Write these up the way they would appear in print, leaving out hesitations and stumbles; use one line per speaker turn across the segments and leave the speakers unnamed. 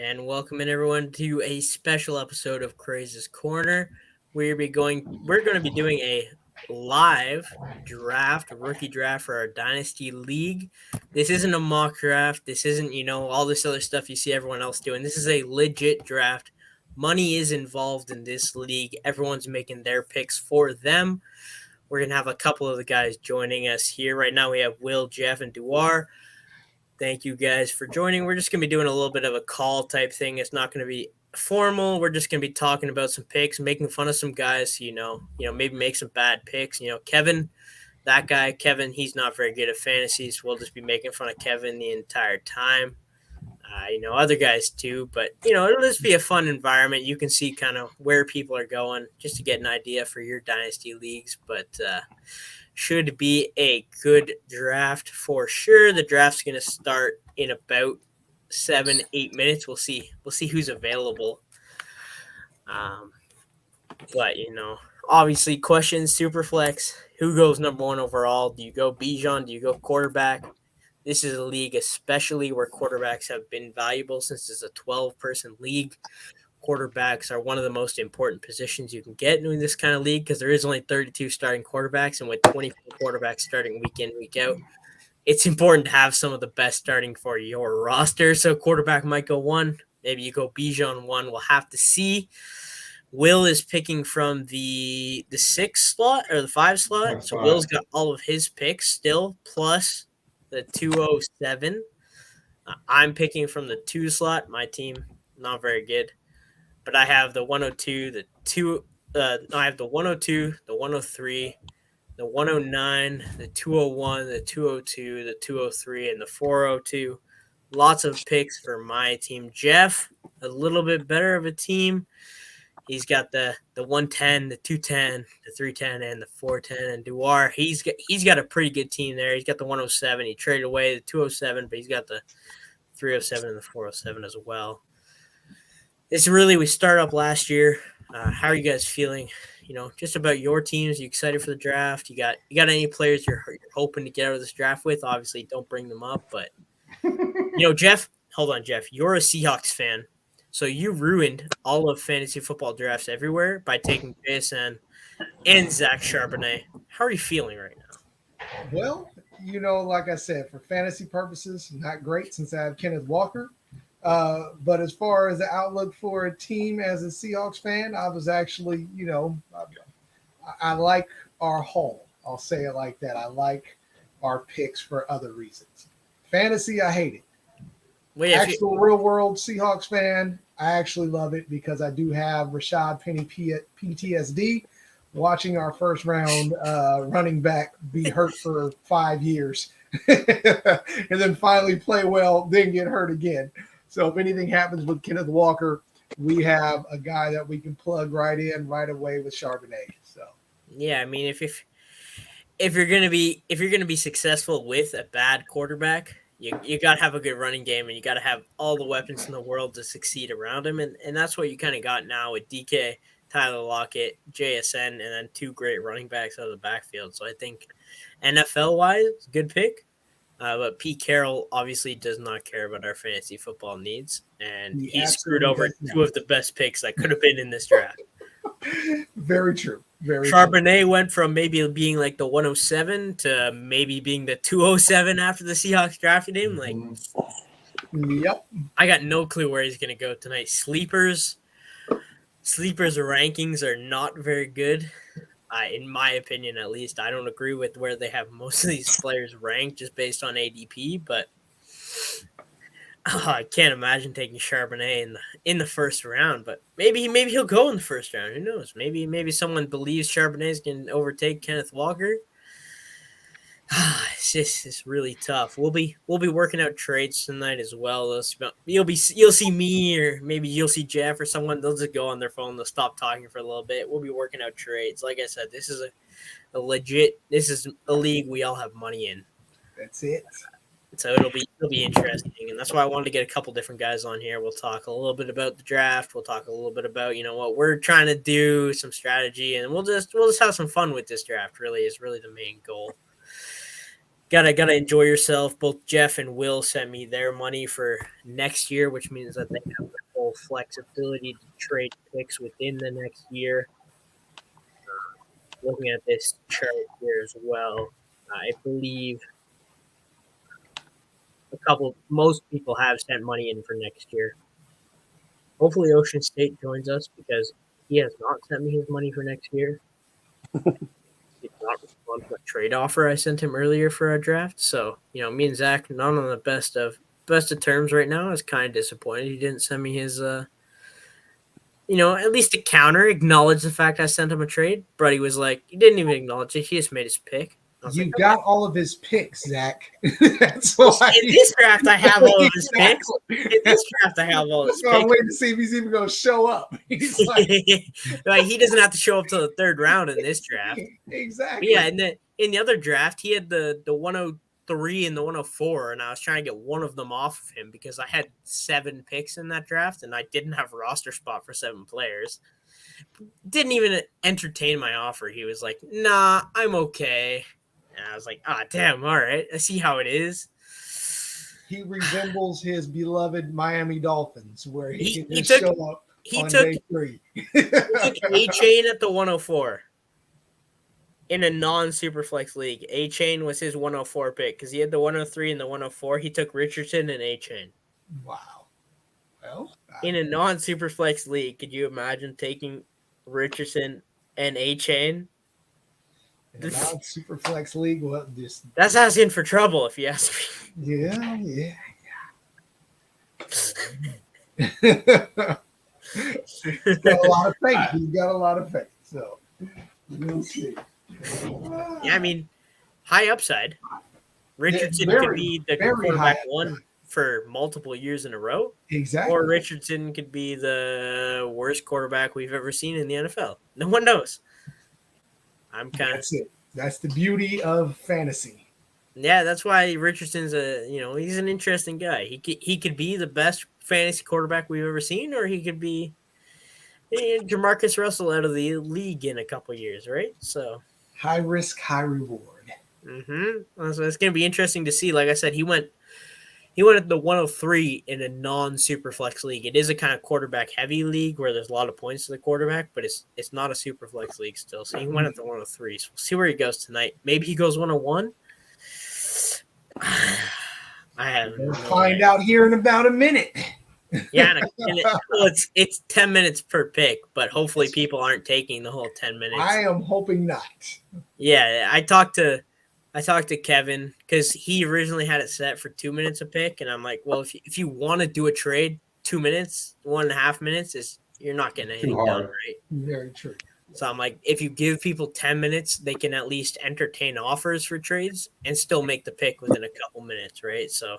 and welcome in everyone to a special episode of Craze's Corner. We're going to be doing a live draft, a rookie draft for our Dynasty League. This isn't a mock draft. This isn't, all this other stuff you see everyone else doing. This is a legit draft. Money is involved in this league. Everyone's making their picks for them. We're going to have a couple of the guys joining us here. Right now we have Will, Jeff, and Duar. Thank you guys for joining. We're just going to be doing a little bit of a call type thing. It's not going to be formal. We're just going to be talking about some picks, making fun of some guys, maybe make some bad picks. Kevin, that guy, Kevin, he's not very good at fantasy, so we'll just be making fun of Kevin the entire time. Other guys too, but, it'll just be a fun environment. You can see kind of where people are going just to get an idea for your Dynasty leagues, but should be a good draft for sure. The draft's going to start in about 7-8 minutes. We'll see who's available. But obviously questions, Superflex, who goes number one overall? Do you go Bijan? Do you go quarterback? This is a league especially where quarterbacks have been valuable since it's a 12-person league. Quarterbacks are one of the most important positions you can get in this kind of league because there is only 32 starting quarterbacks, and with 24 quarterbacks starting week in, week out, it's important to have some of the best starting for your roster. So quarterback might go one. Maybe you go Bijan one. We'll have to see. Will is picking from the 6 slot or the 5 slot. So Will's got all of his picks still, plus the 207. I'm picking from the 2 slot. My team, not very good. But I have the 102, I have the 102, the 103, the 109, the 201, the 202, the 203, and the 402. Lots of picks for my team. Jeff, a little bit better of a team. He's got the 110, the 210, the 310, and the 410. And Duar, he's got a pretty good team there. He's got the 107. He traded away the 207, but he's got the 307 and the 407 as well. We started up last year. How are you guys feeling? Just about your teams. You excited for the draft? You got any players you're hoping to get out of this draft with? Obviously, don't bring them up. But Jeff. Hold on, Jeff. You're a Seahawks fan, so you ruined all of fantasy football drafts everywhere by taking JSN and Zach Charbonnet. How are you feeling right now?
Well, like I said, for fantasy purposes, not great since I have Kenneth Walker. But as far as the outlook for a team as a Seahawks fan, I was actually, I like our haul. I'll say it like that. I like our picks for other reasons. Fantasy, I hate it. Real world Seahawks fan, I actually love it because I do have Rashad Penny PTSD watching our first round running back be hurt for 5 years and then finally play well, then get hurt again. So if anything happens with Kenneth Walker, we have a guy that we can plug right in right away with Charbonnet. So
yeah, I mean, if you're gonna be successful with a bad quarterback, you gotta have a good running game, and you gotta have all the weapons in the world to succeed around him, and that's what you kind of got now with DK, Tyler Lockett, JSN, and then 2 great running backs out of the backfield. So I think NFL wise, good pick. But Pete Carroll obviously does not care about our fantasy football needs, and he screwed over 2 of the best picks that could have been in this draft.
Very true.
Charbonnet went from maybe being like the 107 to maybe being the 207 after the Seahawks drafted him.
Yep.
I got no clue where he's going to go tonight. Sleepers rankings are not very good. In my opinion, at least. I don't agree with where they have most of these players ranked just based on ADP, but I can't imagine taking Charbonnet in the first round. But maybe he'll go in the first round. Who knows? Maybe someone believes Charbonnet's can overtake Kenneth Walker. It's really tough. We'll be working out trades tonight as well. You'll see me, or maybe you'll see Jeff or someone. They'll just go on their phone. They'll stop talking for a little bit. We'll be working out trades. Like I said, this is a legit. This is a league we all have money in.
That's it.
So it'll be interesting, and that's why I wanted to get a couple different guys on here. We'll talk a little bit about the draft. We'll talk a little bit about what we're trying to do, some strategy, and we'll just have some fun with this draft. Really is the main goal. Gotta enjoy yourself. Both Jeff and Will sent me their money for next year, which means that they have the full flexibility to trade picks within the next year. Looking at this chart here as well, I believe most people have sent money in for next year. Hopefully, Ocean State joins us because he has not sent me his money for next year. He did not respond to a trade offer I sent him earlier for our draft. So, me and Zach not on the best of terms right now. I was kind of disappointed he didn't send me his at least a counter, acknowledge the fact I sent him a trade. But he was like, he didn't even acknowledge it. He just made his pick.
You like, got all of his picks, Zach.
That's why. In this draft, I have all of his picks. In this draft, I have all his picks.
I'm waiting to see if he's even going to show up. He's
like he doesn't have to show up till the third round in this draft.
Exactly.
But yeah, in the other draft, he had the 103 and the 104, and I was trying to get one of them off of him because I had 7 picks in that draft, and I didn't have a roster spot for 7 players. Didn't even entertain my offer. He was like, "Nah, I'm okay." And I was like, damn, all right. I see how it is.
He resembles his beloved Miami Dolphins, where he can just show up on day 3.
He took A-Chain at the 104 in a non-Superflex league. A-Chain was his 104 pick because he had the 103 and the 104. He took Richardson and A-Chain.
Wow. Well,
in a non-Superflex league, could you imagine taking Richardson and A-Chain?
In a non-Superflex league, well,
that's asking for trouble, if you ask
me. Yeah. He's got a lot of faith. So we'll see.
Yeah, I mean, high upside. Richardson could be the quarterback one for multiple years in a row.
Exactly.
Or Richardson could be the worst quarterback we've ever seen in the NFL. No one knows.
That's it. That's the beauty of fantasy.
Yeah, that's why Richardson's he's an interesting guy. He could be the best fantasy quarterback we've ever seen, or he could be Jamarcus Russell out of the league in a couple years, right? So
high risk, high reward.
Mm-hmm. So it's going to be interesting to see. Like I said, he went at the 103 in a non-Superflex league. It is a kind of quarterback-heavy league where there's a lot of points to the quarterback, but it's not a Superflex league still. So he went at the 103. So we'll see where he goes tonight. Maybe he goes 101. I have
no find out here in about a minute.
Yeah, it's 10 minutes per pick, but hopefully people aren't taking the whole 10 minutes.
I am hoping not.
Yeah, I talked to Kevin because he originally had it set for 2 minutes a pick, and I'm like, well, if you want to do a trade, 2 minutes, 1.5 minutes you're not getting anything done, right?
Very true.
So I'm like, if you give people 10 minutes, they can at least entertain offers for trades and still make the pick within a couple minutes, right? So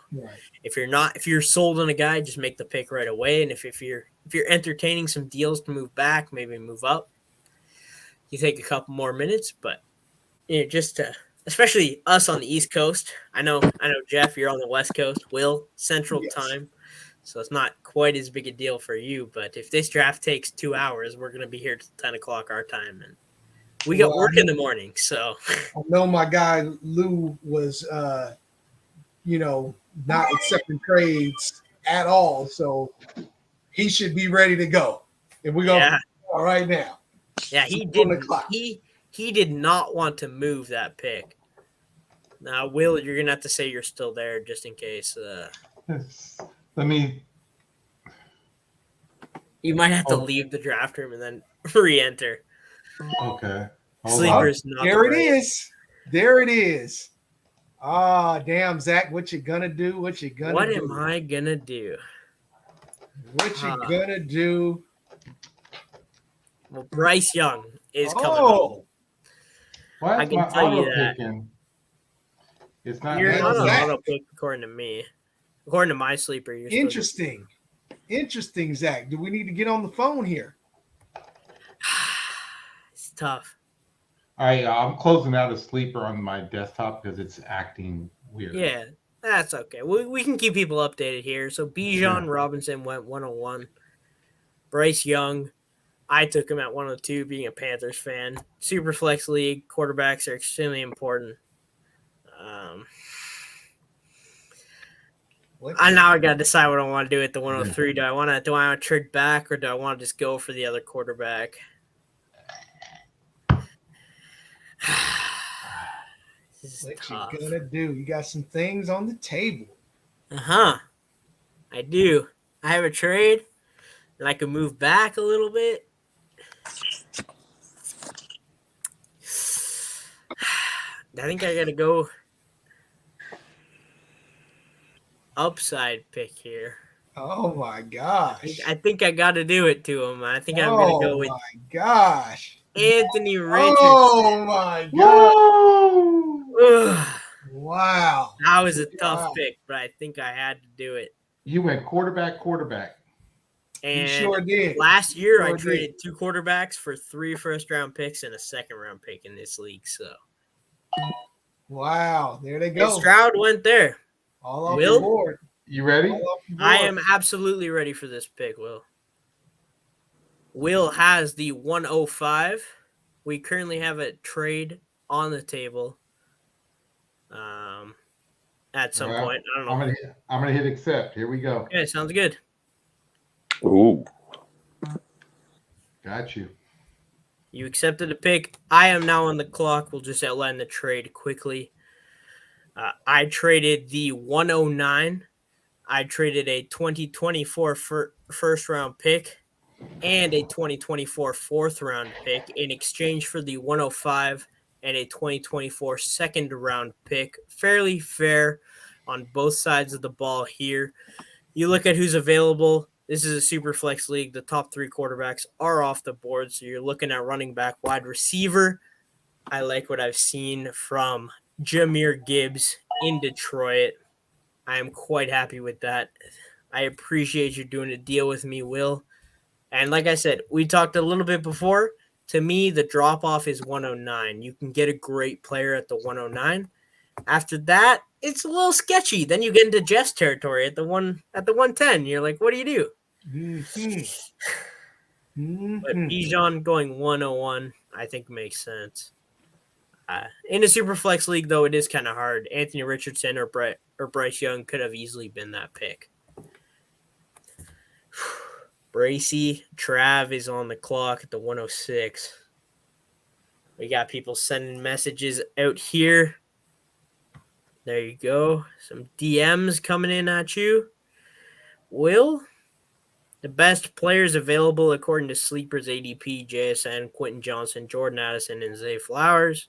if you're sold on a guy, just make the pick right away. And if you're entertaining some deals to move back, maybe move up, you take a couple more minutes. But just to, especially us on the East Coast, I know Jeff, you're on the West Coast, Will, Central Time. So it's not quite as big a deal for you. But if this draft takes 2 hours, we're going to be here till 10 o'clock our time. And we got work in the morning. So
I know my guy Lou was, not accepting trades at all. So he should be ready to go. And we're going to go right now.
Yeah, he didn't. He did not want to move that pick. Now, Will, you're going to have to say you're still there just in case. You might have to leave the draft room and then re-enter.
Okay.
Sleeper's not
there it is. There it is. Damn, Zach, what you gonna do?
What am I gonna do?
What you gonna do?
Well, Bryce Young is coming.
I can tell you that.
It's not. You're not an auto pick according to me. According to my sleeper, you're
interesting. Interesting, Zach. Do we need to get on the phone here?
It's tough.
I'm closing out a sleeper on my desktop because it's acting weird.
Yeah, that's okay. We can keep people updated here. So Bijan Robinson went 101. Bryce Young, I took him at 102, being a Panthers fan. Superflex league, quarterbacks are extremely important. I now got to decide what I want to do at the 103. Do I want to trade back, or do I want to just go for the other quarterback? This is
What
tough.
you gonna do? You got some things on the table.
I do. I have a trade, and I can move back a little bit. I think I got to go upside pick here.
Oh my gosh!
I think I got to do it to him. I think I'm going to go with
gosh!
Anthony Richardson.
Oh my god!
Whoa!
Wow!
That was a tough pick, but I think I had to do it.
You went quarterback.
And
you sure did.
Last year, I traded 2 quarterbacks for 3 first-round picks and a second-round pick in this league. So,
wow, there they go.
And Stroud went there.
All off the board.
You ready?
I am absolutely ready for this pick, Will. Will has the 105. We currently have a trade on the table. At some point, I don't know.
I'm gonna hit accept. Here we go.
Okay, sounds good.
Ooh.
Got you.
You accepted a pick. I am now on the clock. We'll just outline the trade quickly. I traded the 109. I traded a 2024 first round pick and a 2024 fourth round pick in exchange for the 105 and a 2024 second round pick. Fairly fair on both sides of the ball here. You look at who's available. This is a super flex league. The top 3 quarterbacks are off the board. So you're looking at running back, wide receiver. I like what I've seen from Jahmyr Gibbs in Detroit. I am quite happy with that. I appreciate you doing a deal with me, Will. And like I said, we talked a little bit before. To me, the drop-off is 109. You can get a great player at the 109. After that, it's a little sketchy. Then you get into Jeff's territory at the 110. You're like, what do you do? But Bijan going 101, I think makes sense. In a super flex league, though, it is kind of hard. Anthony Richardson or Bryce Young could have easily been that pick. Bracey, Trav is on the clock at the 106. We got people sending messages out here. There you go. Some DMs coming in at you. Will, the best players available according to Sleepers ADP, JSN, Quentin Johnson, Jordan Addison, and Zay Flowers.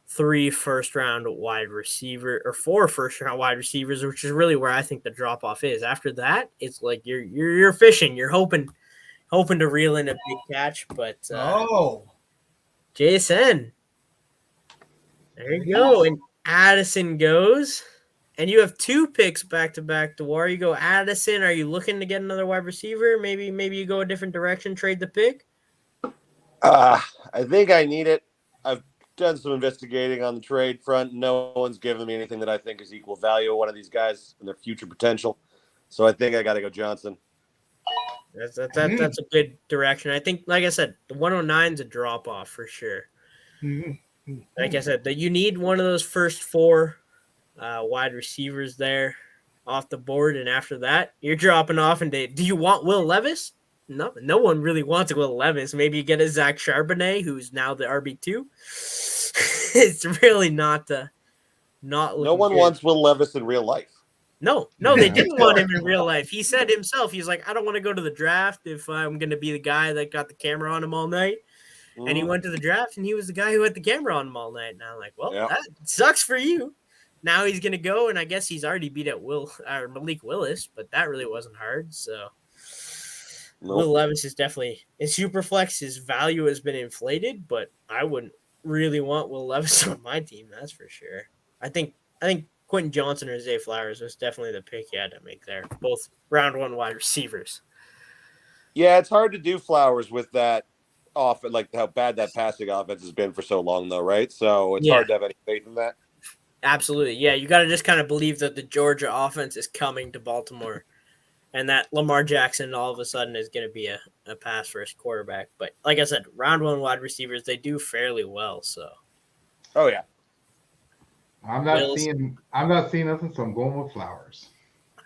3 first-round wide receiver or 4 first-round wide receivers, which is really where I think the drop-off is. After that, it's like you're fishing. You're hoping to reel in a big catch, but JSN. There you go. And Addison goes. And you have 2 picks back-to-back. Dewar, you go Addison. Are you looking to get another wide receiver? Maybe you go a different direction, trade the pick?
I think I need it. I've done some investigating on the trade front. No one's given me anything that I think is equal value of one of these guys and their future potential. So I think I got to go Johnson.
That's a good direction. I think, like I said, the 109 is a drop-off for sure. Like I said, that you need one of those first 4 wide receivers there off the board, and after that, you're dropping off. And do you want Will Levis? No one really wants Will Levis. Maybe you get a Zach Charbonnet, who's now the RB2. It's really not
No one
good.
wants Will Levis in real life.
No, they didn't want him in real life. He said himself, he's like, I don't want to go to the draft if I'm going to be the guy that got the camera on him all night. And he went to the draft, and he was the guy who had the camera on him all night. And I'm like, well, that sucks for you. Now he's going to go, and I guess he's already beat out Malik Willis, but that really wasn't hard. So Will Levis is definitely – in Superflex, his value has been inflated, but I wouldn't really want Will Levis on my team, that's for sure. I think Quentin Johnson or Zay Flowers was definitely the pick you had to make there, both round 1 wide receivers.
Yeah, it's hard to do Flowers with that off, like how bad that passing offense has been for so long, though, right? So it's hard to have any faith in that.
Absolutely. Yeah, you got to just kind of believe that the Georgia offense is coming to Baltimore and that Lamar Jackson all of a sudden is going to be a pass-first quarterback. But like I said, round 1 wide receivers, they do fairly well. So.
Oh, yeah.
I'm not
Wills.
seeing nothing, so I'm going with Flowers.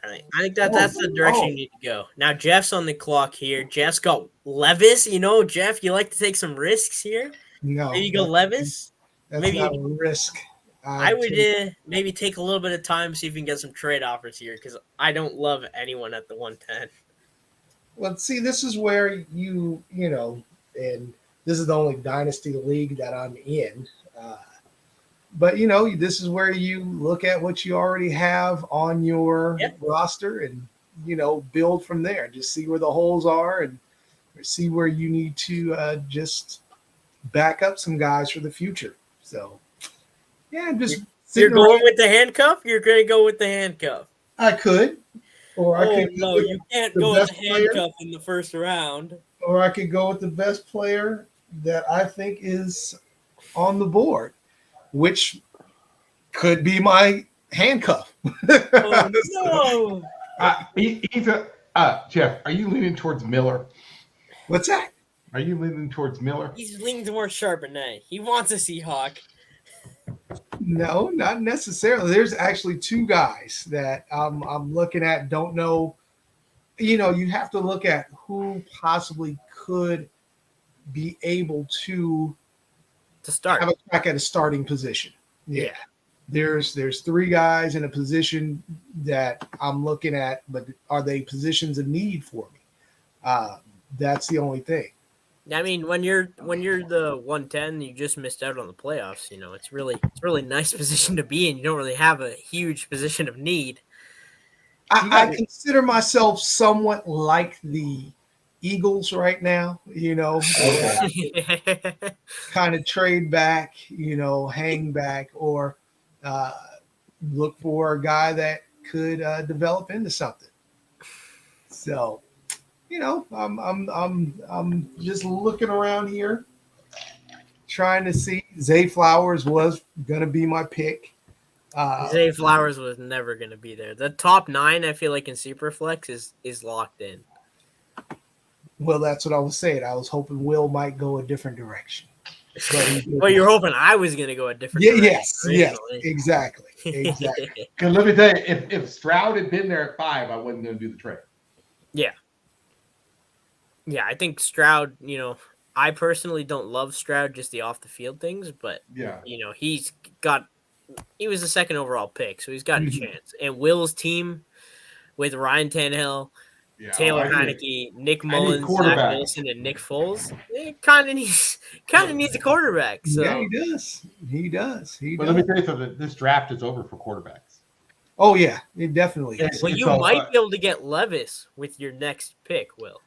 I think that's the direction you need to go. Now Jeff's on the clock here. Jeff's got Levis. You know, Jeff, you like to take some risks here.
No,
Maybe you go Levis.
that's
Maybe
not a risk.
I would maybe take a little bit of time, see if we can get some trade offers here, because I don't love anyone at the 110.
Well, see, this is where you know, and this is the only Dynasty league that I'm in. But, you know, this is where you look at what you already have on your roster and, you know, build from there. Just see where the holes are and see where you need to just back up some guys for the future. So, yeah, just
you're going with the handcuff? You're going to go with the handcuff.
I could. Or I could
no, you can't go with the handcuff in the first round.
Or I could go with the best player that I think is on the board, which could be my handcuff.
Oh, no.
Jeff, are you leaning towards Miller?
What's that?
Are you leaning towards Miller?
He's leaning towards Charbonnet. He wants a Seahawk.
No, not necessarily. There's actually two guys that I'm looking at. Don't know. You know, you have to look at who possibly could be able to
start,
have a crack at a starting position. Yeah. There's three guys in a position that I'm looking at, but are they positions of need for me? That's the only thing.
I mean, when you're the 110, you just missed out on the playoffs. You know, it's really nice position to be in. You don't really have a huge position of need.
I consider myself somewhat like the Eagles right now, you know, kind of trade back, you know, hang back, or look for a guy that could develop into something. So, you know, I'm just looking around here, trying to see. Zay Flowers was gonna be my pick.
Zay Flowers was never gonna be there. The top 9, I feel like in Superflex is locked in.
Well, that's what I was saying. I was hoping Will might go a different direction.
Well, you're hoping I was going to go a different direction.
Yes, exactly.
Because let me tell you, if Stroud had been there at 5, I wasn't going to do the trade.
Yeah. Yeah, I think Stroud, you know, I personally don't love Stroud, just the off the field things, but, you know, he was the second overall pick, so he's got a chance. And Will's team with Ryan Tannehill, Taylor Heineke, Nick Mullins, Zach Wilson, and Nick Foles. It kind of needs a quarterback. So.
Yeah, he does.
But let me tell you something. This draft is over for quarterbacks.
Oh yeah, it definitely is.
Well, you might be able to get Levis with your next pick, Will.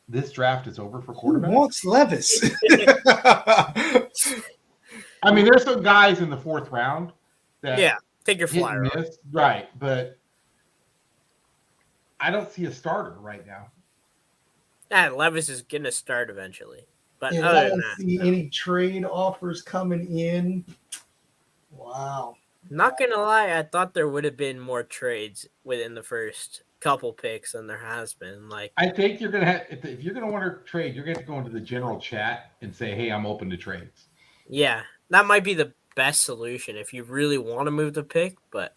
This draft is over for quarterbacks.
Who wants Levis?
I mean, there's some guys in the 4th round that
take your flyer,
right? But I don't see a starter right now.
Levis is going to start eventually. But
and
other
I
than
don't see any trade offers coming in. Wow.
Not going to lie, I thought there would have been more trades within the first couple picks than there has been. Like,
I think you're going to have, if you're going to want to trade, you're going to go into the general chat and say, hey, I'm open to trades.
Yeah, that might be the best solution if you really want to move the pick, but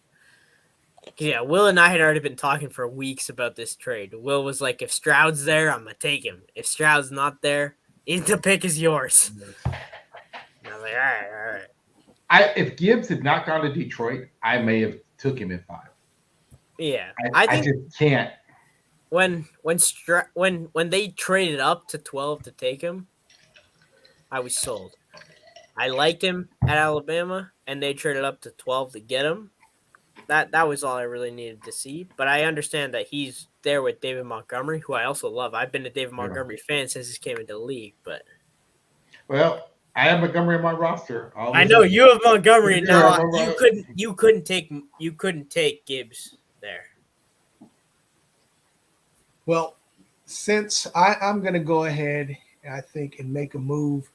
yeah, Will and I had already been talking for weeks about this trade. Will was like, if Stroud's there, I'm going to take him. If Stroud's not there, the pick is yours. And I was like, all right.
If Gibbs had not gone to Detroit, I may have took him at 5.
Yeah.
I just can't.
When they traded up to 12 to take him, I was sold. I liked him at Alabama, and they traded up to 12 to get him. That was all I really needed to see. But I understand that he's there with David Montgomery, who I also love. I've been a David Montgomery fan since he came into the league. But
I have Montgomery on my roster.
I know you have Montgomery now. You couldn't take Gibbs there.
Well, since I'm going to go ahead, I think, and make a move.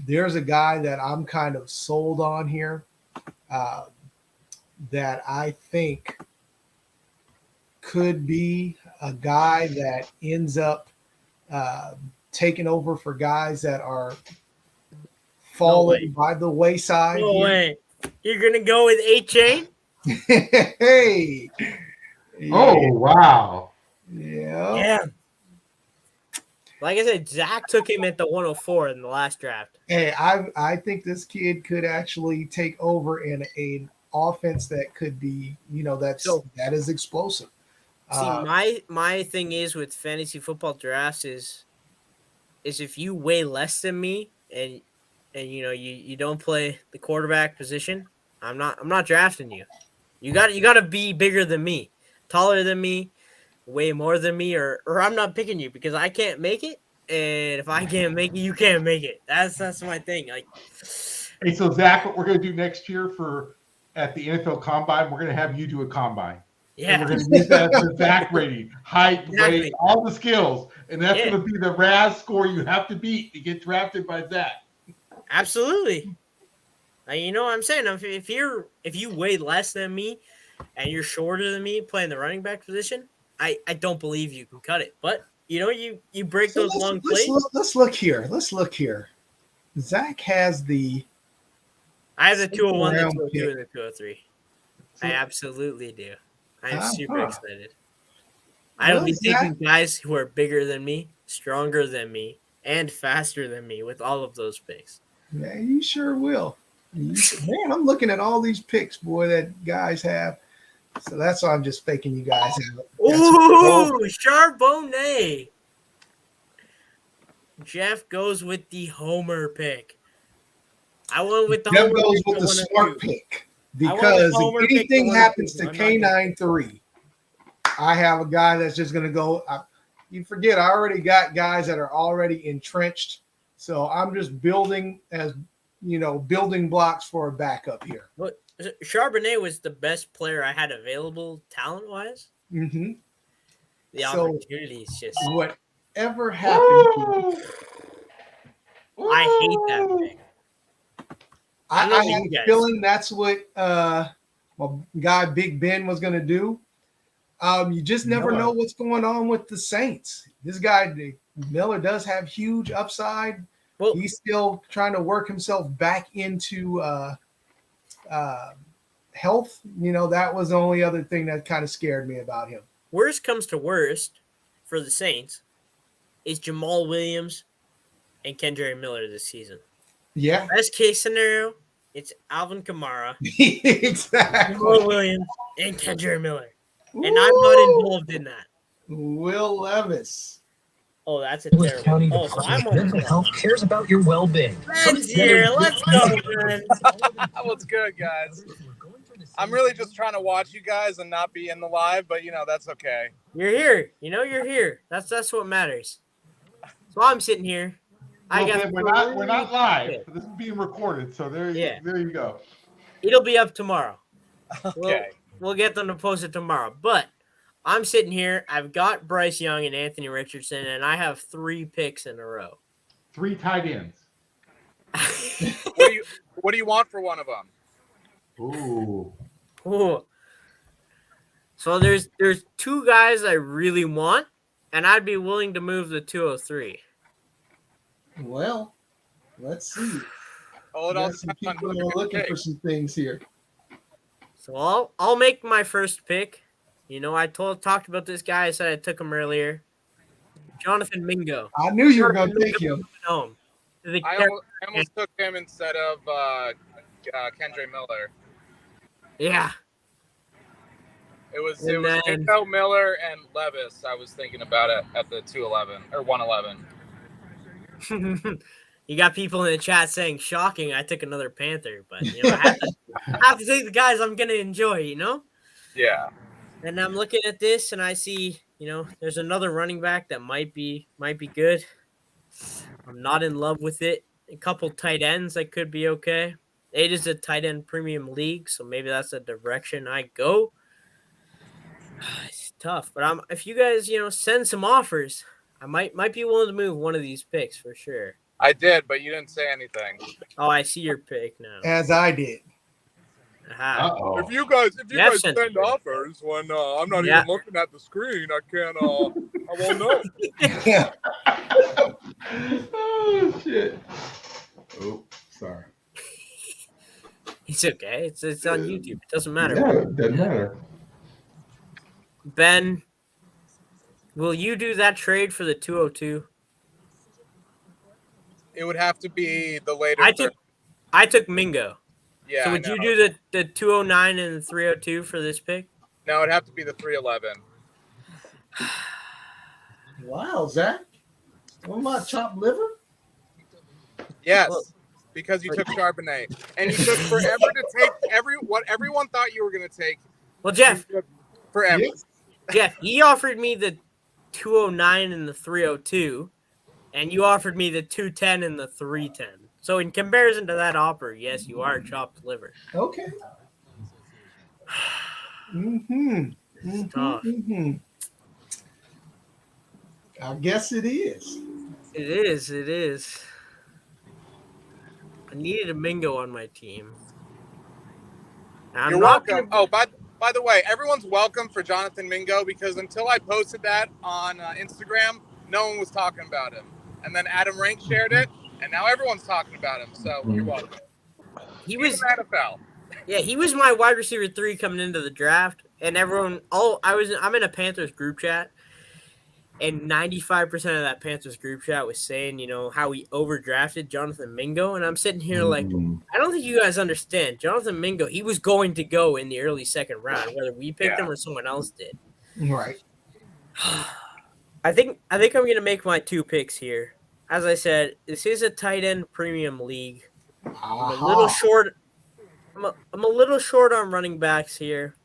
There's a guy that I'm kind of sold on here. That I think could be a guy that ends up taking over for guys that are falling by the wayside.
No way. You're gonna go with A-Chain?
Hey.
Oh, wow.
Yeah.
Yeah. Like I said, Zach took him at the 104 in the last draft.
Hey, I think this kid could actually take over in an offense that could be, that is explosive.
See, my thing is with fantasy football drafts is if you weigh less than me and you don't play the quarterback position, I'm not drafting you. You got to be bigger than me, taller than me, way more than me, or I'm not picking you because I can't make it. And if I can't make it, you can't make it. That's my thing. Like,
Hey, so Zach, what we're going to do next year at the NFL Combine, we're going to have you do a combine.
yeah,
And we're going to use that as the Zach rating, height,
Exactly.
weight, all the skills, and that's
Yeah.
going to be the RAS score you have to beat to get drafted by Zach.
absolutely. Like, you know what I'm saying? If you weigh less than me and you're shorter than me playing the running back position, I don't believe you can cut it. But you break
So
those long plays.
let's look here. Let's look here. Zach has the
I have the 201, the
round
202,
pick.
and the 203. I absolutely do. I'm super
Uh-huh.
excited. I'll
Well,
be
Zach-
taking guys who are bigger than me, stronger than me, and faster than me with all of those picks.
Yeah, you sure will. Man, I'm looking at all these picks, boy, that guys have. So that's why I'm just faking you guys out.
Ooh, Charbonnet. Jeff goes with the Homer pick. I went with the
Jeff
Homer
goes
pick
with
to
the
102.
smart pick
I went with
because
Homer
if
pick to
anything
102,
happens to
I'm not taking
K93, I have a guy that's just going to go. You forget, I already got guys that are already entrenched. So I'm just building building blocks for a backup here.
But Charbonnet was the best player I had available talent-wise.
Mm-hmm.
The
So-
opportunity is just...
Whatever happened,
I hate that pick. I
I
know
have
you
a
guys.
feeling that's what my guy Big Ben was going to do. You just never know what's going on with the Saints. This guy Miller does have huge upside.
Well,
He's still trying to work himself back into health. That was the only other thing that kind of scared me about him.
worst comes to worst for the Saints is Jamal Williams and Kendrick Miller this season.
Yeah,
Best case scenario, it's Alvin Kamara,
exactly.
Jamal Williams, and Kendrick Miller. And I'm not involved in that.
Will Levis.
Oh, that's a
Lewis County
terrible. Oh, so I'm
Department of Mental
on.
Health cares about your well-being.
Ben's here. Let's go, Ben.
What's good, guys? I'm really just trying to watch you guys and not be in the live, but that's okay.
You're here. You're here. That's what matters. So I'm sitting here. I
Well,
got.
Ben, we're not live. This is being recorded, so there you go.
It'll be up tomorrow.
Okay.
We'll get them to post it tomorrow. But I'm sitting here. I've got Bryce Young and Anthony Richardson, and I have 3 picks in a row.
3 tight ends.
What do you want for one of them?
Ooh.
Ooh. So there's 2 guys I really want, and I'd be willing to move the 203.
Well, let's see.
Oh, it
We
all
got some
depends on
people
who
that are
you're gonna
looking
pick.
for some things here.
So I'll make my first pick. I talked about this guy. I said I took him earlier. Jonathan Mingo.
I knew you were going to take him.
Home.
I almost took him instead of Kendrick Miller.
Yeah.
It was
And then-
Mingo, Miller, and Levis. I was thinking about it at the 211 or 111.
You got people in the chat saying shocking. I took another Panther, but I have to take the guys I'm gonna enjoy.
Yeah.
And I'm looking at this and I see there's another running back that might be good. I'm not in love with it. A couple tight ends that could be okay. It is a tight end premium league, so maybe that's the direction I go. It's tough, but if you guys send some offers, I might be willing to move one of these picks for sure.
I did, but you didn't say anything.
Oh, I see your pick now.
As I did.
Aha.
Uh-oh.
If you guys
sent
send
it.
offers when I'm not
Yeah.
even looking at the screen, I can't. I won't know.
Yeah.
Oh, shit. Oh, sorry.
It's okay. It's on YouTube. It doesn't matter.
Yeah, it doesn't matter.
Ben, will you do that trade for the 202?
It would have to be the later third.
I took Mingo.
Yeah,
So would you do the 209 and the 302 for this pick?
No, it'd have to be the 311.
Wow, Zach. What my chopped liver?
Yes,
Well,
because you took Charbonnet, and you took forever to take what everyone thought you were going to take.
Well, Jeff,
Forever.
Yes.
Jeff, he offered me the 209 and the 302, and you offered me the 210 and the 310. So in comparison to that offer, yes, you are chopped liver.
Okay. Mm-hmm.
Tough.
Mm-hmm. I guess it is.
It is. It is. I needed a Mingo on my team. I'm
You're
not
welcome.
gonna-
Oh, by the way, everyone's welcome for Jonathan Mingo because until I posted that on Instagram, no one was talking about him. And then Adam Rank shared it, and now everyone's talking about him. So you're welcome.
He
Even
was.
the NFL.
Yeah, he was my wide receiver 3 coming into the draft, and everyone. I'm in a Panthers group chat, and 95% of that Panthers group chat was saying, how we overdrafted Jonathan Mingo, and I'm sitting here like, I don't think you guys understand. Jonathan Mingo, he was going to go in the early second round, whether we picked him or someone else did.
Right.
I think I'm gonna make my 2 picks here. As I said, this is a tight end premium league. I'm a little short. I'm a little short on running backs here.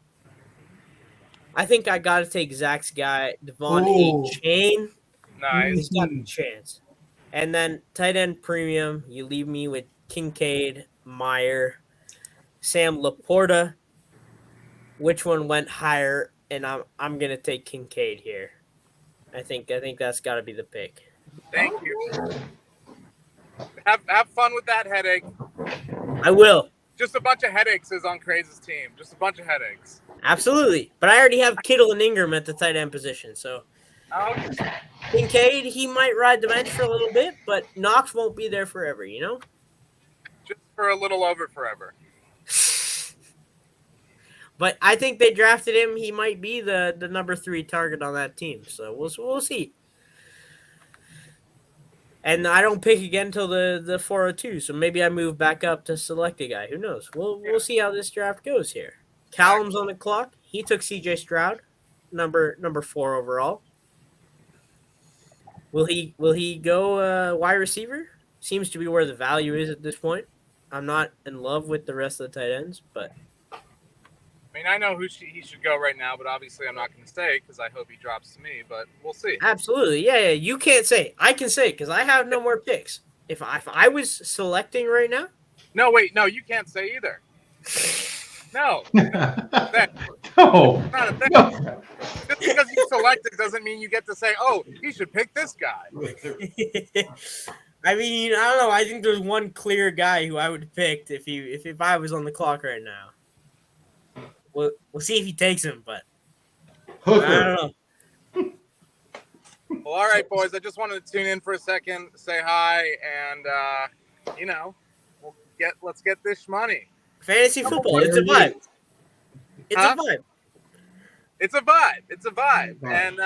I think I got to take Zach's guy, Devon
Ooh.
A. Chain.
Nice.
He's got a chance. And then tight end premium, you leave me with Kincaid, Meyer, Sam Laporta. Which one went higher? And I'm gonna take Kincaid here. I think that's got to be the pick.
Thank you. Have fun with that headache.
I will.
Just a bunch of headaches is on Craze's team. Just a bunch of headaches.
Absolutely. But I already have Kittle and Ingram at the tight end position. So Kincaid, he might ride the bench for a little bit, but Knox won't be there forever,
Just for a little over forever.
But I think they drafted him. He might be the number 3 target on that team. So we'll see. And I don't pick again until the 402. So maybe I move back up to select a guy. Who knows? We'll see how this draft goes here. Callum's on the clock. He took CJ Stroud, number 4 overall. Will he go wide receiver? Seems to be where the value is at this point. I'm not in love with the rest of the tight ends, but
I mean, I know who he should go right now, but obviously I'm not going to say because I hope he drops to me, but we'll see.
absolutely. Yeah, you can't say. I can say because I have no more picks. If I was selecting right now.
No, wait. No, you can't say either. No.
No.
Not a thing.
No.
Just because you selected doesn't mean you get to say, oh, he should pick this guy.
I mean, I don't know. I think there's one clear guy who I would have picked if I was on the clock right now. We'll see if he takes him, but
Hooker.
I don't know.
Well, all right, boys. I just wanted to tune in for a second, say hi, and let's get this money.
Fantasy football, it's a vibe. It's
Huh?
a vibe.
It's a vibe. It's a vibe. And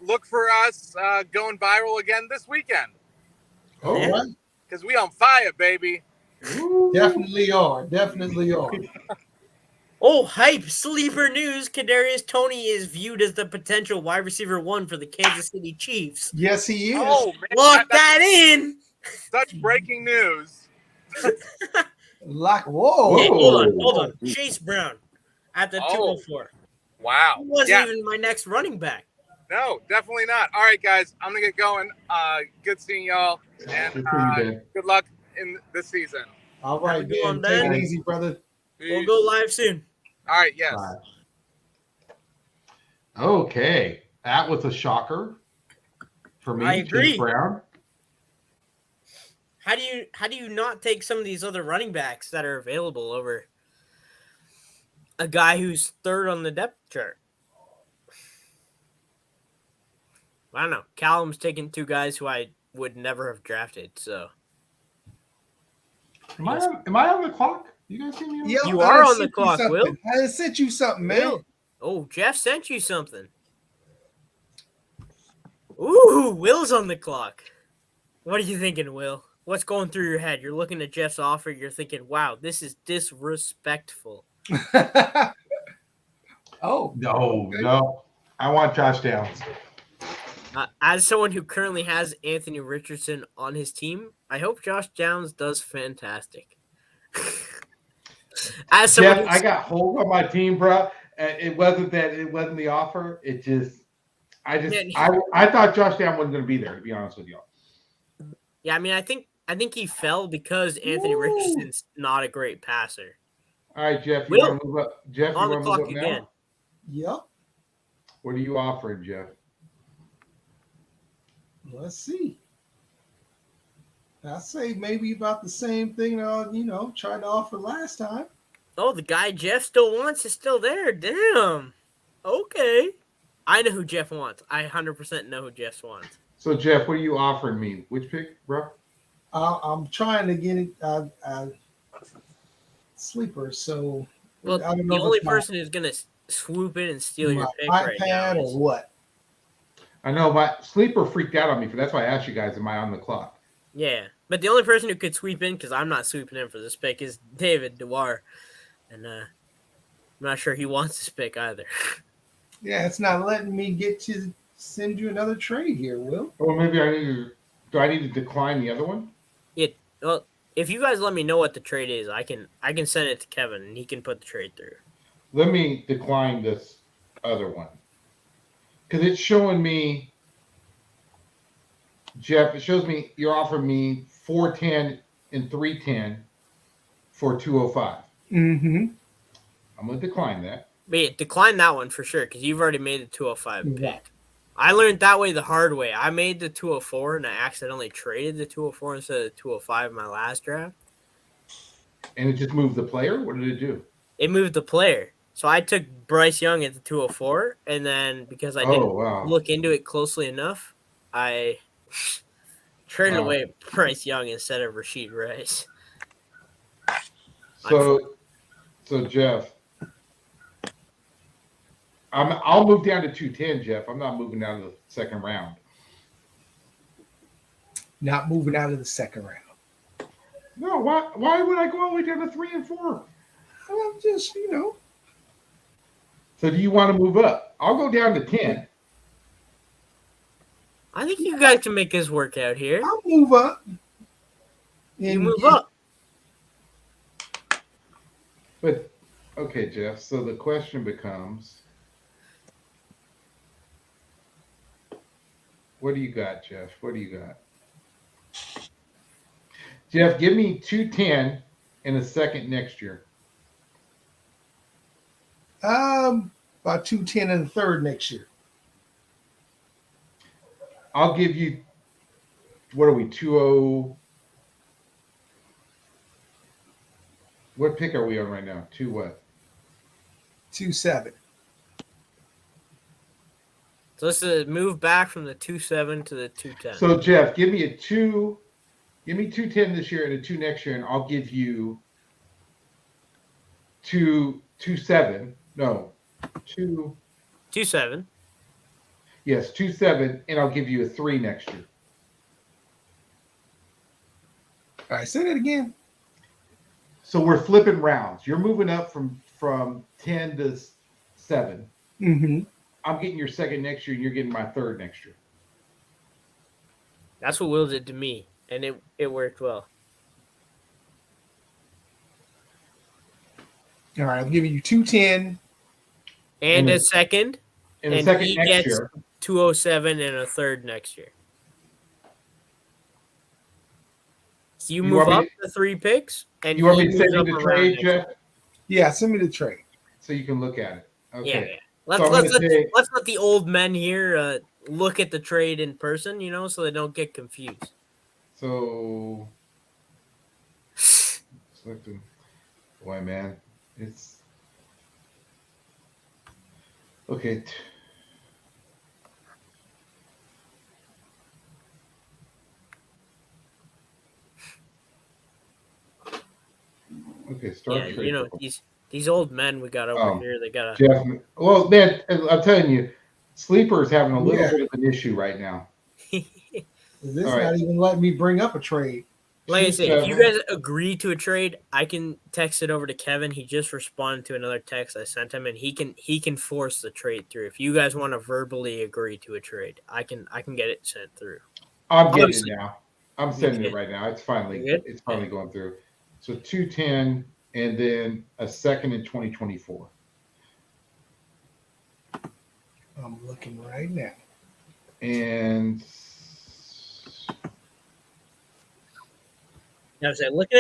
look for us going viral again this weekend
All
Yeah.
right.
because we on fire, baby.
Definitely are. Definitely are.
Oh, hype! Sleeper news: Kadarius Toney is viewed as the potential wide receiver 1 for the Kansas City Chiefs.
Yes, he is.
Oh, man.
Lock
that's
that in.
such breaking news.
Like, whoa.
Hey, hold on. Chase Brown at the
Oh.
204.
Wow.
He wasn't
Yeah.
even my next running back.
No, definitely not. All right, guys. I'm going to get going. Good seeing y'all. And
Good for you, Ben.
good luck in this season.
All right,
Have a good one,
Ben. Take
Ben.
it easy, brother.
We'll
Peace.
go live soon.
All right, yes.
Right. Okay, that was a shocker for me.
I agree.
Chase Brown.
How do you not take some of these other running backs that are available over a guy who's 3rd on the depth chart? I don't know. Callum's taking 2 guys who I would never have drafted. So
Am I on the clock? You guys see me?
Yeah,
You
I
are
done
on the
sent you
clock,
something.
Will.
I done sent you something, man.
Will. Oh, Jeff sent you something. Ooh, Will's on the clock. What are you thinking, Will? What's going through your head? You're looking at Jeff's offer. You're thinking, wow, this is disrespectful.
Oh,
No,
okay.
no. I want Josh Downs.
As someone who currently has Anthony Richardson on his team, I hope Josh Downs does fantastic. As someone
Jeff, I got hold on my team, bro. It wasn't the offer. I thought Josh Downs wasn't going to be there, to be honest with you.
Yeah, I mean, I think he fell because Anthony Richardson's not a great passer.
All right, Jeff, you
Will,
want to move up? Jeff, you
on the
want to move
clock
up
again.
now?
Yep.
What are you offering, Jeff?
Let's see. I say maybe about the same thing I, tried to offer last time.
Oh, the guy Jeff still wants is still there. Damn. Okay. I know who Jeff wants. I 100% know who Jeff wants.
So, Jeff, what are you offering me? Which pick, bro?
I'm trying to get it sleeper. So
Well,
I don't know
the
if
only
it's
person who's going to swoop in and steal
my
your pick right now
iPad
is...
or what.
I know, but Sleeper freaked out on me. That's why I asked you guys, am I on the clock?
Yeah, but the only person who could sweep in, because I'm not sweeping in for this pick, is David Dewar. And I'm not sure he wants this pick either.
Yeah, it's not letting me get to send you another trade here, Will.
Or maybe do I need to decline the other one?
Well, if you guys let me know what the trade is, I can send it to Kevin and he can put the trade through.
Let me decline this other one. Because it's showing me, Jeff, it shows me you're offering me 410 and 310 for 205.
Mm-hmm.
I'm going to decline that.
But yeah, decline that one for sure, because you've already made the 205
Right.
pick. I learned that way the hard way. I made the 204 and I accidentally traded the 204 instead of the 205 in my last draft.
And it just moved the player? What did it do?
It moved the player. So I took Bryce Young at the 204, and then because I didn't look into it closely enough, I traded away Bryce Young instead of Rashid Rice.
So Jeff, I'll move down to 210, Jeff. I'm not moving down to the second round.
Not moving out of the second round.
No, why would I go all the way down to 3 and 4?
Well, just,
So do you want to move up? I'll go down to 10.
I think you guys can make this work out here.
I'll move up.
You move up.
But, okay, Jeff, so the question becomes, what do you got, Jeff? What do you got? Jeff, give me 210 in a second next year.
About 210 in the third next year.
I'll give you, what are we, 20? What pick are we on right now? 2 what?
2-7.
So this is a move back from the 2-7 to the 2-10.
So Jeff, give me 210 this year and a 2 next year, and I'll give you 2-7. No,
2-7.
Yes, 2-7, and I'll give you a 3 next year.
All right, say that again.
So we're flipping rounds. You're moving up from 10 to 7.
Mm-hmm.
I'm getting your second next year, and you're getting my third next year.
That's what Will did to me, and it worked well.
All right, I'm giving you 210.
And a second.
And a second
he
next
gets
year.
207 and a third next year. So you
You
move
want me
up
to-
the 3 picks, and
You want me
he
to send
moves
you
up
the
around
trade,
next
Jeff?
year.
Yeah, send me the trade.
So you can look at it. Okay.
Yeah.
So I'm gonna say-
Let's let the old men here look at the trade in person, so they don't get confused.
So, selecting. Boy, man, it's okay. Okay, start trade.
These old men we got over here. They got
Jeff. Well, man, I'm telling you, Sleeper is having a little
Yeah.
bit of an issue right now.
This
All right.
not even letting me bring up a trade.
Like I say, if you guys agree to a trade, I can text it over to Kevin. He just responded to another text I sent him, and he can force the trade through. If you guys want to verbally agree to a trade, I can get it sent through.
I'm getting it now. I'm sending
Okay.
it right now. It's finally
Good?
going through. So 210 and then a second in 2024.
I'm looking right now.
And
Now, say looking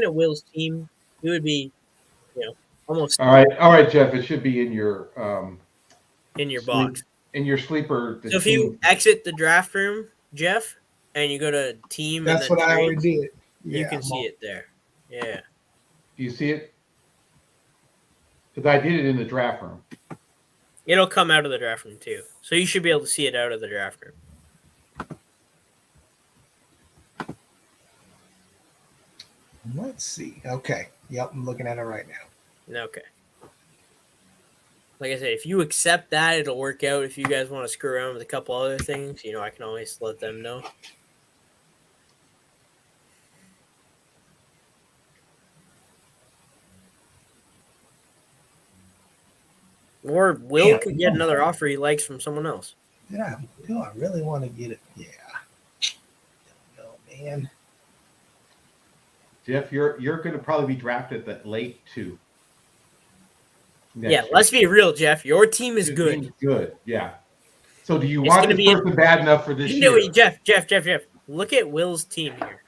at Will's team, it would be, almost
all right, Jeff. It should be in your
in your box.
In your sleeper.
So if you exit the draft room, Jeff, and you go to team,
that's
and then
what I already
trades,
did. Yeah,
you can see it there. Yeah.
Do you see it? Because I did it in the draft room.
It'll come out of the draft room too, so you should be able to see it out of the draft room.
Let's see. Okay. Yep, I'm looking at it right now.
Okay. Like I said, if you accept that, it'll work out. If you guys want to screw around with a couple other things, I can always let them know. Or Will could get another offer he likes from someone else.
Do I really want to get it? Yeah. Don't know, man.
Jeff, you're going to probably be drafted at late 2.
Yeah, let's be real, Jeff. Your team is good.
Good, yeah. So do you want this person bad enough for this year?
Jeff. Look at Will's team here.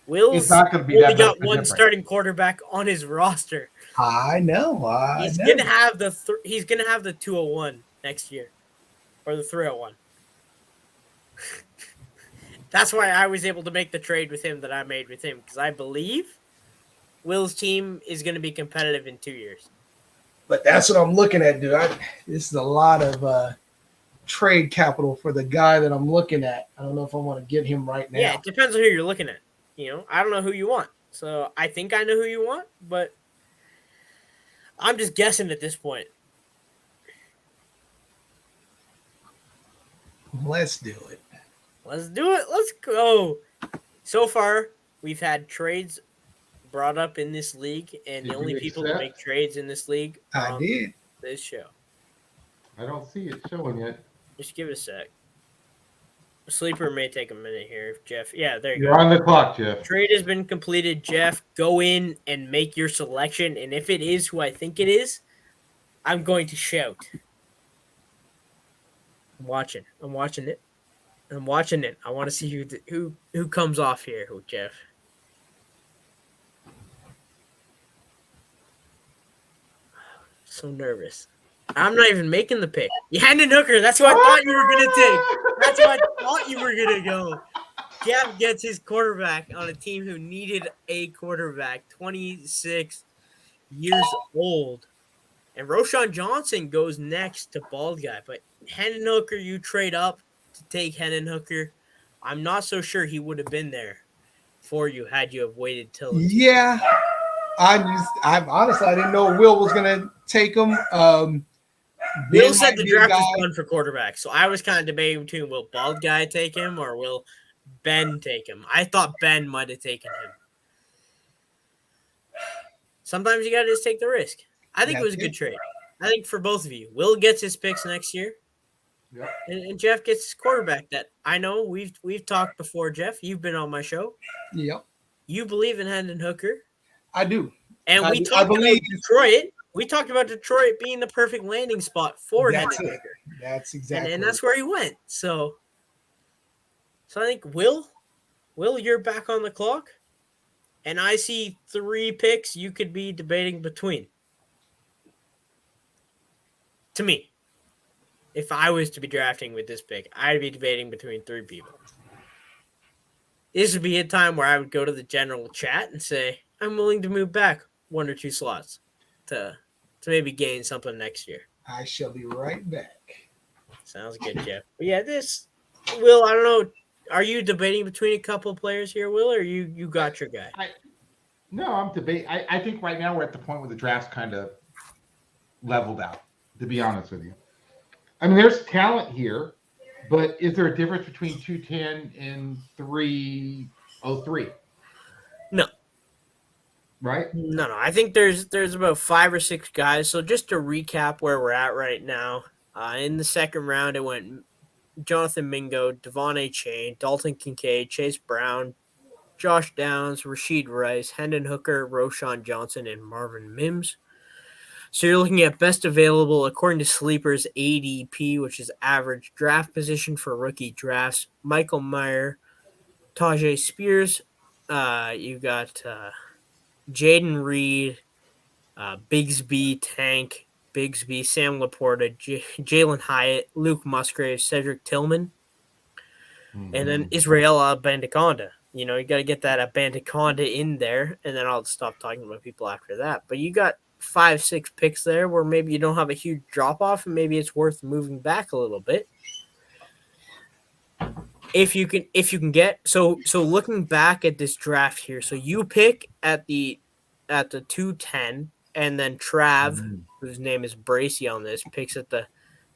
Will's
not going to be
only
that
got one starting quarterback on his roster.
I know.
He's gonna have he's gonna have the 201 next year, or the 301. That's why I was able to make the trade with him that I made with him, because I believe Will's team is going to be competitive in 2 years.
But that's what I'm looking at, dude. This is a lot of trade capital for the guy that I'm looking at. I don't know if I want to get him right now.
Yeah, it depends on who you're looking at. I don't know who you want. So I think I know who you want, but I'm just guessing at this point.
Let's do it.
Let's do it. Let's go. So far, we've had trades brought up in this league, and the only people that make trades in this league
I did
this show.
I don't see it showing yet.
Just give it a sec. Sleeper may take a minute here, Jeff. Yeah, there you
You're
go.
on the clock, Jeff.
Trade has been completed, Jeff. Go in and make your selection, and if it is who I think it is, I'm going to shout. I'm watching it. I want to see who comes off here, Jeff. So nervous. I'm not even making the pick. Hendon Hooker. That's who I thought you were gonna take. That's who I thought you were gonna go. Jeff gets his quarterback on a team who needed a quarterback. 26 years old. And Roshan Johnson goes next to Bald Guy. But Hendon Hooker, you trade up to take Hendon Hooker. I'm not so sure he would have been there for you had you have waited till.
Yeah. I honestly didn't know Will was gonna take him.
Will said the draft was done for quarterback, so I was kind of debating between will Bald Guy take him or will Ben take him. I thought Ben might have taken him. Sometimes you got to just take the risk. I think it was a good trade. I think for both of you, Will gets his picks next year, and Jeff gets his quarterback. That I know we've talked before, Jeff. You've been on my show.
Yep.
You believe in Hendon Hooker.
I do.
And we talked about Detroit. We talked about Detroit being the perfect landing spot for Hendon Hooker.
That's exactly.
And that's where he went. So I think Will, you're back on the clock. And I see 3 picks you could be debating between. To me. If I was to be drafting with this pick, I'd be debating between 3 people. This would be a time where I would go to the general chat and say, I'm willing to move back 1 or 2 slots to maybe gain something next year.
I shall be right back.
Sounds good, Jeff. But yeah, Will, I don't know. Are you debating between a couple of players here, Will, or you got your guy?
No, I'm debating. I think right now we're at the point where the draft's kind of leveled out, to be honest with you. I mean, there's talent here, but is there a difference between 210 and 303?
No.
Right?
No. I think there's about 5 or 6 guys. So just to recap where we're at right now, in the second round, it went Jonathan Mingo, Devon A. Chain, Dalton Kincaid, Chase Brown, Josh Downs, Rasheed Rice, Hendon Hooker, Roshan Johnson, and Marvin Mims. So you're looking at best available according to Sleeper's ADP, which is average draft position for rookie drafts. Michael Mayer, Tajay Spears, you got Jaden Reed, Bigsby, Tank, Bigsby, Sam Laporta, Jalen Hyatt, Luke Musgrave, Cedric Tillman, and then Israel Abandaconda. You got to get that Abandaconda in there, and then I'll stop talking about people after that. But you got 5, 6 picks there where maybe you don't have a huge drop off, and maybe it's worth moving back a little bit. If you can get so looking back at this draft here, so you pick at the 210, and then Trav, whose name is Bracey on this, picks at the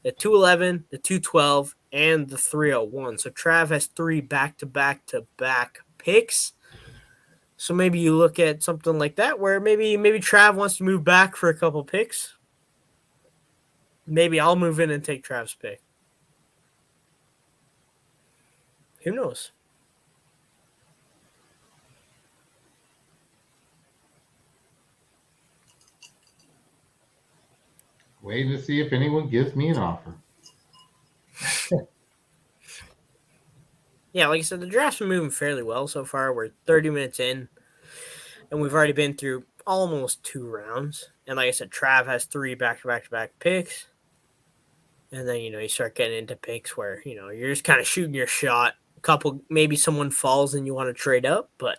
211, the 212, and the 301. So Trav has 3 back-to-back picks. So maybe you look at something like that where maybe Trav wants to move back for a couple picks. Maybe I'll move in and take Trav's pick. Who knows?
Waiting to see if anyone gives me an offer.
Yeah, like I said, the draft's been moving fairly well so far. We're 30 minutes in, and we've already been through almost 2 rounds. And like I said, Trav has 3 back-to-back picks. And then, you start getting into picks where, you're just kind of shooting your shot. A couple, maybe someone falls and you want to trade up, but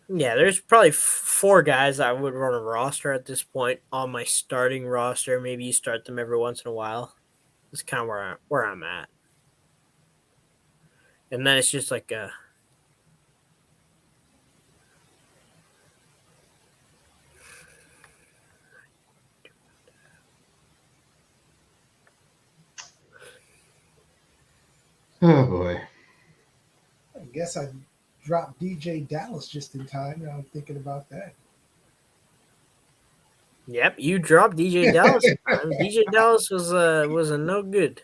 yeah, there's probably 4 guys I would run a roster at this point on my starting roster. Maybe you start them every once in a while. That's kind of where I'm at. And then it's just like a
Oh boy.
I guess I dropped DJ Dallas just in time. Now I'm thinking about that.
Yep, you dropped DJ Dallas. DJ Dallas was a no good.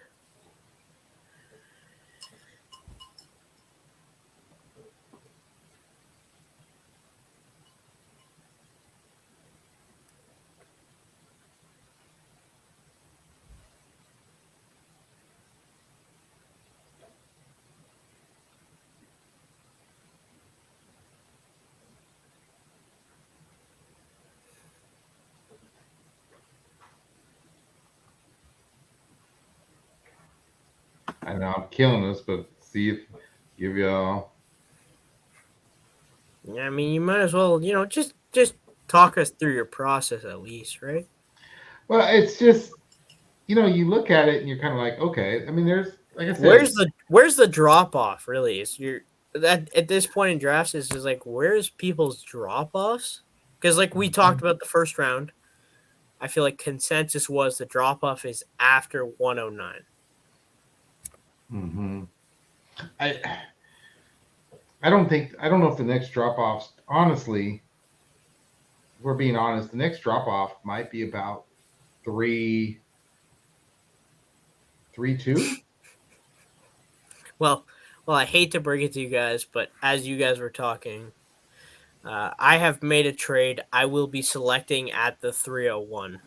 I know I'm killing this, but give y'all.
Yeah, I mean, you might as well, just talk us through your process at least, right?
Well, it's just, you look at it and you're kind of like, okay. I mean, there's, like I said,
where's the drop off? Really, is at this point in drafts is just like where's people's drop offs? Because like we talked about the first round, I feel like consensus was the drop off is after 109.
I don't know if the next drop offs, honestly, if we're being honest, the next drop off might be about 3-2.
Well, I hate to break it to you guys, but as you guys were talking, I have made a trade. I will be selecting at the 301.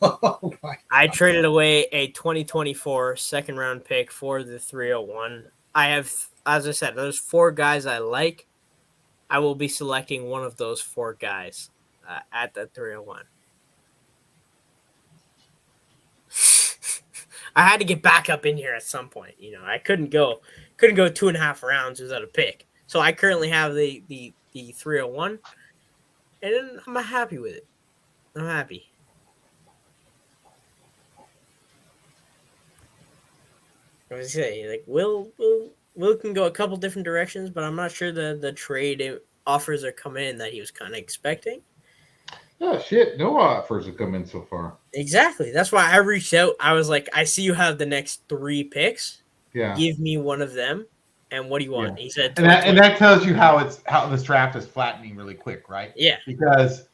Oh my
I traded away a 2024 second round pick for the 301. I have, as I said, there's 4 guys I like. I will be selecting one of those 4 guys at the 301. I had to get back up in here at some point. I couldn't go 2.5 rounds without a pick. So I currently have the 301, and I'm happy with it. I'm happy. I was saying, like, will Will can go a couple different directions, but I'm not sure the trade offers are coming in that he was kind of expecting.
Oh shit! No offers have come in so far.
Exactly. That's why I reached out. I was like, I see you have the next 3 picks.
Yeah,
Give me one of them. And what do you
yeah.
want? He said
And that
2020.
tells you how this draft is flattening really quick, right?
Yeah.
Because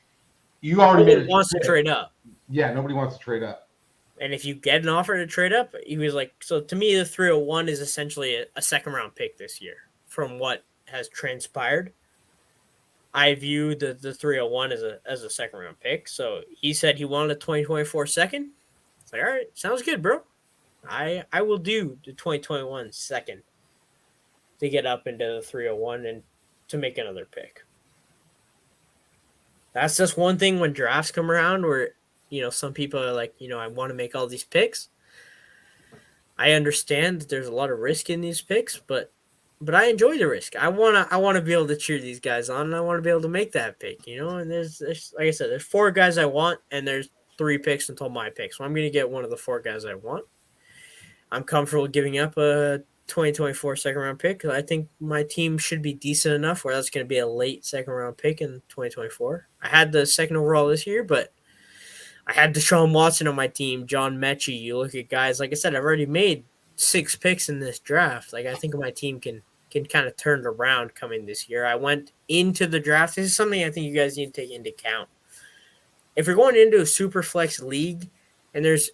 you
No
already made
one
a
wants to
pick.
trade up.
Yeah, nobody wants to trade up.
And if you get an offer to trade up, he was like, so to me, the 301 is essentially a second round pick this year from what has transpired. I view the 301 as a second round pick. So he said he wanted a 2024 second. It's like, all right, sounds good, bro. I will do the 2021 second to get up into the 301 and to make another pick. That's just one thing when drafts come around where, some people are like, I want to make all these picks. I understand that there's a lot of risk in these picks, but I enjoy the risk. I wanna be able to cheer these guys on, and I want to be able to make that pick, And there's like I said, there's 4 guys I want, and there's 3 picks until my pick. So I'm gonna get one of the 4 guys I want. I'm comfortable giving up a 2024 second round pick because I think my team should be decent enough where that's going to be a late second round pick in 2024. I had the second overall this year, but I had Deshaun Watson on my team, John Mechie. You look at guys, like I said, I've already made 6 picks in this draft. Like I think my team can kind of turn it around coming this year. I went into the draft. This is something I think you guys need to take into account. If you're going into a Superflex league and there's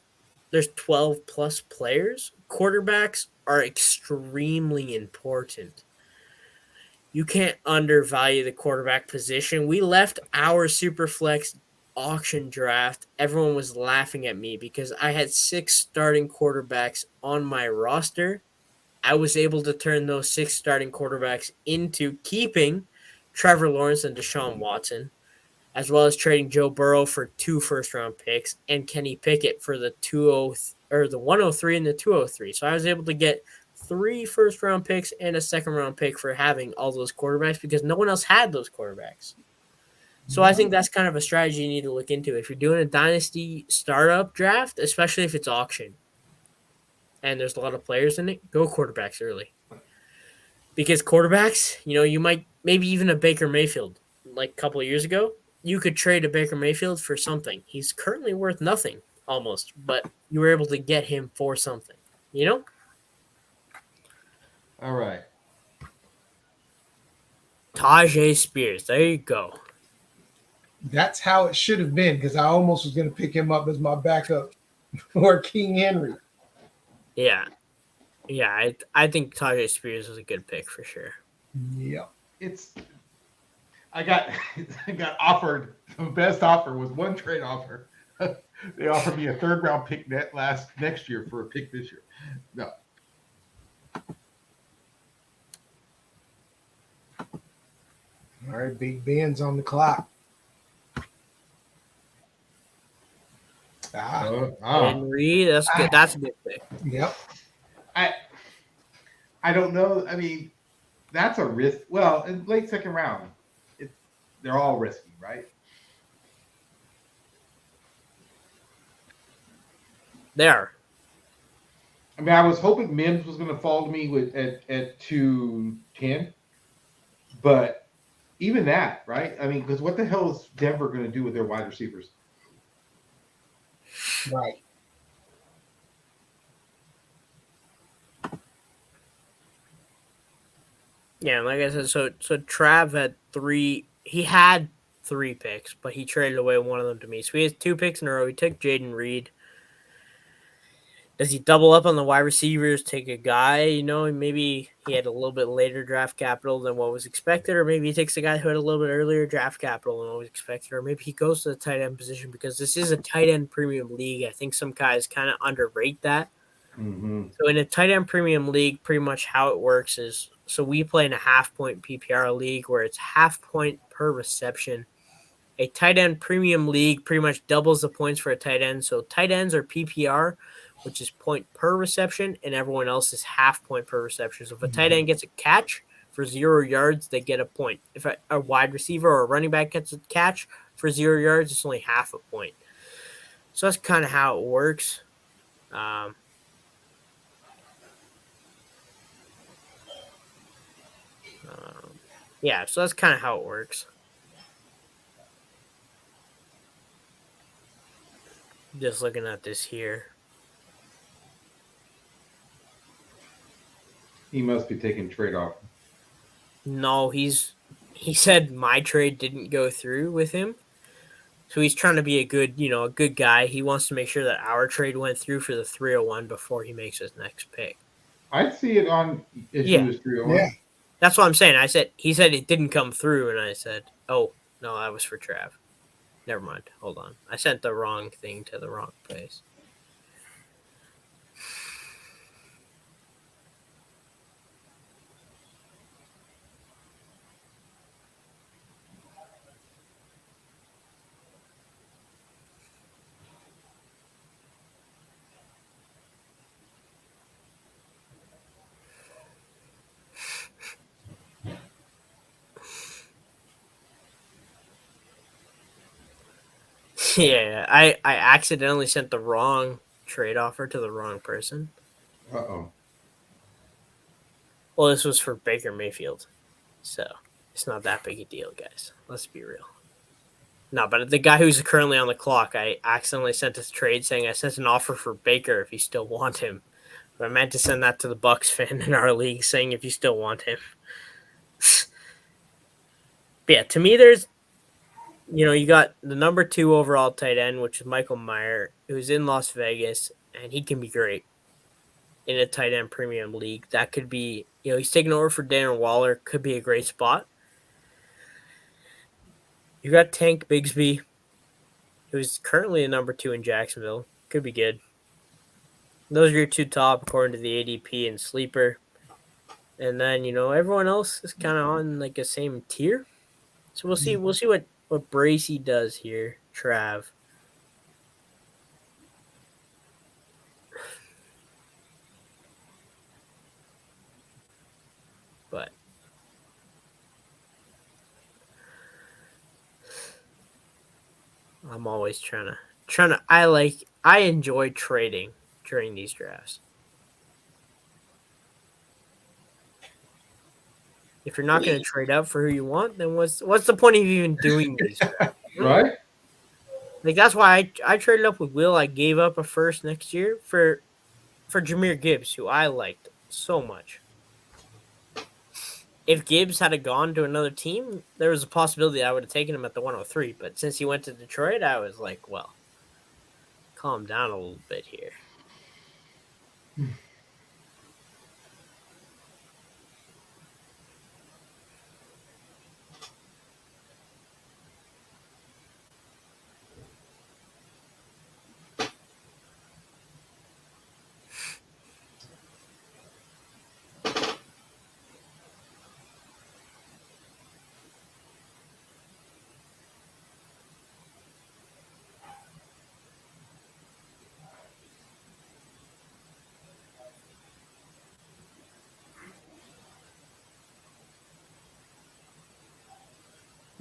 12 plus players, quarterbacks are extremely important. You can't undervalue the quarterback position. We left our Superflex auction draft. Everyone was laughing at me because I had 6 starting quarterbacks on my roster. I was able to turn those 6 starting quarterbacks into keeping Trevor Lawrence and Deshaun Watson, as well as trading Joe Burrow for 2 first round picks and Kenny Pickett for the 103 and the 203. So I was able to get 3 first round picks and a second round pick for having all those quarterbacks because no one else had those quarterbacks. So I think that's kind of a strategy you need to look into if you're doing a dynasty startup draft, especially if it's auction and there's a lot of players in it. Go quarterbacks early because quarterbacks, you might maybe even a Baker Mayfield like a couple of years ago. You could trade a Baker Mayfield for something. He's currently worth nothing almost, but you were able to get him for something,
All right.
Tajay Spears. There you go.
That's how it should have been because I almost was going to pick him up as my backup for King Henry.
Yeah. Yeah, I think Tajay Spears is a good pick for sure.
Yeah.
I got offered, the best offer was one trade offer. They offered me a 3rd round pick next year for a pick this year. No.
All right, Big Ben's on the clock.
Henry, that's good. That's a good pick.
Yep.
I don't know. I mean, that's a risk. Well, in late second round, they're all risky, right?
They are.
I mean, I was hoping Mims was going to fall to me at 210, but even that, right? I mean, because what the hell is Denver going to do with their wide receivers?
Right.
Yeah, like I said, so Trav had 3. He had 3 picks, but he traded away one of them to me. So he has 2 picks in a row. He took Jaden Reed. Does he double up on the wide receivers, take a guy, maybe he had a little bit later draft capital than what was expected, or maybe he takes a guy who had a little bit earlier draft capital than what was expected, or maybe he goes to the tight end position because this is a tight end premium league. I think some guys kind of underrate that.
Mm-hmm.
So in a tight end premium league, pretty much how it works is, so we play in a half-point PPR league where it's half point per reception. A tight end premium league pretty much doubles the points for a tight end. So tight ends are PPR, which is point per reception, and everyone else is half point per reception. So if a tight end gets a catch for 0 yards, they get a point. If a wide receiver or a running back gets a catch for 0 yards, it's only half a point. So that's kind of how it works. Yeah, so that's kind of how it works. Just looking at this here.
He must be taking trade off.
No, he said my trade didn't go through with him. So he's trying to be a good guy. He wants to make sure that our trade went through for the 301 before he makes his next pick.
I see it on issue is 301.
Yeah.
That's what I'm saying. He said it didn't come through, and I said, oh, no, that was for Trav. Never mind. Hold on. I sent the wrong thing to the wrong place. Yeah, I accidentally sent the wrong trade offer to the wrong person.
Uh-oh.
Well, this was for Baker Mayfield, so it's not that big a deal, guys. Let's be real. No, but the guy who's currently on the clock, I accidentally sent a trade saying I sent an offer for Baker if you still want him. But I meant to send that to the Bucks fan in our league saying if you still want him. But yeah, to me, there's, you got the number 2 overall tight end, which is Michael Mayer, who's in Las Vegas, and he can be great in a tight end premium league. That could be, he's taking over for Darren Waller, could be a great spot. You got Tank Bigsby, who's currently a number 2 in Jacksonville. Could be good. Those are your 2 top according to the ADP and sleeper. And then, everyone else is kind of on like a same tier. So we'll see what Bracey does here, Trav. But I'm always trying to I enjoy trading during these drafts. If you're not going to trade up for who you want, then what's the point of even doing these drafts?
Right?
Like, that's why I traded up with Will. I gave up a first next year for Jahmyr Gibbs, who I liked so much. If Gibbs had gone to another team, there was a possibility I would have taken him at the 103. But since he went to Detroit, I was like, well, calm down a little bit here.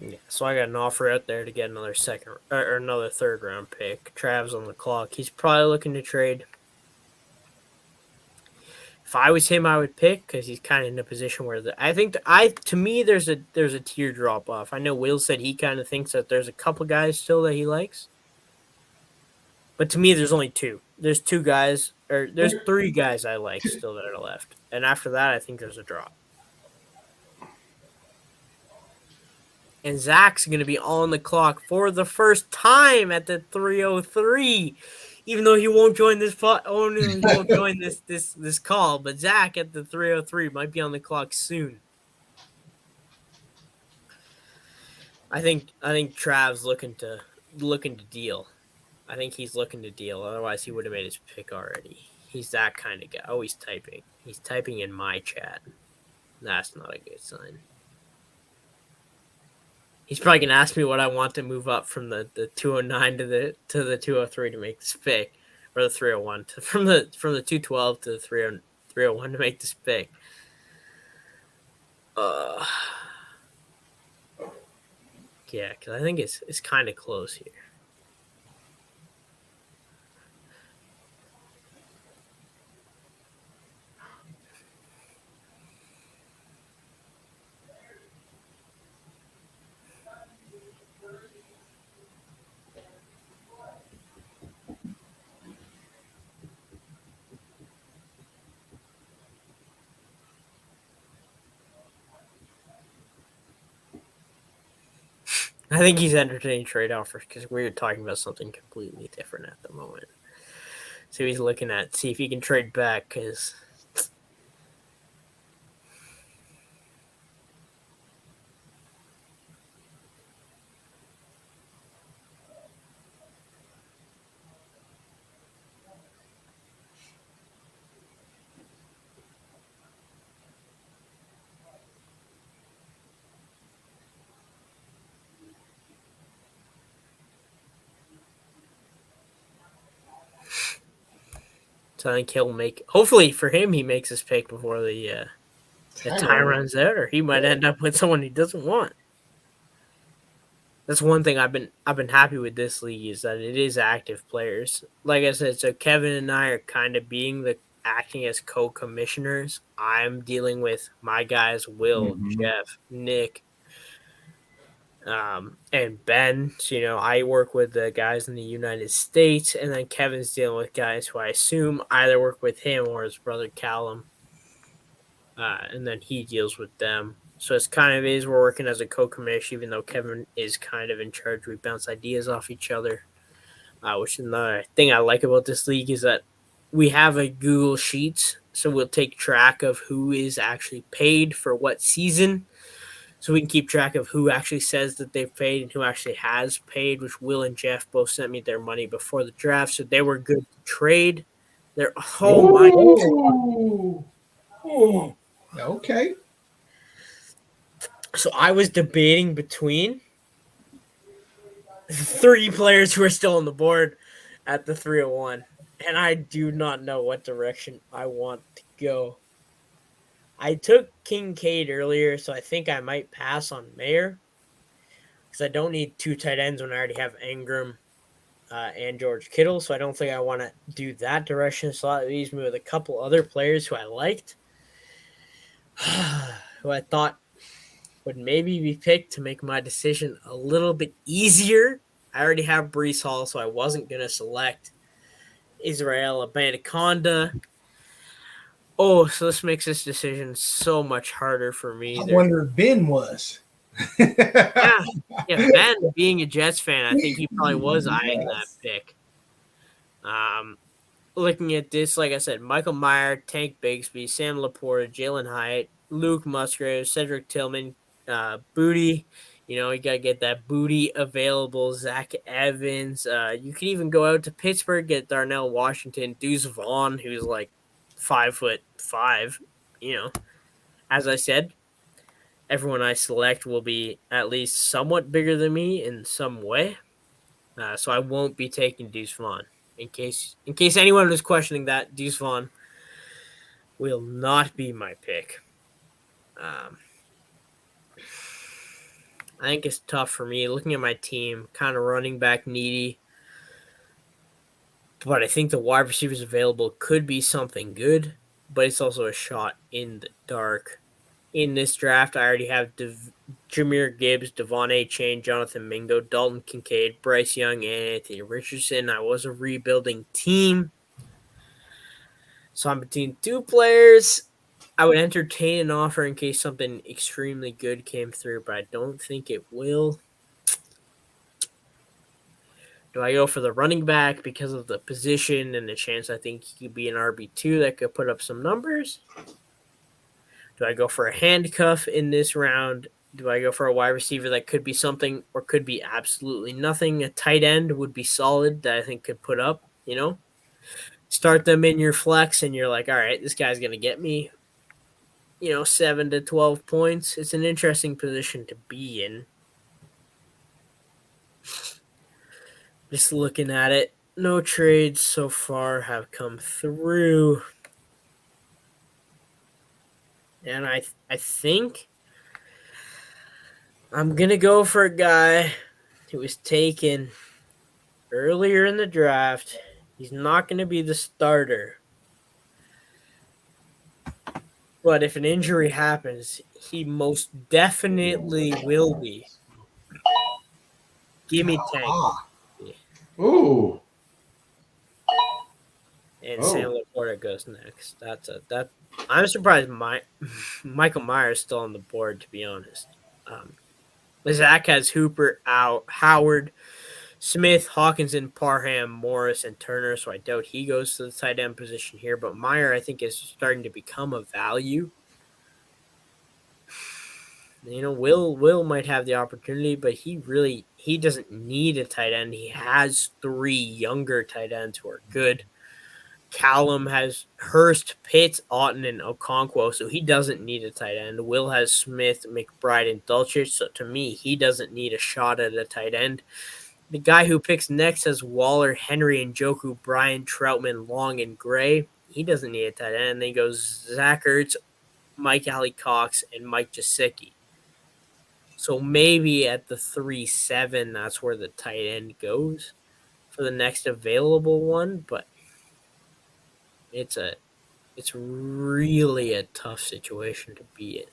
Yeah, so I got an offer out there to get another second or another third round pick. Trav's on the clock. He's probably looking to trade. If I was him, I would pick because he's kind of in a position where to me there's a tier drop off. I know Will said he kind of thinks that there's a couple guys still that he likes, but to me there's only 2. There's 2 guys, or there's 3 guys I like still that are left, and after that I think there's a drop. And Zach's going to be on the clock for the first time at the 303, even though he won't join this he won't join this call. But Zach at the 303 might be on the clock soon. I think Trav's looking to deal. I think he's looking to deal. Otherwise, he would have made his pick already. He's that kind of guy. Oh, he's typing. He's typing in my chat. That's not a good sign. He's probably gonna ask me what I want to move up from the 209 to the 203 to make this pick, or the 301 from the 212 to the 301 to make this pick. Yeah, because I think it's kind of close here. I think he's entertaining trade offers because we're talking about something completely different at the moment. So he's looking at see if he can trade back because so I think he'll make. Hopefully for him, he makes his pick before the time runs out, or he might end up with someone he doesn't want. That's one thing I've been happy with this league is that it is active players. Like I said, so Kevin and I are kind of acting as co-commissioners. I'm dealing with my guys, Will, Jeff, Nick, and Ben. So, I work with the guys in the United States, and then Kevin's dealing with guys who I assume either work with him or his brother Callum. And then he deals with them. So it's kind of we're working as a co-commish, even though Kevin is kind of in charge. We bounce ideas off each other, which is another thing I like about this league is that we have a Google Sheets, so we'll take track of who is actually paid for what season, so we can keep track of who actually says that they've paid and who actually has paid, which Will and Jeff both sent me their money before the draft, so they were good to trade. They're, oh my God.
Oh. Okay.
So I was debating between 3 players who are still on the board at the 301, and I do not know what direction I want to go. I took Kincaid earlier, so I think I might pass on Mayer because I don't need 2 tight ends when I already have Ingram and George Kittle, so I don't think I want to do that direction. So that leaves me with a couple other players who I liked, who I thought would maybe be picked to make my decision a little bit easier. I already have Breece Hall, so I wasn't going to select Israel Abanikanda. Oh, so this makes this decision so much harder for me.
I wonder if Ben was.
Yeah, Ben, being a Jets fan, I think he probably was eyeing that pick. Looking at this, like I said, Michael Meyer, Tank Bigsby, Sam Laporta, Jalen Hyatt, Luke Musgrave, Cedric Tillman, Booty. You got to get that Booty available. Zach Evans. You could even go out to Pittsburgh, get Darnell Washington, Deuce Vaughn, who's like 5'5". As I said, everyone I select will be at least somewhat bigger than me in some way. So I won't be taking Deuce Vaughn. In case anyone was questioning that, Deuce Vaughn will not be my pick. I think it's tough for me looking at my team, kind of running back needy. But I think the wide receivers available could be something good, but it's also a shot in the dark. In this draft, I already have Jahmyr Gibbs, Devon Achane, Jonathan Mingo, Dalton Kincaid, Bryce Young, and Anthony Richardson. I was a rebuilding team. So I'm between 2 players. I would entertain an offer in case something extremely good came through, but I don't think it will. Do I go for the running back because of the position and the chance I think he could be an RB2 that could put up some numbers? Do I go for a handcuff in this round? Do I go for a wide receiver that could be something or could be absolutely nothing? A tight end would be solid that I think could put up, Start them in your flex and you're like, all right, this guy's going to get me, 7 to 12 points. It's an interesting position to be in. Just looking at it, no trades so far have come through. And I think I'm going to go for a guy who was taken earlier in the draft. He's not going to be the starter. But if an injury happens, he most definitely will be. Give me Tank.
Ooh.
And Sam Laporta goes next. I'm surprised Michael Myers is still on the board, to be honest. Zach has Hooper out, Howard, Smith, Hawkinson, Parham, Morris, and Turner. So I doubt he goes to the tight end position here. But Meyer, I think, is starting to become a value. Will might have the opportunity, but he doesn't need a tight end. He has 3 younger tight ends who are good. Callum has Hurst, Pitts, Otten, and Okonkwo, so he doesn't need a tight end. Will has Smith, McBride, and Dulcich, so to me, he doesn't need a shot at a tight end. The guy who picks next has Waller, Henry, and Njoku, Bryant, Troutman, Long, and Gray. He doesn't need a tight end. And then he goes Zach Ertz, Mike Alley Cox, and Mike Gesicki. So maybe at the 3-7, that's where the tight end goes for the next available one, but it's really a tough situation to be in.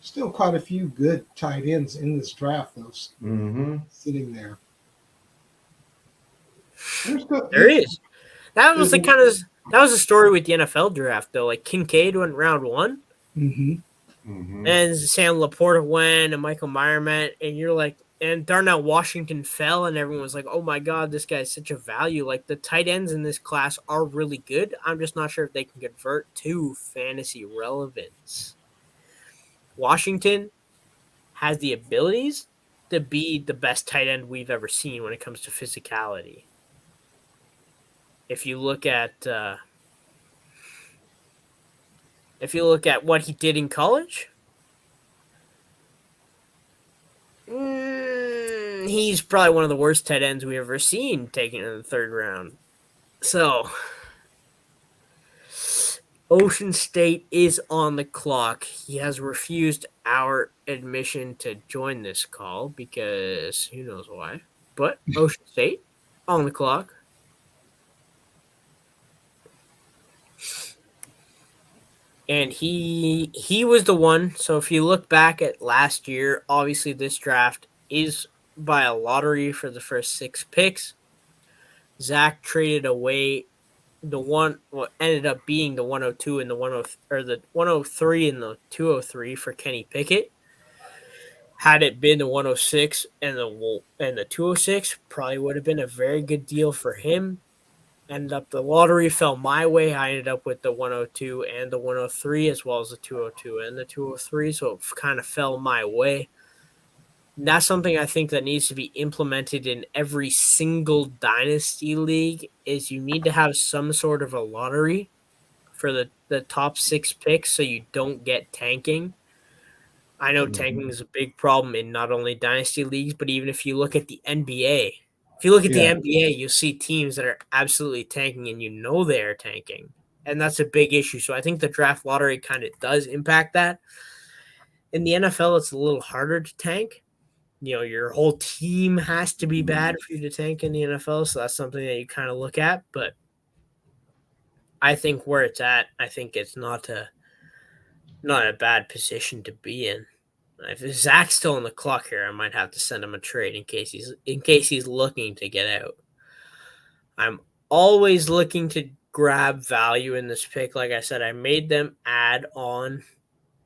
Still quite a few good tight ends in this draft, though, sitting there.
There is. That was the story with the NFL draft, though. Like Kincaid went round 1, and Sam Laporta went, and Michael Meyer went, and you're like, and Darnell Washington fell, and everyone was like, "Oh my God, this guy's such a value." Like the tight ends in this class are really good. I'm just not sure if they can convert to fantasy relevance. Washington has the abilities to be the best tight end we've ever seen when it comes to physicality. If you look at what he did in college, he's probably one of the worst tight ends we've ever seen taken in the 3rd round. So Ocean State is on the clock. He has refused our admission to join this call because who knows why. But Ocean State on the clock. And he was the one. So if you look back at last year, obviously this draft is by a lottery for the first 6 picks. Zach traded away what ended up being the 102 and the 103 and the 203 for Kenny Pickett. Had it been the 106 and the 206, probably would have been a very good deal for him. Ended up the lottery fell my way. I ended up with the 102 and the 103 as well as the 202 and the 203, so it kind of fell my way. And that's something I think that needs to be implemented in every single Dynasty league is you need to have some sort of a lottery for the top 6 picks so you don't get tanking. I know tanking is a big problem in not only Dynasty leagues, but even if you look at the NBA. If you look at the NBA, you'll see teams that are absolutely tanking and you know they are tanking. And that's a big issue. So I think the draft lottery kind of does impact that. In the NFL, it's a little harder to tank. Your whole team has to be bad for you to tank in the NFL. So that's something that you kind of look at. But I think where it's at, I think it's not a bad position to be in. If Zach's still on the clock here, I might have to send him a trade in case he's looking to get out. I'm always looking to grab value in this pick. Like I said, I made them add on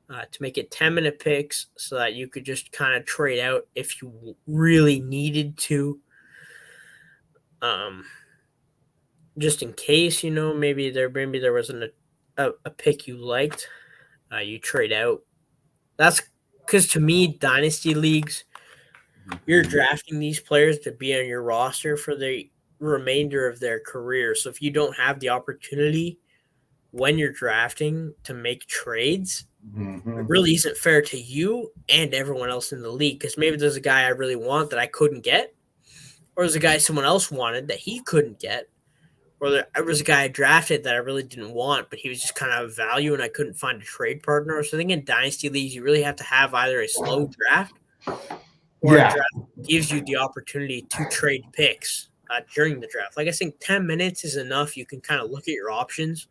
to make it 10-minute picks so that you could just kind of trade out if you really needed to. Just in case, maybe there wasn't a pick you liked, you trade out. That's because to me, Dynasty leagues, you're drafting these players to be on your roster for the remainder of their career. So if you don't have the opportunity when you're drafting to make trades, it really isn't fair to you and everyone else in the league. Because maybe there's a guy I really want that I couldn't get, or there's a guy someone else wanted that he couldn't get, or there was a guy I drafted that I really didn't want, but he was just kind of value and I couldn't find a trade partner. So I think in Dynasty leagues, you really have to have either a slow draft or a draft that gives you the opportunity to trade picks during the draft. Like I think 10 minutes is enough. You can kind of look at your options.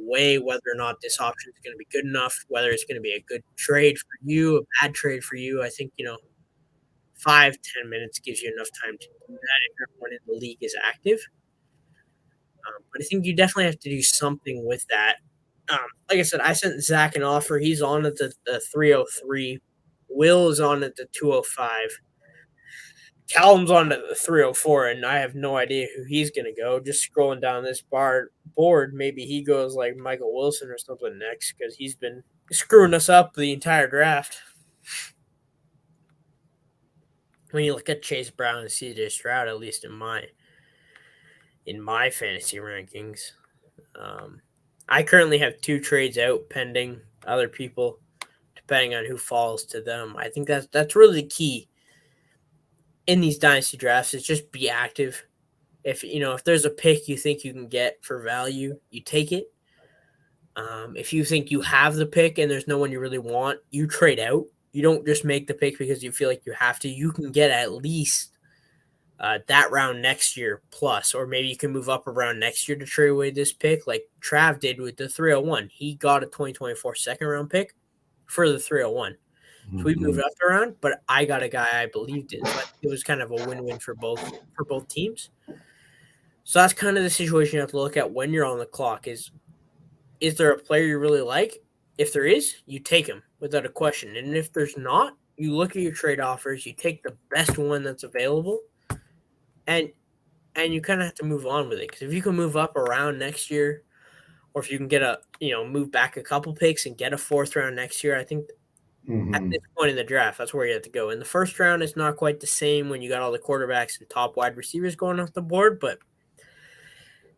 weigh whether or not this option is going to be good enough, whether it's going to be a good trade for you, a bad trade for you. I think 5-10 minutes gives you enough time to do that if everyone in the league is active. But I think you definitely have to do something with that. Like I said, I sent Zach an offer. He's on at the 303. Will is on at the 205. Callum's on at the 304, and I have no idea who he's going to go. Just scrolling down this board, maybe he goes like Michael Wilson or something next because he's been screwing us up the entire draft. When you look at Chase Brown and CJ Stroud, at least in my fantasy rankings, I currently have 2 trades out pending other people, depending on who falls to them. I think that's really the key in these dynasty drafts is just be active. If there's a pick you think you can get for value, you take it. If you think you have the pick and there's no one you really want, you trade out. You don't just make the pick because you feel like you have to. You can get at least that round next year plus, or maybe you can move up around next year to trade away this pick like Trav did with the 301. He got a 2024 second round pick for the 301. So we moved up around, but I got a guy I believed in. So it was kind of a win-win for both teams. So that's kind of the situation you have to look at when you're on the clock is there a player you really like? If there is, you take him without a question. And if there's not, you look at your trade offers, you take the best one that's available, and you kind of have to move on with it. Because if you can move up around next year, or if you can get move back a couple picks and get a 4th round next year, I think at this point in the draft, that's where you have to go. In the first round, it's not quite the same when you got all the quarterbacks and top wide receivers going off the board. But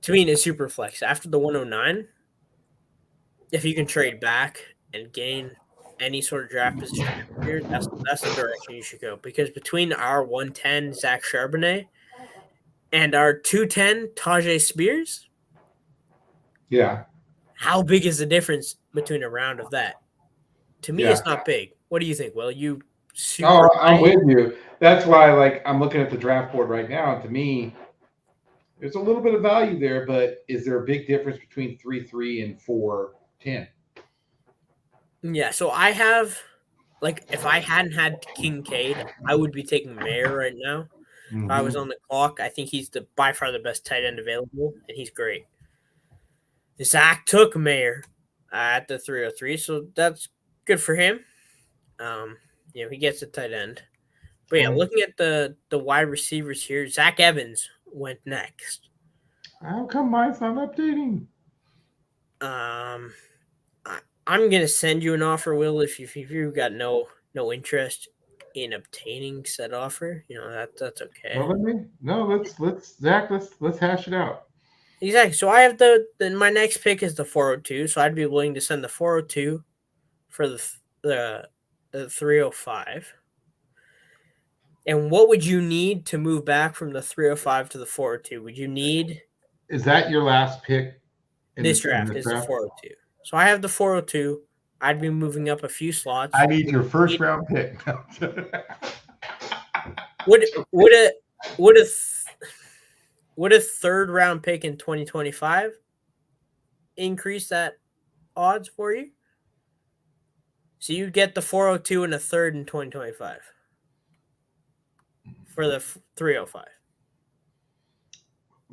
to me, in a Superflex, after the 109, if you can trade back and gain any sort of draft position here, that's the direction you should go. Because between our 110 Zach Charbonnet and our 210 Tajay Spears, how big is the difference between a round of that? To me, it's not big. What do you think? Well, you super
I'm with you. That's why, I'm looking at the draft board right now. And to me, there's a little bit of value there, but is there a big difference between 3-3 and 4-10?
Yeah, so I have, if I hadn't had Kincaid, I would be taking Mayer right now. If I was on the clock, I think he's by far the best tight end available, and he's great. Zach took Mayer at the 303, so that's good for him. He gets a tight end. But yeah, looking at the wide receivers here, Zach Evans went next.
How come mine's not updating?
I'm gonna send you an offer, Will, if you've got no interest in obtaining said offer. That's okay.
Well, let's hash it out.
Exactly. So I have my next pick is the 402. So I'd be willing to send the 402 for the 305. And what would you need to move back from the 305 to the 402? Would you need?
Is that your last pick?
This draft is the 402. So I have the 402. I'd be moving up a few slots.
I need your first round pick.
Would a 3rd round pick in 2025 increase that odds for you? So you get the 402 and a 3rd in 2025 for the 305.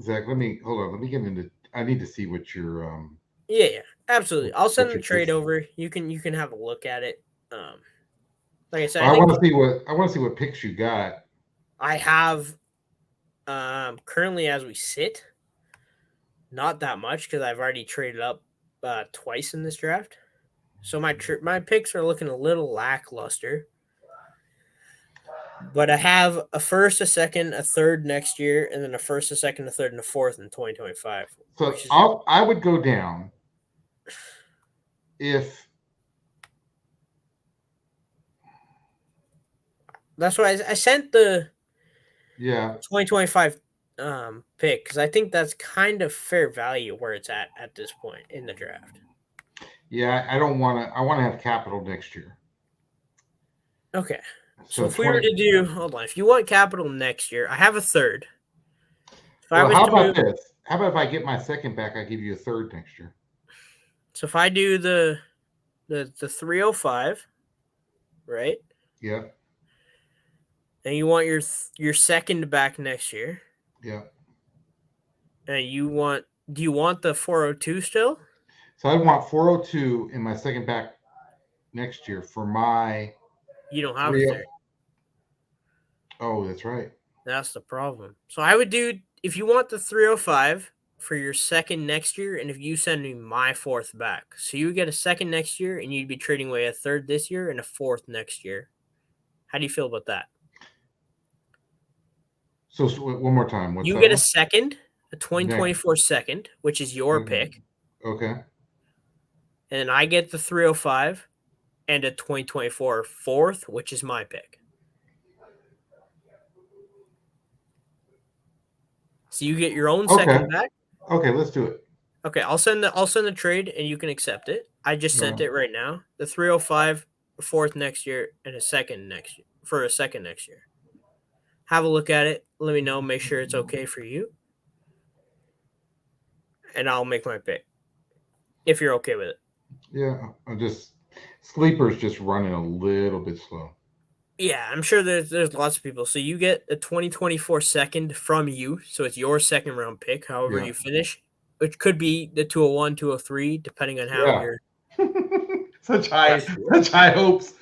Zach, hold on. Let me get into. I need to see what your.
Yeah, absolutely. I'll send the trade over. You can have a look at it. Like I said,
I want to see what picks you got.
I have currently, as we sit, not that much because I've already traded up twice in this draft. So my picks are looking a little lackluster. But I have a 1st, a 2nd, a 3rd next year, and then a 1st, a 2nd, a 3rd, and a 4th in 2025.
So I would go down if.
That's why I sent the
2025
pick because I think that's kind of fair value where it's at this point in the draft.
Yeah, I don't want to. I want to have capital next year.
Okay. So if we were to do, hold on, if you want capital next year, I have a 3rd.
How about this? How about if I get my second back, I give you a third next year?
So if I do the 305, right?
Yeah,
And you want your second back next year,
yeah.
and do you want the 402 still?
So I want 402 in my second back next year for my
You don't have a
3.
third.
Oh, that's right.
That's the problem. So I would do, if you want the 305 for your second next year, and if you send me my fourth back, so you get a second next year, and you'd be trading away a third this year and a fourth next year. How do you feel about that?
So one more time. What's
You
that
get a
one?
second, a
Next.
2024 second, which is your pick,
Okay.
and then I get the 305 and a 2024 fourth, which is my pick. So you get your own second back.
Okay, let's do it.
Okay, I'll send the trade and you can accept it. I just sent it right now. The 305, a fourth next year, and a second next year for a second next year. Have a look at it. Let me know. Make sure it's okay for you. And I'll make my pick. If you're okay with it.
Yeah, I'm just Sleeper's just running a little bit slow.
Yeah, I'm sure there's lots of people. So you get a 2024 second from you. So it's your second round pick, however you finish. Which could be the 201, 203, depending on how you're
such high hopes.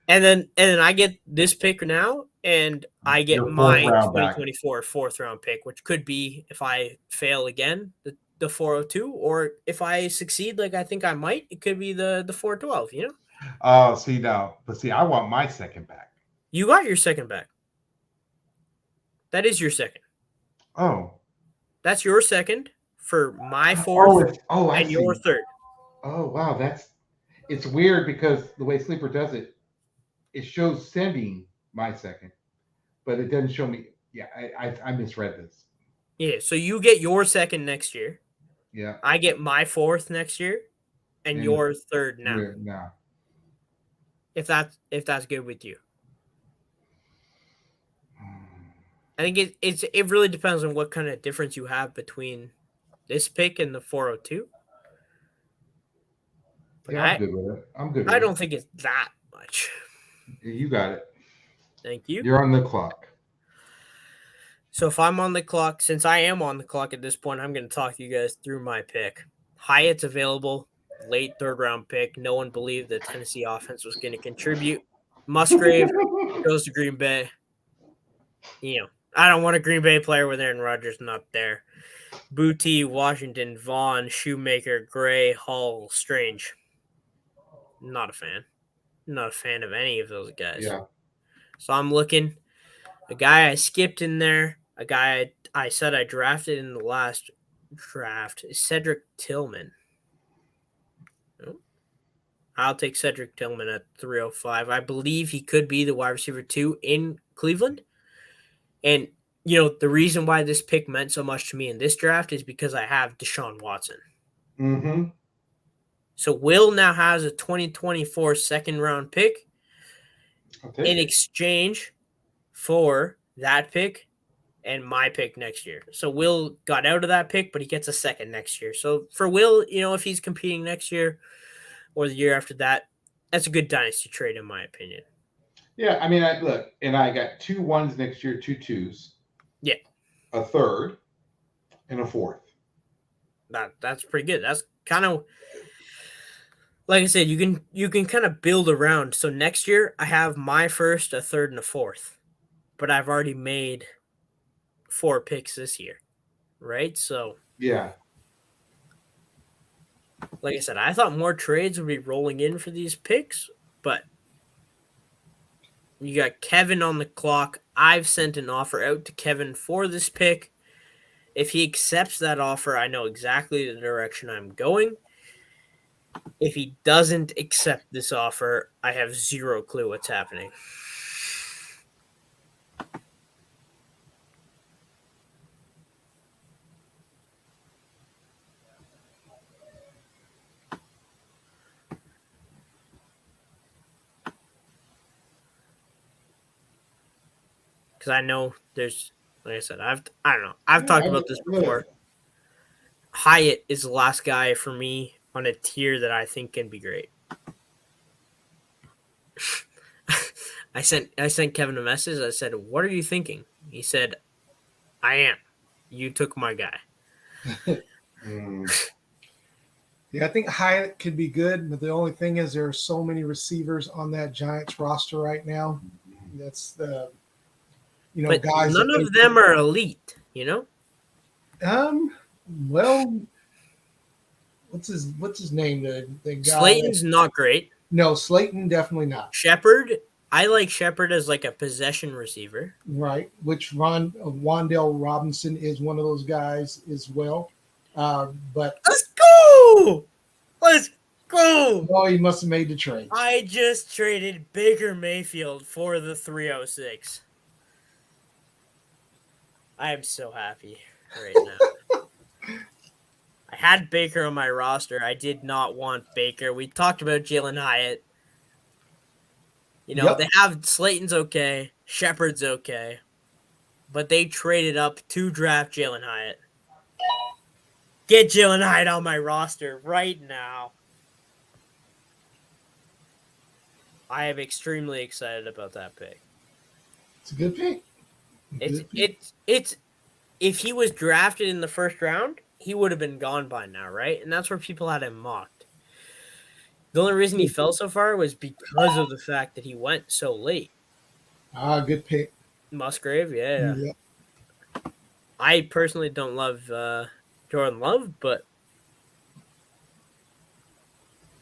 And then I get this pick now, and I get my 2024 fourth round pick, which could be, if I fail again, the 402, or if I succeed like I think I might, it could be the 412, you know?
Oh, see, I want my second back.
You got your second back. That is your second.
Oh.
That's your second for my fourth and your third.
Oh, wow. It's weird because the way Sleeper does it, it shows sending my second, but it doesn't show me. Yeah, I misread this.
Yeah, so you get your second next year.
Yeah.
I get my fourth next year, and your third now.
Now.
If that's good with you. I think it really depends on what kind of difference you have between this pick and the 402. But
yeah, I'm good with it.
I don't think it's that much.
You got it.
Thank you.
You're on the clock.
So if I'm on the clock, since I am on the clock at this point, I'm going to talk you guys through my pick. Hyatt's available, late third round pick. No one believed the Tennessee offense was going to contribute. Musgrave goes to Green Bay. You know, I don't want a Green Bay player with Aaron Rodgers not there. Booty, Washington, Vaughn, Shoemaker, Gray, Hall, Strange. Not a fan. Not a fan of any of those guys.
Yeah.
So I'm looking. A guy I skipped in there, a guy I said I drafted in the last draft is Cedric Tillman. I'll take Cedric Tillman at 305. I believe he could be the wide receiver 2 in Cleveland. And, you know, the reason why this pick meant so much to me in this draft is because I have Deshaun Watson.
Mm-hmm.
So Will now has a 2024 second round pick in exchange for that pick and my pick next year. So Will got out of that pick, but he gets a second next year. So for Will, you know, if he's competing next year or the year after that, that's a good dynasty trade in my opinion.
Yeah, I mean, I got 2 1s next year, 2 2s.
Yeah.
A third and a fourth.
That's pretty good. That's kind of, like I said, you can kind of build around. So next year I have my first, a third, and a fourth. But I've already made 4 picks this year, right? So
yeah,
like I said, I thought more trades would be rolling in for these picks, but you got Kevin on the clock. I've sent an offer out to Kevin for this pick. If he accepts that offer, I know exactly the direction I'm going. If he doesn't accept this offer, I have zero clue what's happening. Because I know there's, like I said, I've talked about this before. Hyatt is the last guy for me on a tier that I think can be great. I sent Kevin a message. I said, "What are you thinking?" He said, "I am. You took my guy."
Yeah, I think Hyatt could be good, but the only thing is there are so many receivers on that Giants roster right now. That's the
But
guys
none
that
of them are elite, you know?
um well, what's his name? The guy
Slayton's not great.
no, Slayton definitely not.
Shepard, I like Shepard as like a possession receiver.
Right, which Wandale Robinson is one of those guys as well. But
Let's go! Let's go!
oh, he must have made the trade.
I just traded Baker Mayfield for the 306. I am so happy right now. I had Baker on my roster. I did not want Baker. We talked about Jalen Hyatt.
Yep.
They have Slayton's okay, Shepard's okay, but they traded up to draft Jalen Hyatt. Get Jalen Hyatt on my roster right now. I am extremely excited about that pick.
It's a good pick.
It's if he was drafted in the first round, he would have been gone by now, right? And that's where people had him mocked. The only reason he fell so far was because of the fact that he went so late.
Good pick.
Musgrave, yeah.
Yep.
I personally don't love Jordan Love, but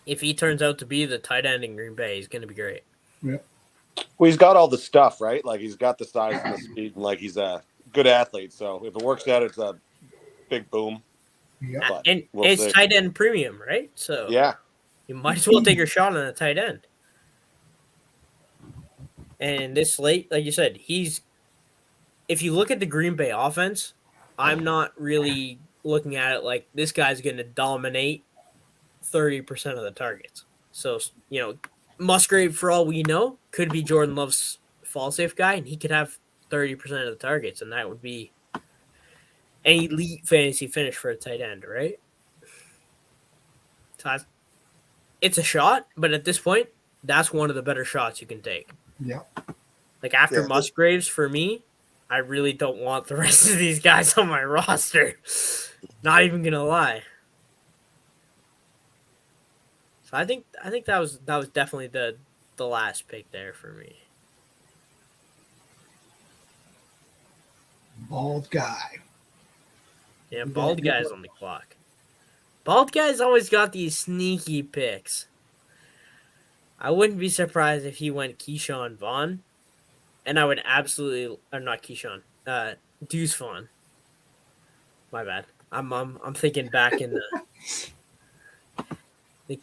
if he turns out to be the tight end in Green Bay, he's going to be great.
Yep.
Well, he's got all the stuff, right? Like he's got the size and the speed, and like he's a good athlete. So if it works out, it's a big boom.
Yep.
But
And
we'll
it's
see.
tight end premium, right? So
Yeah.
you might as well take your shot on a tight end. And this late, like you said, if you look at the Green Bay offense, I'm not really looking at it like this guy's going to dominate 30% of the targets. So, Musgrave, for all we know, could be Jordan Love's fall safe guy, and he could have 30% of the targets, and that would be an elite fantasy finish for a tight end, right? So it's a shot, but at this point, that's one of the better shots you can take.
Yeah.
Like after Musgraves, for me, I really don't want the rest of these guys on my roster. Not even gonna lie. So I think that was definitely the last pick there for me.
Bald guy.
Yeah, bald guy's on the clock. Bald guy's always got these sneaky picks. I wouldn't be surprised if he went Keyshawn Vaughn, and I would absolutely, or not Keyshawn, Deuce Vaughn. My bad. I'm thinking back in the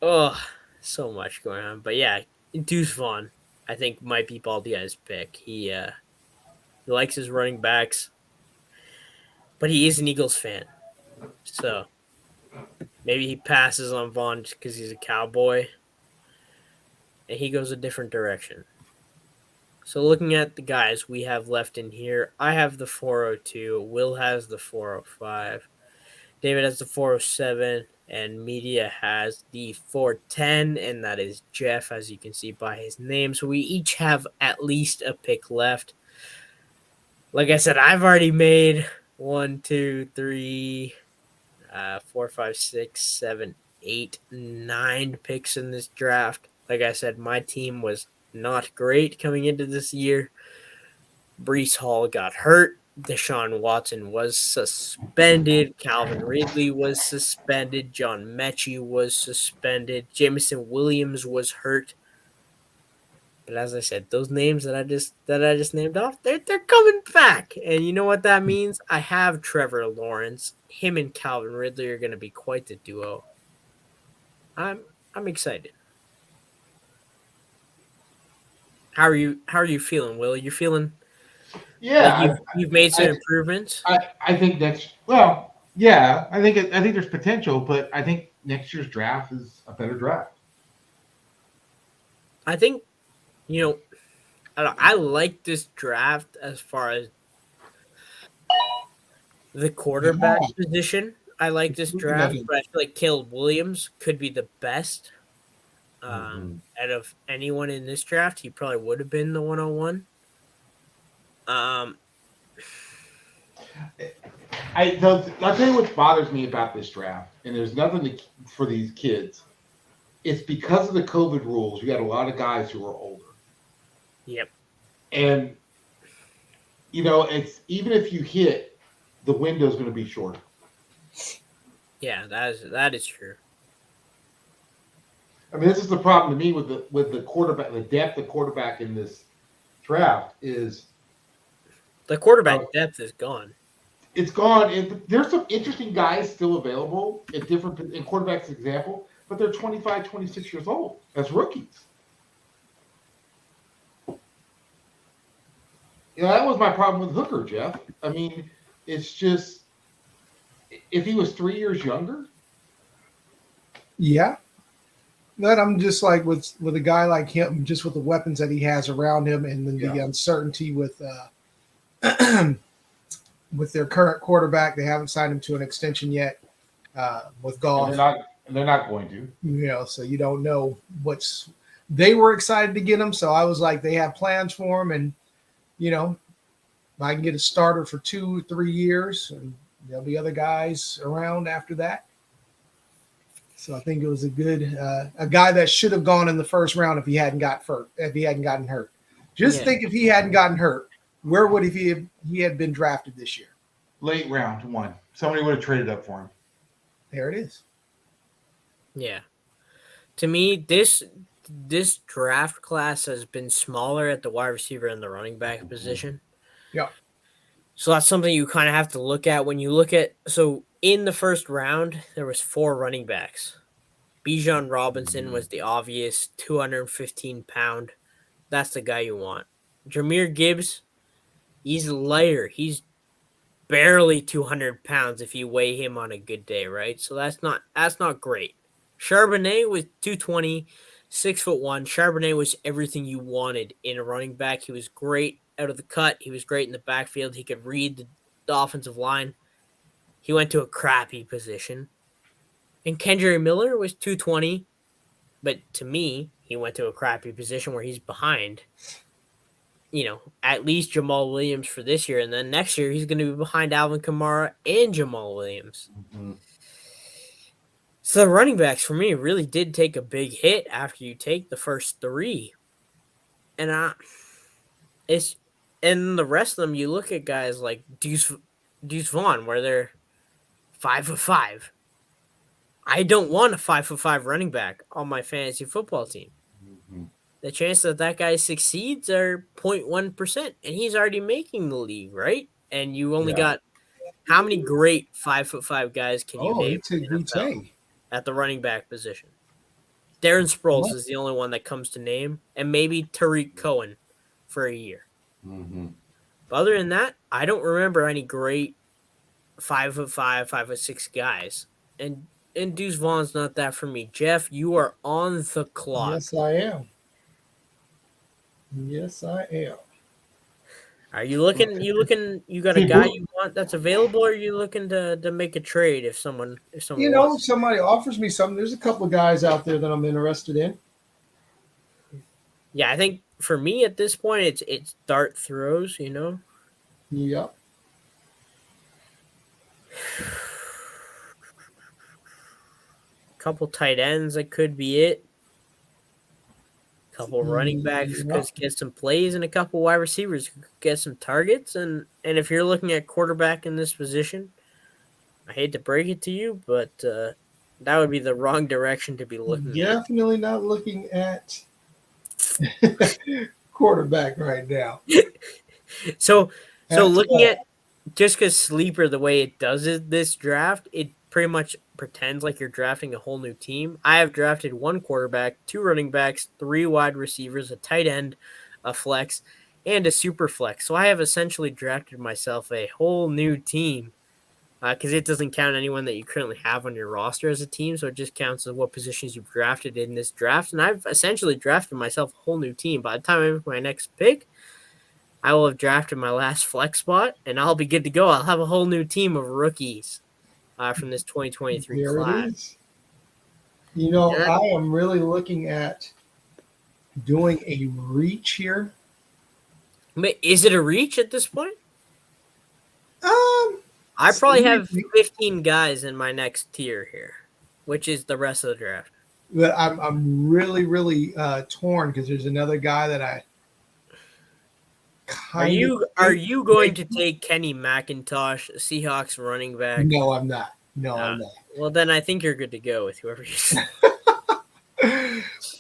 oh, so much going on. But yeah, Deuce Vaughn, I think might be Bald guy's pick. He likes his running backs, but he is an Eagles fan, so maybe he passes on Vaughn just because he's a Cowboy, and he goes a different direction. So looking at the guys we have left in here, I have the 402. Will has the 405. David has the 407. And MEedia has the 410. And that is Jeff, as you can see by his name. So we each have at least a pick left. Like I said, I've already made 1, 2, 3, 4, 5, 6, 7, 8, 9 picks in this draft. Like I said, my team was not great coming into this year. Breece Hall got hurt. Deshaun Watson was suspended. Calvin Ridley was suspended. John Mechie was suspended. Jameson Williams was hurt. But as I said, those names that I just named off, they're coming back. And you know what that means? I have Trevor Lawrence. Him and Calvin Ridley are going to be quite the duo. I'm excited. How are you feeling, Will? You feeling?
Yeah,
like you've made some improvements.
I think yeah. I think there's potential, but I think next year's draft is a better draft.
I think, I like this draft as far as The quarterback
Yeah.
position, I like this
Looking at
draft,
it.
but I feel like Caleb Williams could be the best
Mhm.
out of anyone in this draft. He probably would have been the 101. Um,
I'll tell you what bothers me about this draft, and there's nothing for these kids. It's because of the COVID rules. You got a lot of guys who are older,
yep.
and it's even if you hit, the window's going to be shorter.
Yeah, that is true.
I mean, this is the problem to me with the quarterback, the depth of quarterback in this draft is
The quarterback depth is gone.
it's gone. And there's some interesting guys still available in quarterbacks example, but they're 25, 26 years old as rookies. That was my problem with Hooker, Jeff. I mean, it's just if he was 3 years younger.
Yeah. But I'm just like with a guy like him, just with the weapons that he has around him, and then the uncertainty with with their current quarterback. They haven't signed him to an extension yet with Goff.
And they're not going to.
So you don't know what's. They were excited to get him, so I was like, they have plans for him, and if I can get a starter for 2 3 years, and there'll be other guys around after that. So I think it was a good a guy that should have gone in the first round if he hadn't gotten hurt. Just think if he hadn't gotten hurt, where would he had been drafted this year?
Late round 1. Somebody would have traded up for him.
There it is.
Yeah. To me, this draft class has been smaller at the wide receiver and the running back position.
Yeah.
So that's something you kind of have to look at when you look at. So in the first round, there was 4 running backs. Bijan Robinson was the obvious 215-pound. That's the guy you want. Jahmyr Gibbs, he's lighter. He's barely 200 pounds if you weigh him on a good day, right? So that's not great. Charbonnet was 220, 6'1". Charbonnet was everything you wanted in a running back. He was great out of the cut. He was great in the backfield. He could read the offensive line. He went to a crappy position. And Kendre Miller was 220, but to me, he went to a crappy position where he's behind, at least Jamal Williams for this year. And then next year, he's going to be behind Alvin Kamara and Jamal Williams.
Mm-hmm.
So the running backs for me really did take a big hit after you take the first 3. And the rest of them, you look at guys like Deuce Vaughn, where they're 5'5". I don't want a 5'5" running back on my fantasy football team.
Mm-hmm.
The chance that guy succeeds are 0.1%, and he's already making the league, right? And you only got how many great 5'5" guys can you name in the NFL at the running back position? Darren Sproles is the only one that comes to name, and maybe Tariq Cohen for a year.
Mm-hmm.
But other than that, I don't remember any great 5'5", 5'6" guys. And Deuce Vaughn's not that for me. Jeff, you are on the clock.
Yes, I am. Yes, I am.
Are you looking? You got a guy you want that's available, or are you looking to make a trade if someone
if somebody offers me something? There's a couple of guys out there that I'm interested in.
Yeah, I think for me at this point, it's dart throws.
Yep.
Couple tight ends, that could be it. Couple running backs could get some plays, and a couple wide receivers could get some targets. And if you're looking at quarterback in this position, I hate to break it to you, but that would be the wrong direction to be looking.
Definitely not looking at quarterback right now.
So looking at just because Sleeper, the way it does this draft, it pretty much pretends like you're drafting a whole new team. I have drafted 1 quarterback, 2 running backs, 3 wide receivers, a tight end, a flex, and a super flex. So I have essentially drafted myself a whole new team because it doesn't count anyone that you currently have on your roster as a team. So it just counts as what positions you've drafted in this draft. And I've essentially drafted myself a whole new team. By the time I make my next pick, I will have drafted my last flex spot, and I'll be good to go. I'll have a whole new team of rookies from this 2023
There it
class.
is. You know,
Yeah.
I am really looking at doing a reach here.
But is it a reach at this point? I
It's
probably have
easy.
15 guys in my next tier here, which is the rest of the draft.
But I'm really, really torn because there's another guy that I
Are
kind of
you going to take Kenny McIntosh, Seahawks running back?
No, I'm not. No, I'm not.
Well, then I think you're good to go with whoever you.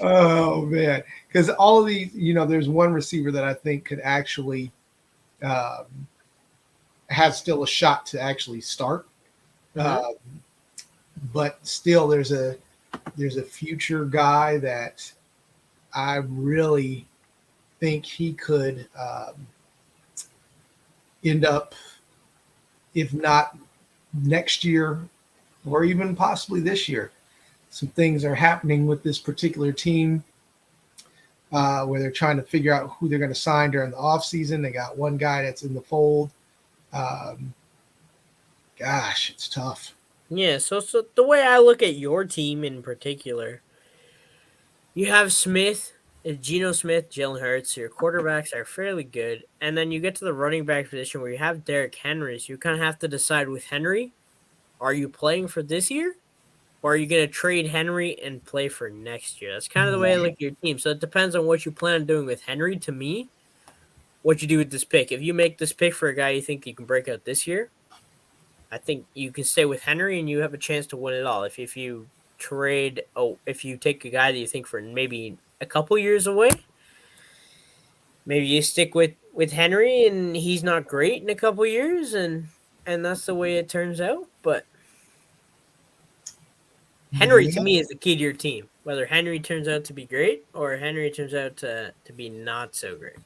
Oh man, because all of these, there's one receiver that I think could actually have still a shot to actually start, but still there's a future guy that I really think he could end up, if not next year or even possibly this year. Some things are happening with this particular team where they're trying to figure out who they're going to sign during the offseason. They got one guy that's in the fold. Gosh, it's tough.
Yeah, so the way I look at your team in particular, you have Smith, Geno Smith, Jalen Hurts. Your quarterbacks are fairly good, and then you get to the running back position where you have Derrick Henry. So you kind of have to decide with Henry, are you playing for this year? Or are you going to trade Henry and play for next year? That's kind of the way I look at your team. So it depends on what you plan on doing with Henry. To me, what you do with this pick. If you make this pick for a guy you think you can break out this year, I think you can stay with Henry and you have a chance to win it all. If you trade, if you take a guy that you think for maybe a couple years away, maybe you stick with Henry and he's not great in a couple years, and that's the way it turns out. But Henry, to me, is the key to your team. Whether Henry turns out to be great or Henry turns out to be not so great.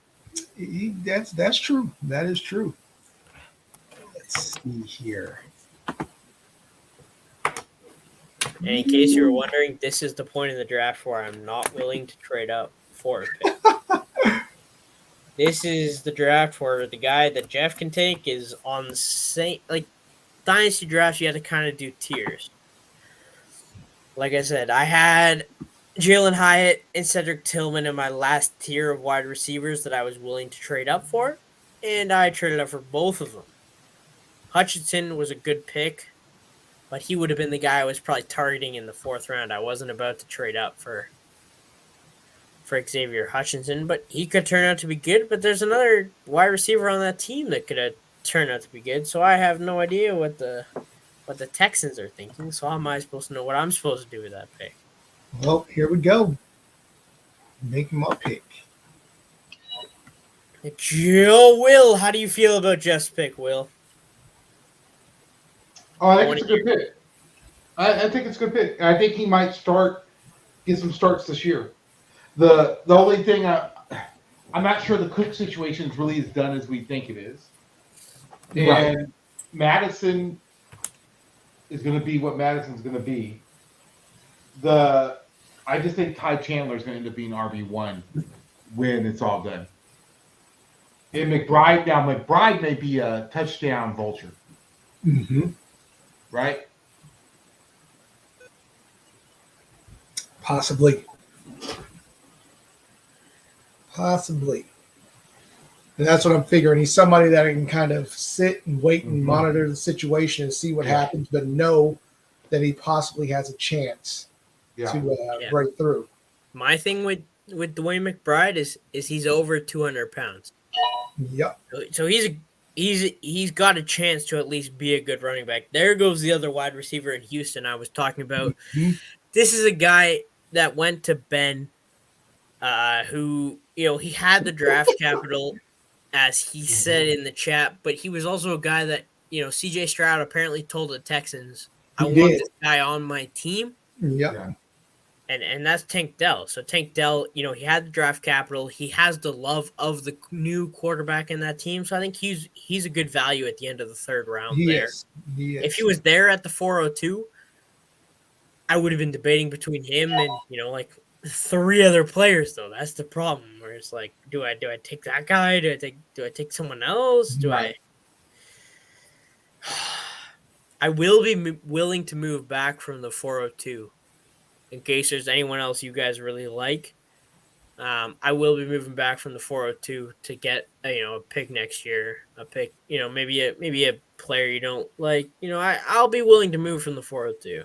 That's true. That is true. Let's see here.
And in case you were wondering, this is the point in the draft where I'm not willing to trade up for a pick. This is the draft where the guy that Jeff can take is on the same, like Dynasty drafts, you have to kind of do tiers. Like I said, I had Jalen Hyatt and Cedric Tillman in my last tier of wide receivers that I was willing to trade up for, and I traded up for both of them. Hutchinson was a good pick, but he would have been the guy I was probably targeting in the 4th round. I wasn't about to trade up for Xavier Hutchinson, but he could turn out to be good. But there's another wide receiver on that team that could have turned out to be good, so I have no idea what the Texans are thinking. So how am I supposed to know what I'm supposed to do with that pick?
Well, here we go. Making my pick.
Will, how do you feel about Jeff's pick, Will?
Oh, I think it's a good pick. I think it's a good pick. I think he might get some starts this year. The only thing I'm not sure the Cook situation is really as done as we think it is. And
Right.
Madison is going to be what Madison's going to be. I just think Ty Chandler is going to end up being RB1 when it's all done. And McBride may be a touchdown vulture,
Mm-hmm.
right?
Possibly. And that's what I'm figuring. He's somebody that can kind of sit and wait and monitor the situation and see what happens, but know that he possibly has a chance to break through.
My thing with Dwayne McBride is he's over 200 pounds.
Yep.
So he's got a chance to at least be a good running back. There goes the other wide receiver in Houston I was talking about.
Mhm.
This is a guy that went to Ben, who, he had the draft capital, as he said in the chat, but he was also a guy that, CJ Stroud apparently told the Texans, I want this guy on my team.
Yep.
Yeah.
And that's Tank Dell. So Tank Dell, he had the draft capital. He has the love of the new quarterback in that team. So I think he's a good value at the end of the 3rd round
He
there.
is. He is.
If he was there at the 402, I would have been debating between him and, 3 other players though. That's the problem. Where it's like, do I take that guy? Do I take someone else? Do
Right.
I will be willing to move back from the 402 in case there's anyone else you guys really like. I will be moving back from the 402 to get a pick next year. A pick, maybe a player you don't like. I'll be willing to move from the 402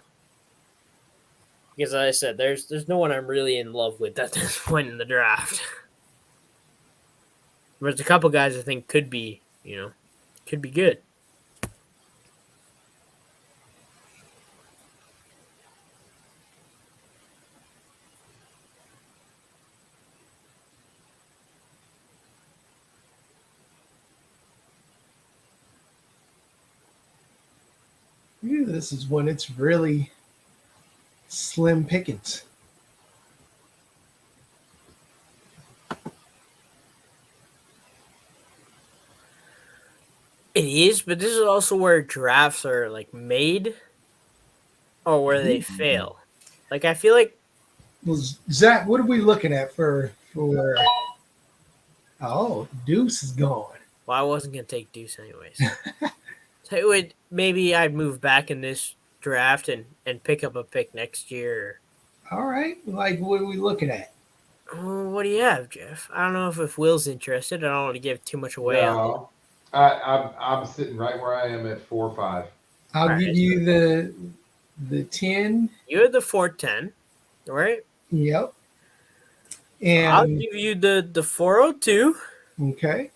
because, as I said, there's no one I'm really in love with at this point in the draft. There's a couple guys I think could be good.
Yeah, this is when it's really slim pickings.
It is, but this is also where drafts are like made or where they fail. Like I feel like
Well, Zach, what are we looking at for? Oh, Deuce is gone.
well, I wasn't gonna take Deuce anyways. So maybe I'd move back in this draft and pick up a pick next year.
All right, like what are we looking at?
Oh, what do you have, Jeff? I don't know if Will's interested. I don't want to give too much away.
No, I'm sitting right where I am at 4 or 5.
I'll
All right,
give you the 10.
You had the 410, right?
Yep.
I'll
And
give you the 402.
okay.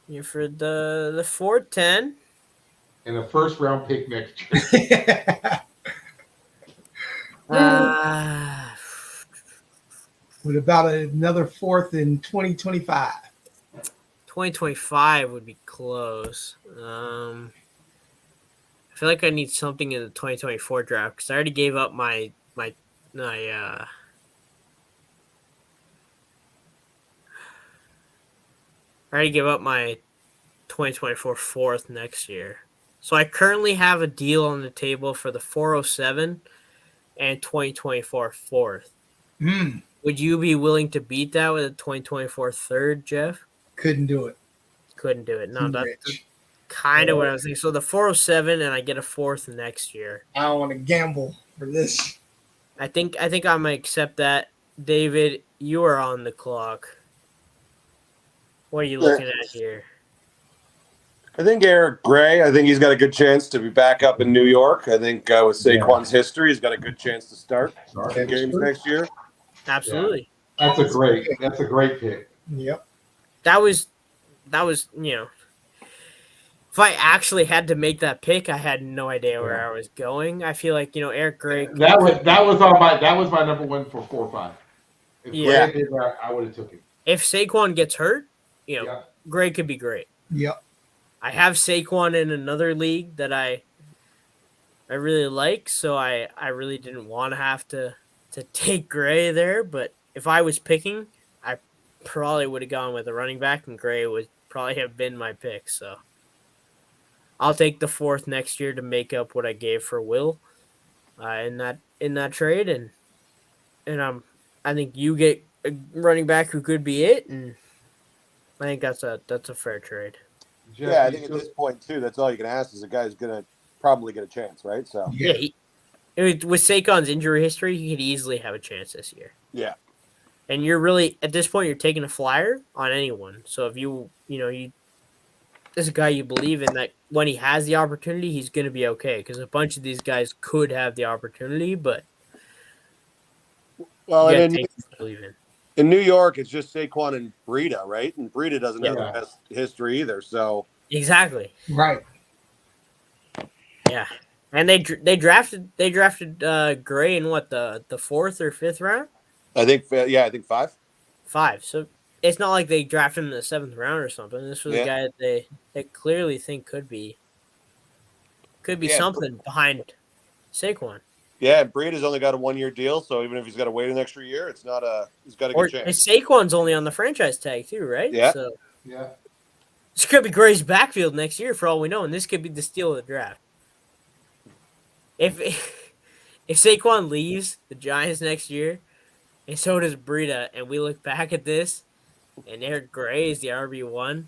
You for the 410.
And a first round pick next year.
What about another fourth in 2025?
2025 would be close. I feel like I need something in the 2024 draft because I already gave up my I already gave up my 2024 fourth next year. So I currently have a deal on the table for the 407 and 2024 fourth. Would you be willing to beat that with a 2024 third, Jeff?
Couldn't do it.
Couldn't do it. No,
Too
that's
rich.
kind of what I was thinking. So the 407 and I get a fourth next year.
I don't want to gamble for this. I
think I'm gonna accept that. David, you are on the clock. What are you looking at here?
I think Eric Gray. I think he's got a good chance to be back up in New York. I think with Saquon's history, he's got a good chance to start games next year.
Absolutely.
That's a great pick.
Yep.
That was if I actually had to make that pick, I had no idea where I was going. I feel like, Eric Gray.
That was my number one for 4 or 5. If Gray did that, I would have took it.
If Saquon gets hurt, Gray could be great.
Yep.
I have Saquon in another league that I really like, so I really didn't want to have to take Gray there. But if I was picking, I probably would have gone with a running back, and Gray would probably have been my pick. So I'll take the fourth next year to make up what I gave for Will in that trade, and I think you get a running back who could be it, and I think that's a fair trade.
Jeff,
Yeah, I think at this point too, that's all you can ask is a guy's gonna probably get a chance, right? So
Yeah, with Saquon's injury history, he could easily have a chance this year.
yeah,
And you're really at this point, you're taking a flyer on anyone. So if you there's a guy you believe in that when he has the opportunity, he's going to be okay because a bunch of these guys could have the opportunity, but
well,
you
and
gotta take what you believe in.
in New York, it's just Saquon and Breida, right? And Breida doesn't have the best history either. So
Exactly.
Right.
Yeah. And they drafted Gray in what the 4th or 5th round?
I think 5.
5. So it's not like they drafted him in the 7th round or something. This was a guy that they clearly think could be something behind Saquon.
Yeah, and Breida's only got a 1-year deal, so even if he's got to wait an extra year, it's not he's got a good chance.
Saquon's only on the franchise tag too, right?
Yeah.
So
Yeah.
this could be Gray's backfield next year for all we know, and this could be the steal of the draft. If Saquon leaves the Giants next year, and so does Breida. And we look back at this, and Eric Gray is the RB1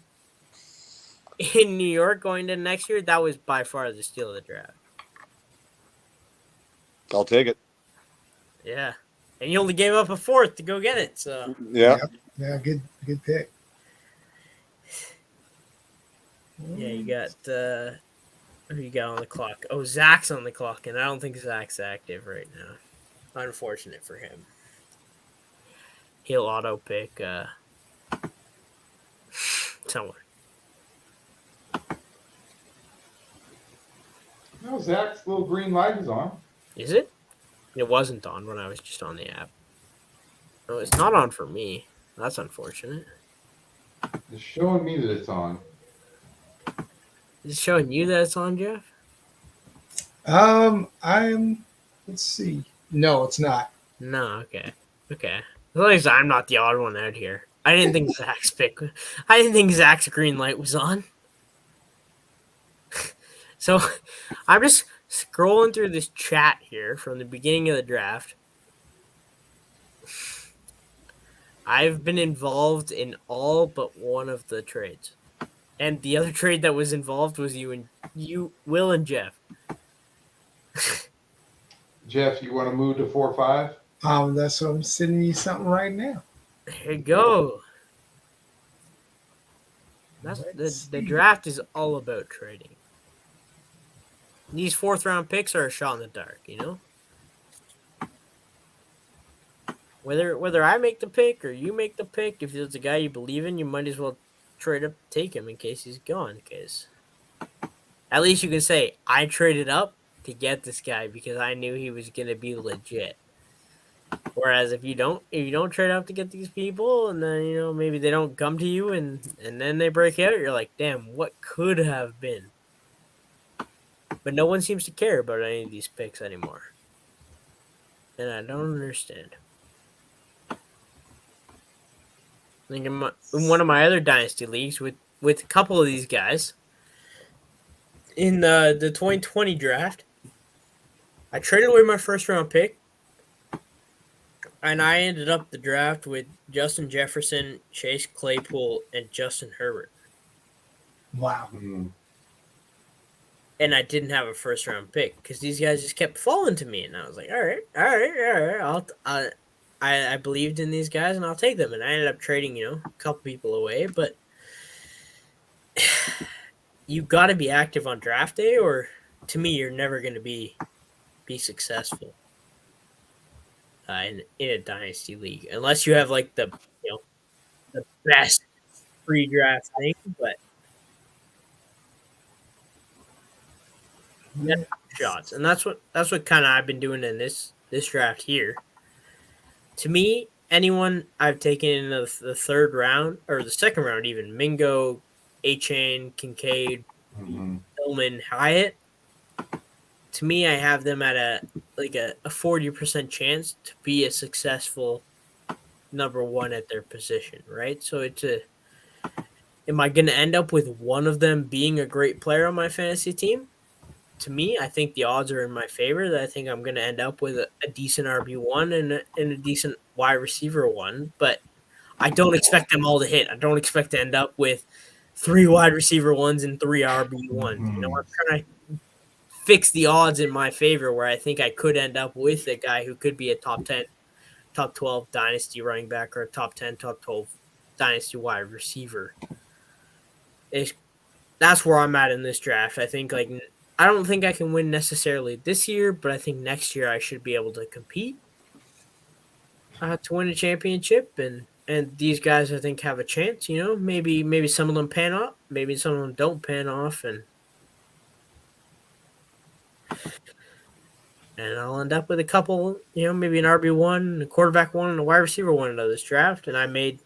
in New York going to next year. That was by far the steal of the draft.
I'll take it.
Yeah. And you only gave up a fourth to go get it. So
Yeah.
Yeah, good pick.
yeah, you got who you got on the clock? Oh, Zach's on the clock, and I don't think Zach's active right now. Unfortunate for him. He'll auto pick someone.
No, Zach's little green light is on.
Is it? It wasn't on when I was just on the app. No, it's not on for me. That's unfortunate.
It's showing me that it's on.
Is it showing you that it's on, Jeff?
Let's see. No, it's not.
No, okay. Okay. As long as I'm not the odd one out here. I didn't think Zach's green light was on. So I'm just scrolling through this chat here from the beginning of the draft. I've been involved in all but one of the trades. And the other trade that was involved was Will and Jeff.
Jeff, you want to move to 4-5?
That's what I'm sending you something right now.
There you go. That's the draft is all about trading. These 4th round picks are a shot in the dark, you know? Whether I make the pick or you make the pick, if it's a guy you believe in, you might as well trade up, take him in case he's gone. Because at least you can say, I traded up to get this guy because I knew he was going to be legit. Whereas if you don't trade up to get these people, and then maybe they don't come to you, and then they break out, you're like, damn, what could have been? But no one seems to care about any of these picks anymore, and I don't understand. I think in one of my other Dynasty leagues with a couple of these guys in the 2020 draft, I traded away my 1st round pick. And I ended up the draft with Justin Jefferson, Chase Claypool, and Justin Herbert.
Wow.
Mm-hmm.
And I didn't have a 1st round pick because these guys just kept falling to me. And I was like, all right. I believed in these guys and I'll take them. And I ended up trading, a couple people away. But you got to be active on draft day, or to me, you're never going to be successful. In a Dynasty league, unless you have like the best pre-draft thing, but shots, and that's what kind of I've been doing in this draft here. To me, anyone I've taken in the 3rd round or the 2nd round, even Mingo, A-Chain, Kincaid, Tillman, Hyatt. To me, I have them at a 40% chance to be a successful number 1 at their position, right? So am I going to end up with one of them being a great player on my fantasy team? To me, I think the odds are in my favor that I think I'm going to end up with a decent RB1 and a decent wide receiver 1, but I don't expect them all to hit. I don't expect to end up with 3 wide receiver 1s and 3 RB1s. I'm trying to fix the odds in my favor where I think I could end up with a guy who could be a top 10, top 12 Dynasty running back or a top 10, top 12 Dynasty wide receiver. That's where I'm at in this draft. I think I don't think I can win necessarily this year, but I think next year I should be able to compete to win a championship. And these guys I think have a chance, maybe some of them pan off, maybe some of them don't pan off, and I'll end up with a couple, maybe an RB1, a quarterback 1, and a wide receiver 1 out of this draft. And I made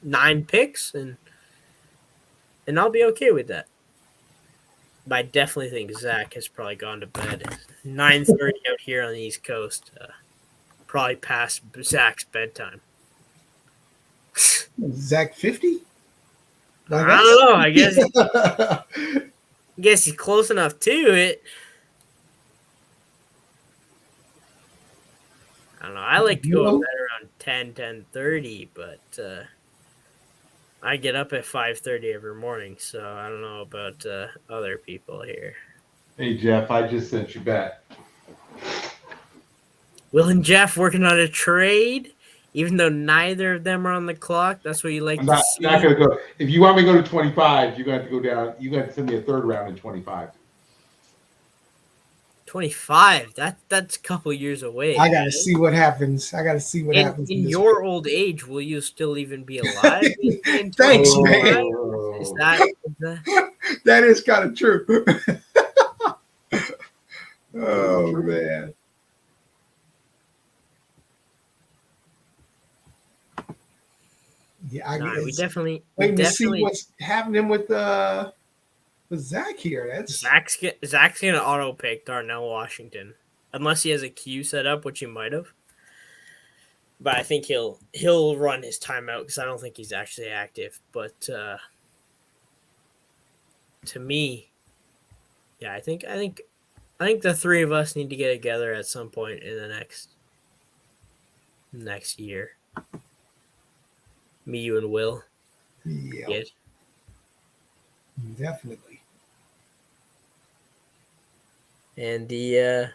9 picks, and I'll be okay with that. But I definitely think Zach has probably gone to bed. 9:30 out here on the East Coast. Probably past Zach's bedtime.
Zach 50?
I don't know. I guess he's close enough to it. I don't know. I like to go bed around 10:30, but I get up at 5:30 every morning, so I don't know about other people here.
Hey, Jeff, I just sent you back.
Will and Jeff working on a trade, even though neither of them are on the clock. That's what you like
I'm
to
not
see.
going to go. If you want me to go to 25, you're going to have to go down. You got to send me a third round in 25.
25. That's a couple years away.
I got to see what happens.
In your old age, will you still even be alive in
Thanks,
25?
man.
Is that
That is kind of true. Oh man. Yeah, I
no,
guess.
we definitely
Waiting to see what's happening with Zach here. That's
Zach's gonna auto pick Darnell Washington unless he has a queue set up, which he might have. But I think he'll run his timeout because I don't think he's actually active. But to me, yeah, I think the three of us need to get together at some point in the next year. Me, you, and Will.
yeah,
Yes.
definitely.
And the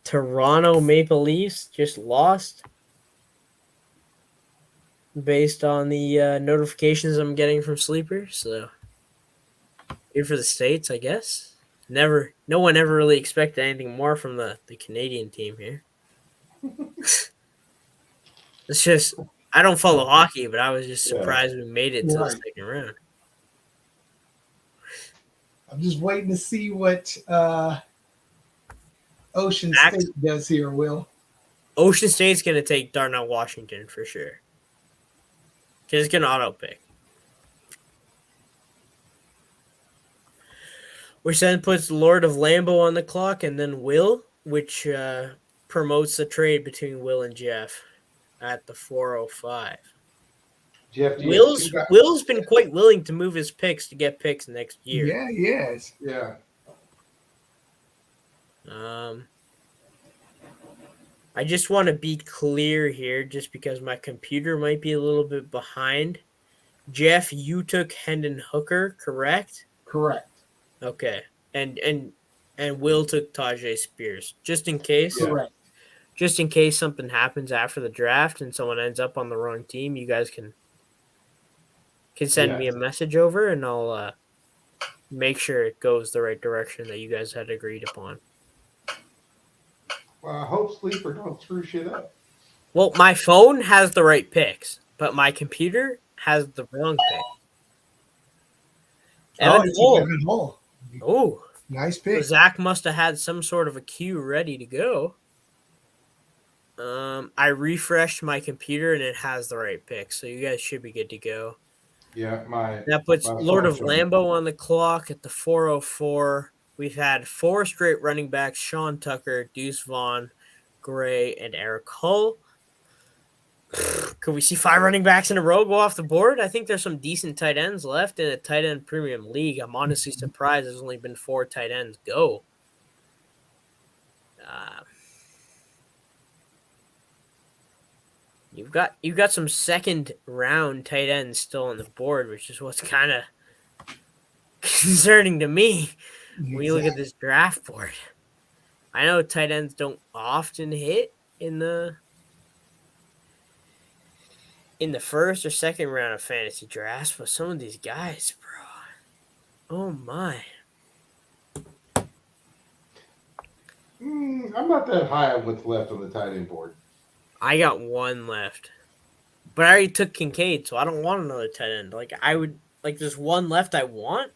Toronto Maple Leafs just lost based on the notifications I'm getting from Sleeper. So good for the States, I guess. No one ever really expected anything more from the Canadian team here. It's just I don't follow hockey, but I was just surprised we made it to the second round.
I'm just waiting to see what Ocean State does here, Will.
Ocean State's going to take Darnell Washington for sure. Because it's going to auto pick. Which then puts Lord of Lambeau on the clock and then Will, which promotes the trade between Will and Jeff at the 4:05.
Jeff,
Will's been quite willing to move his picks to get picks next year.
Yeah, he is.
Yeah.
I just want to be clear here, just because my computer might be a little bit behind. Jeff, you took Hendon Hooker, correct?
Correct.
Okay, and Will took Tajay Spears, just in case.
Correct.
Just in case something happens after the draft and someone ends up on the wrong team, you guys can send me a message over, and I'll make sure it goes the right direction that you guys had agreed upon.
Well, I hope Sleeper don't screw shit up.
Well, my phone has the right picks, but my computer has the wrong pick. Evan Hull. Oh,
nice pick.
So Zach must have had some sort of a queue ready to go. I refreshed my computer and it has the right pick, so you guys should be good to go.
Yeah,
that puts Lord of Lambeau on the clock at the 4:04. We've had 4 straight running backs: Sean Tucker, Deuce Vaughn, Gray, and Eric Hull. Could we see 5 running backs in a row go off the board? I think there's some decent tight ends left in a tight end premium league. I'm honestly surprised there's only been 4 tight ends go. You've got some second round tight ends still on the board, which is what's kind of concerning to me when you look at this draft board. I know tight ends don't often hit in the first or second round of fantasy drafts, but some of these guys, bro, oh my.
I'm not that high on what's left on the tight end board.
I got 1 left, but I already took Kincaid, so I don't want another tight end. There's 1 left I want,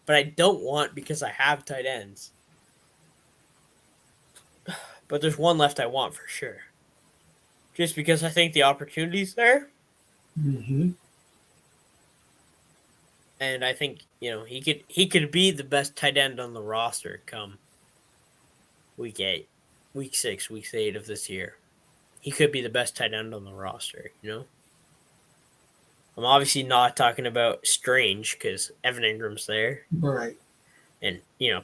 but I don't want because I have tight ends. But there's 1 left I want for sure, just because I think the opportunity's there.
Mm-hmm.
And I think he could be the best tight end on the roster come week 8, week 6, week 8 of this year. He could be the best tight end on the roster, I'm obviously not talking about Strange because Evan Ingram's there.
Right.
And,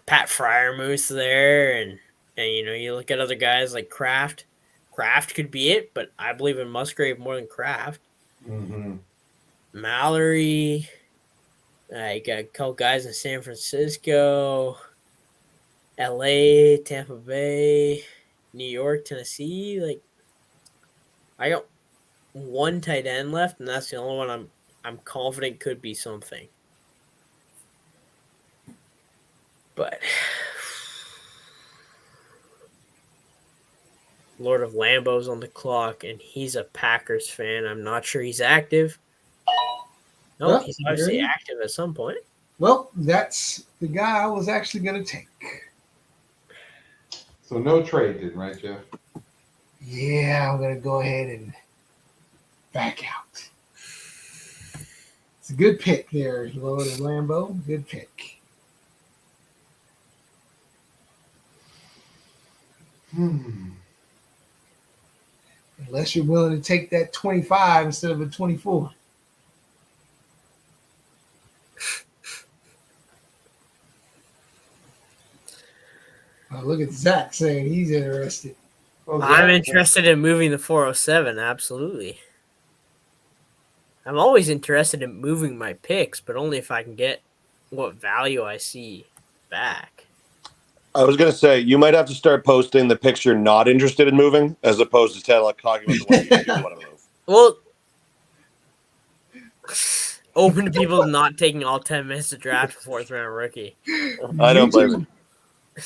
Pat Fryermuth's there. And you look at other guys like Kraft. Kraft could be it, but I believe in Musgrave more than Kraft.
Mm-hmm.
Mallory. I got a couple guys in San Francisco, LA, Tampa Bay, New York, Tennessee. Like, I got one tight end left, and that's the only one I'm confident could be something. But Lord of Lambeau's on the clock, and he's a Packers fan. I'm not sure he's active. No,
Well,
he's obviously
there you-
active at some point.
Well, that's the guy I was actually going to take.
So no trade then, right, Jeff?
Yeah, I'm going to go ahead and back out. It's a good pick there, Lord of Lambeau. Good pick. Unless you're willing to take that 25 instead of a 24. Look at Zach saying he's interested.
Well,
I'm
Zach-
interested in moving the 407, absolutely. I'm always interested in moving my picks, but only if I can get what value I see back.
I was going to say, you might have to start posting the picks you're not interested in moving, as opposed to talking about the ones you do want to move.
Well, open to people not taking all 10 minutes to draft a fourth round rookie.
I don't blame you.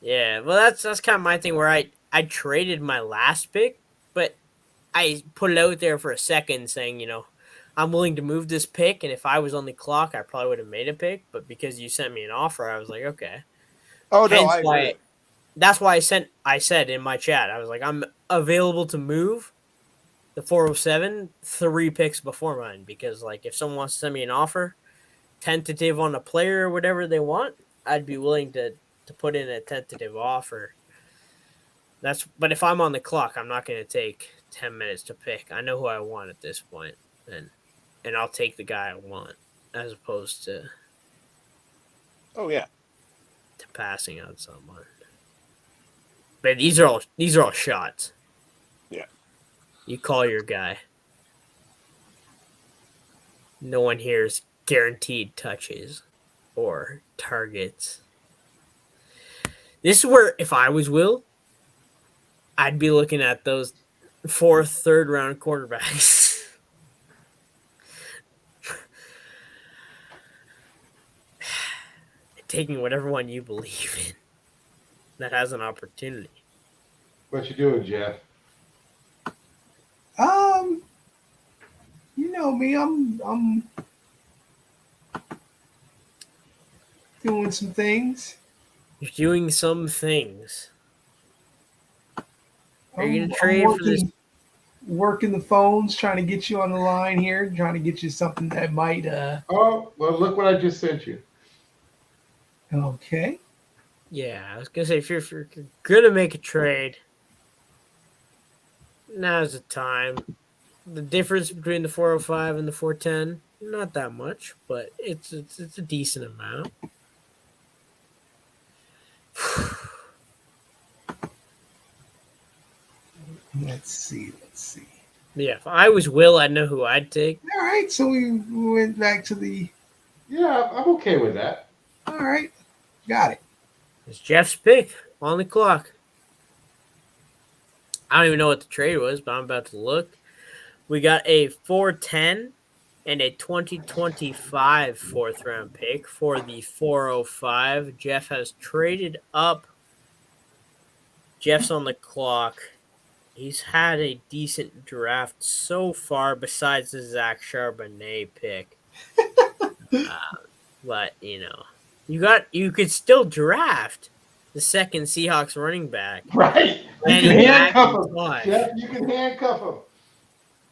Yeah, well, that's kind of my thing where I traded my last pick, but I put it out there for a second saying, I'm willing to move this pick, and if I was on the clock, I probably would have made a pick, but because you sent me an offer, I was like, okay.
Oh, no,
Hence
I agree.
that's why I said in my chat, I was like, I'm available to move the 407 3 picks before mine, because like if someone wants to send me an offer, tentative on a player or whatever they want, I'd be willing to put in a tentative offer. But if I'm on the clock, I'm not going to take 10 minutes to pick. I know who I want at this point, and I'll take the guy I want as opposed to
Oh, yeah.
passing on someone. But these are all shots.
Yeah.
You call your guy. No one here is guaranteed touches or targets. This is where, if I was Will, I'd be looking at those 4th, 3rd round quarterbacks. Taking whatever one you believe in that has an opportunity.
What you doing, Jeff?
You know me, I'm doing some things.
You're doing some things. Are you
I'm
gonna trade for this?
Working the phones, trying to get you on the line here, trying to get you something that might
Oh, well, look what I just sent you.
Okay.
Yeah, I was gonna say if you're gonna make a trade, now's the time. The difference between the 405 and the 410, not that much, but it's a decent amount.
Let's see.
Yeah, if I was Will, I'd know who I'd take.
All right, so we went back to the.
Yeah, I'm okay with that.
All right, got it.
It's Jeff's pick on the clock. I don't even know what the trade was, but I'm about to look. We got a 410 and a 2025 4th round pick for the 405. Jeff has traded up. Jeff's on the clock. He's had a decent draft so far, besides the Zach Charbonnet pick. But you could still draft the second Seahawks running back.
Right. You
And
can
he
handcuff
back
him.
five.
Jeff, you can handcuff him.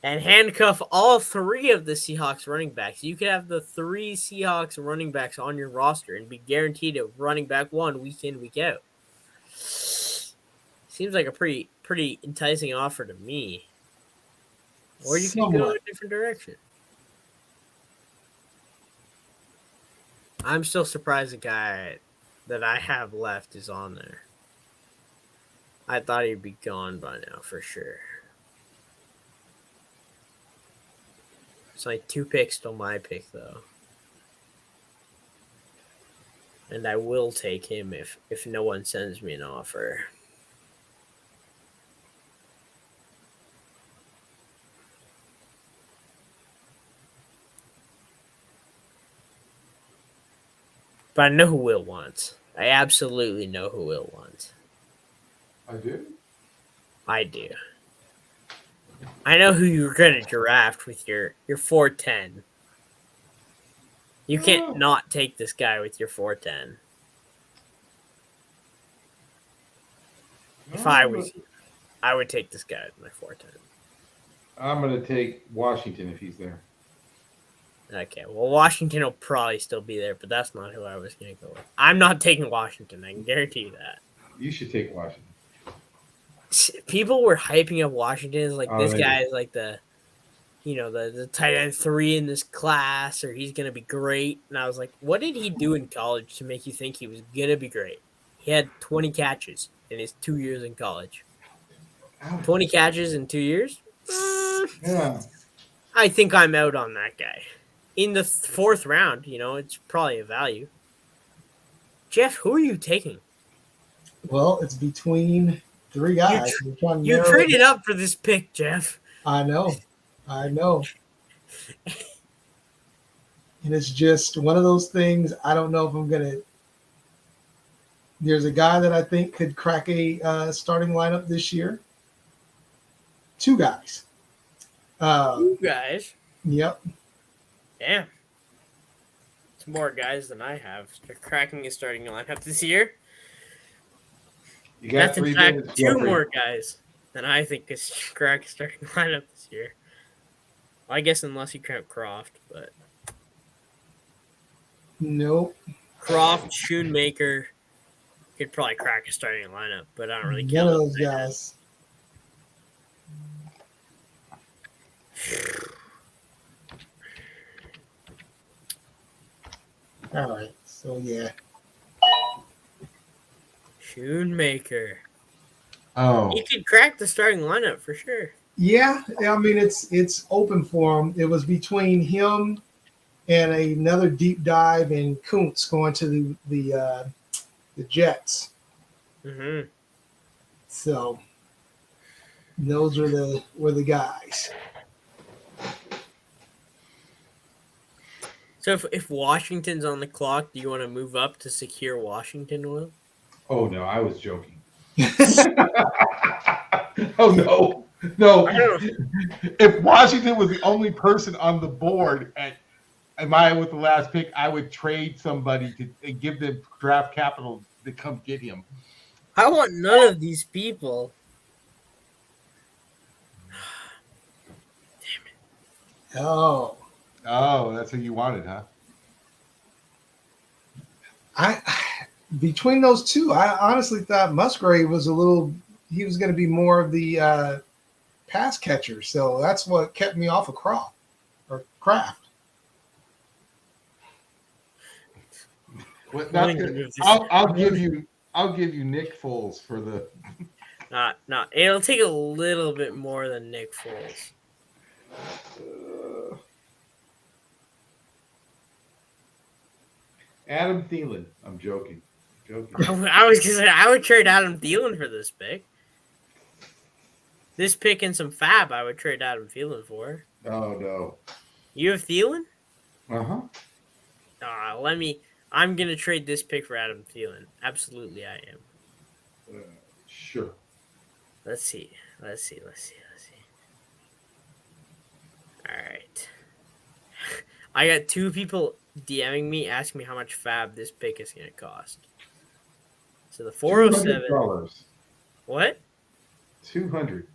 And handcuff all 3 of the Seahawks running backs. You could have the 3 Seahawks running backs on your roster and be guaranteed a running back 1 week in, week out. Seems like a pretty enticing offer to me. Or you can go in a different direction. I'm still surprised the guy that I have left is on there. I thought he'd be gone by now for sure. It's like 2 picks till my pick though. And I will take him if no one sends me an offer. But I know who Will wants. I absolutely know who Will wants.
I do.
I do. I know who you're going to draft with your 410. You can't not take this guy with your 410. If I was you, I would take this guy with my 410.
I'm going to take Washington if he's there.
Okay, well, Washington will probably still be there, but that's not who I was going to go with. I'm not taking Washington. I can guarantee you that.
You should take Washington.
People were hyping up Washington as like this guy is like the tight end 3 in this class, or he's going to be great. And I was like, what did he do in college to make you think he was going to be great? He had 20 catches in his 2 years in college. 20 catches in 2 years?
Yeah.
I think I'm out on that guy. In the 4th round, it's probably a value. Jeff, who are you taking?
Well, it's between 3 guys.
You traded up for this pick, Jeff.
I know. And it's just one of those things. I don't know if I'm going to. There's a guy that I think could crack a starting lineup this year. 2 guys.
2 guys?
Yep.
Damn. It's more guys than I have. They're cracking a starting lineup this year.
You got
That's in fact 2 more guys than I think is crack a starting lineup this year. Well, I guess unless you count Croft, but
nope.
Croft, Schoonmaker could probably crack a starting lineup, but I don't really count
none of those guys. All right, so yeah.
Schoonmaker.
Oh.
He could crack the starting lineup for sure.
Yeah, I mean it's open for him. It was between him and another deep dive in Kuntz going to the Jets.
Mm-hmm.
So those were the guys.
So if Washington's on the clock, do you want to move up to secure Washington, Will?
Oh no, I was joking. Oh no. No. If Washington was the only person on the board with the last pick, I would trade somebody to give them draft capital to come get him.
I want none of these people. Damn it.
Oh,
that's who you wanted, huh?
Between those 2, I honestly thought Musgrave was he was going to be more of the pass catcher. So that's what kept me off of Kraft.
I'll give you Nick Foles for the.
Not. It'll take a little bit more than Nick Foles.
Adam Thielen. I'm joking.
I was gonna say I would trade Adam Thielen for this pick. This pick and some fab, I would trade Adam Thielen for.
Oh no.
You have Thielen?
Uh-huh.
I'm gonna trade this pick for Adam Thielen. Absolutely, I am.
Sure.
Let's see. All right. I got 2 people DMing me asking me how much fab this pick is going to cost. So the 407.
$200.
What?
200.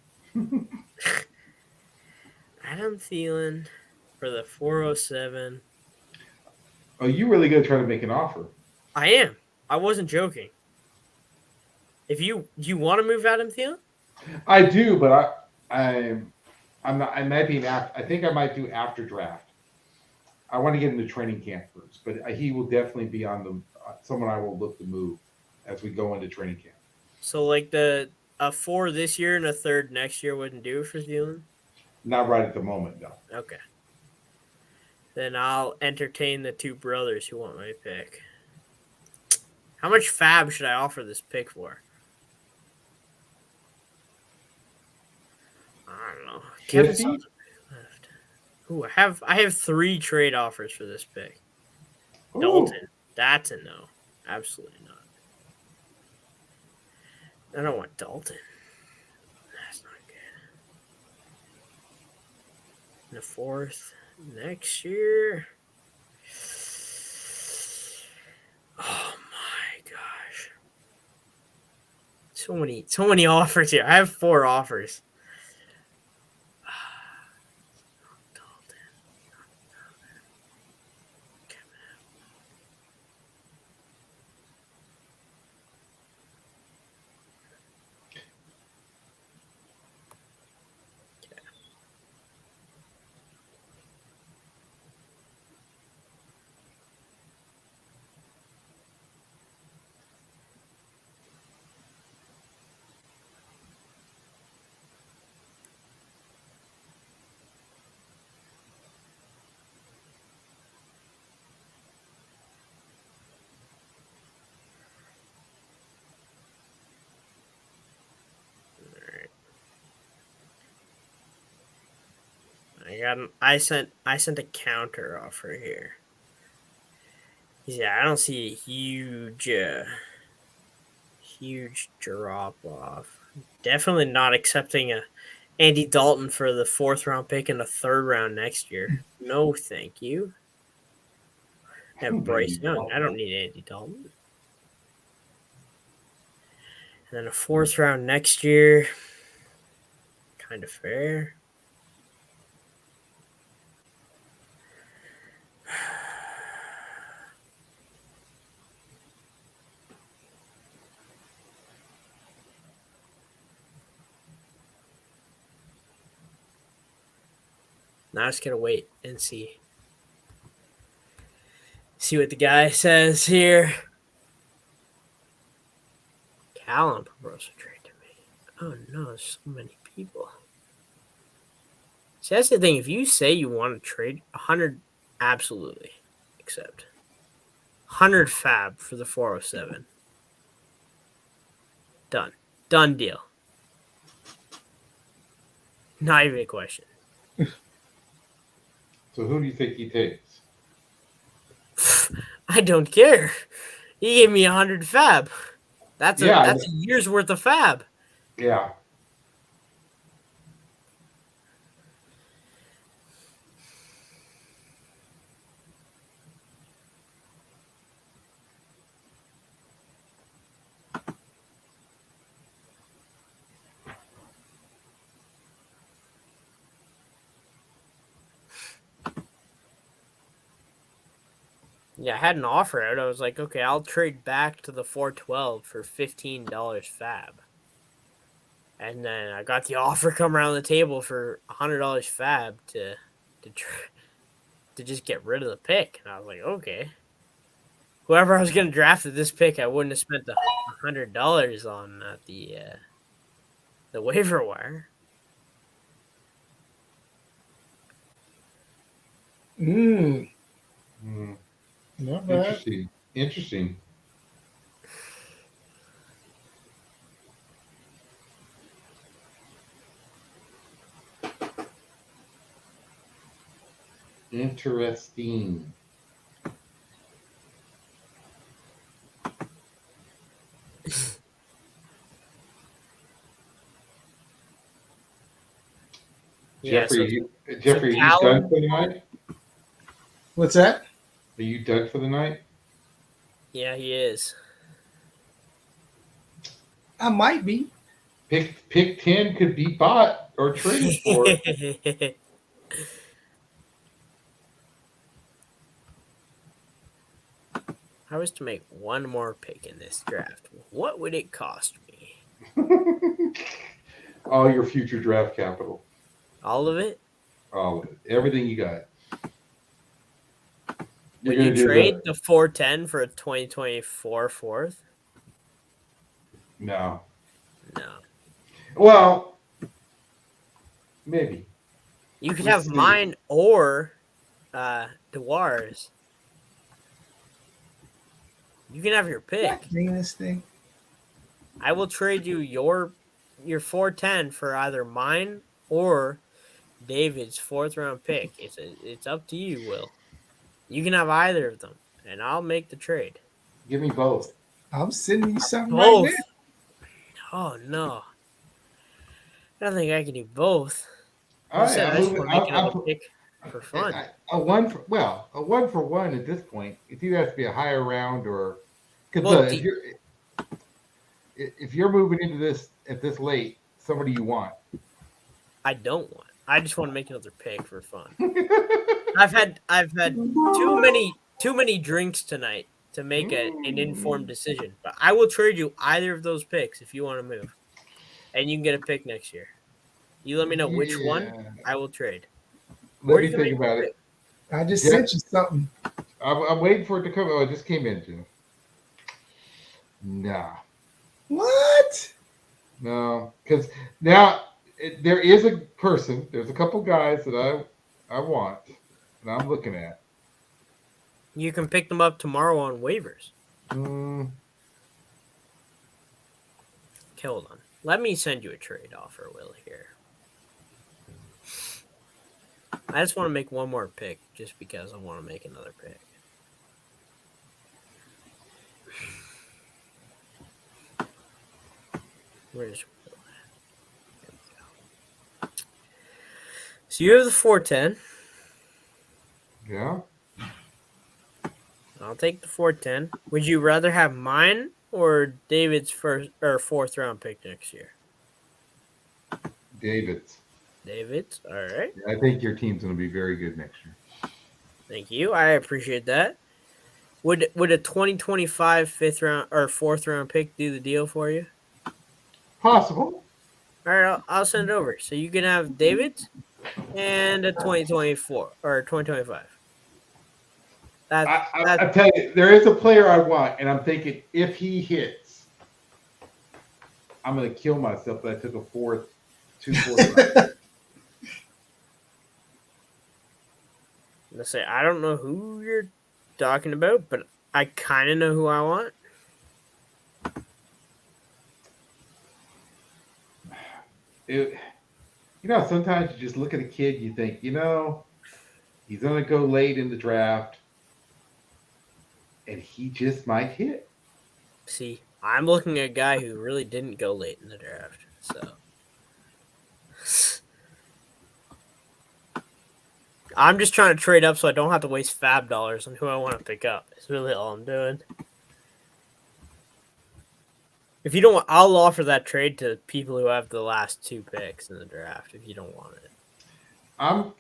Adam Thielen for the 407.
Oh, you really gonna try to make an offer?
I am. I wasn't joking. If you want to move Adam Thielen?
I do, but I'm not. I might be I think I might do after draft. I want to get into training camp first, but he will definitely be on someone I will look to move as we go into training camp.
So like the a 4 this year and a third next year wouldn't do for Thielen?
Not right at the moment, no.
Okay. Then I'll entertain the two brothers who want my pick. How much fab should I offer this pick for? I don't know. Kevin
50?
left. Ooh, I have 3 trade offers for this pick.
Ooh.
Dalton. That's a no. Absolutely not. I don't want Dalton. That's not good. In the 4th next year. Oh my gosh. So many offers here. I have 4 offers. Dalton. I sent a counter offer here. Yeah, I don't see a huge drop off. Definitely not accepting a Andy Dalton for the 4th round pick in the 3rd round next year. No, thank you. I have Bryce Young. I don't need Andy Dalton. And then a 4th round next year. Kind of fair. Now I'm just gonna wait and see. See what the guy says here. Callum proposed a trade to me. Oh no, there's so many people. See, that's the thing. If you say you want to trade 100, absolutely accept. 100 fab for the 407. Done. Done deal. Not even a question.
So who do you think he takes?
I don't care. He gave me 100 fab. That's a year's worth of fab.
Yeah.
Yeah, I had an offer out. I was like, okay, I'll trade back to the 412 for $15 fab. And then I got the offer come around the table for $100 fab to just get rid of the pick. And I was like, okay. Whoever I was going to draft at this pick, I wouldn't have spent the $100 on the waiver wire.
Not bad.
Interesting. Interesting. Jeffrey, are you done for the night?
What's that?
Are you done for the night?
Yeah, he is.
I might be.
Pick 10 could be bought or traded for.
If I was to make one more pick in this draft, what would it cost me?
All your future draft capital.
All of it?
All of it. Everything you got.
Would you trade the 410 for a 2024 4th?
No.
No.
Well, maybe.
You could
Let's
have
see.
mine or Dewar's. You can have your pick.
Dynasty.
I will trade you your 410 for either mine or David's 4th-round pick. It's up to you, Will. You can have either of them, and I'll make the trade.
Give me both.
I'm sending you something
Both.
right
Oh no, I don't think I can do both.
All
I
right,
said I just want to make another pick for fun.
A 1-for-1 at this point. It either has to be a higher round or because
Well,
if you're moving into this at this late, somebody you want.
I don't want. I just want to make another pick for fun. I've had too many drinks tonight to make an informed decision. But I will trade you either of those picks if you want to move, and you can get a pick next year. You let me know which one I will trade.
Let me think about it.
now. I just sent you something.
I'm waiting for it to come. Oh, it just came in, Jim. Nah.
What?
No, because now there is a person. There's a couple guys that I want, and I'm looking at.
You can pick them up tomorrow on waivers.
Mm,
Okay, hold on. Let me send you a trade offer, Will, here. I just want to make one more pick just because I want to make another pick. Where's Will at? There we go. So you have the 410.
yeah.
I'll take the 410. Would you rather have mine or David's 4th-round pick next year?
David's.
David's. All right.
I think your team's going to be very good next year.
Thank you. I appreciate that. Would a 2025 5th-round or 4th-round pick do the deal for you?
Possible.
All right, I'll send it over. So you can have David's and a 2024 or 2025.
I tell you, there is a player I want, and I'm thinking if he hits, I'm going to kill myself that I took a 2-4.
Let's say I don't know who you're talking about, but I kind of know who I want.
Sometimes you just look at a kid, you think, he's going to go late in the draft, and he just might hit.
See, I'm looking at a guy who really didn't go late in the draft, so I'm just trying to trade up so I don't have to waste fab dollars on who I want to pick up. It's really all I'm doing. If you don't want, I'll offer that trade to people who have the last 2 picks in the draft if you don't want it.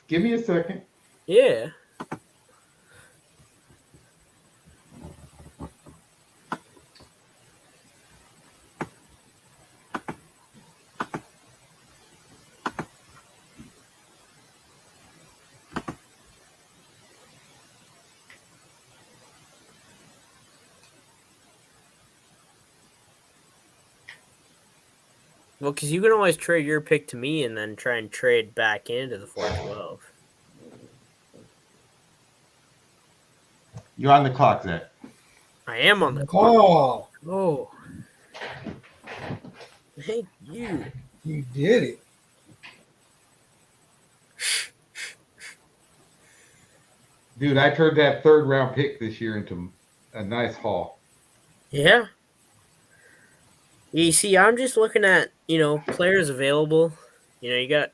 Give me a second.
Yeah. Well, because you can always trade your pick to me and then try and trade back into the 412.
You're on the clock, Zach.
I am on the clock. Oh. Thank you.
You did it.
Dude, I turned that 3rd-round pick this year into a nice haul.
Yeah. You see, I'm just looking at, players available. You got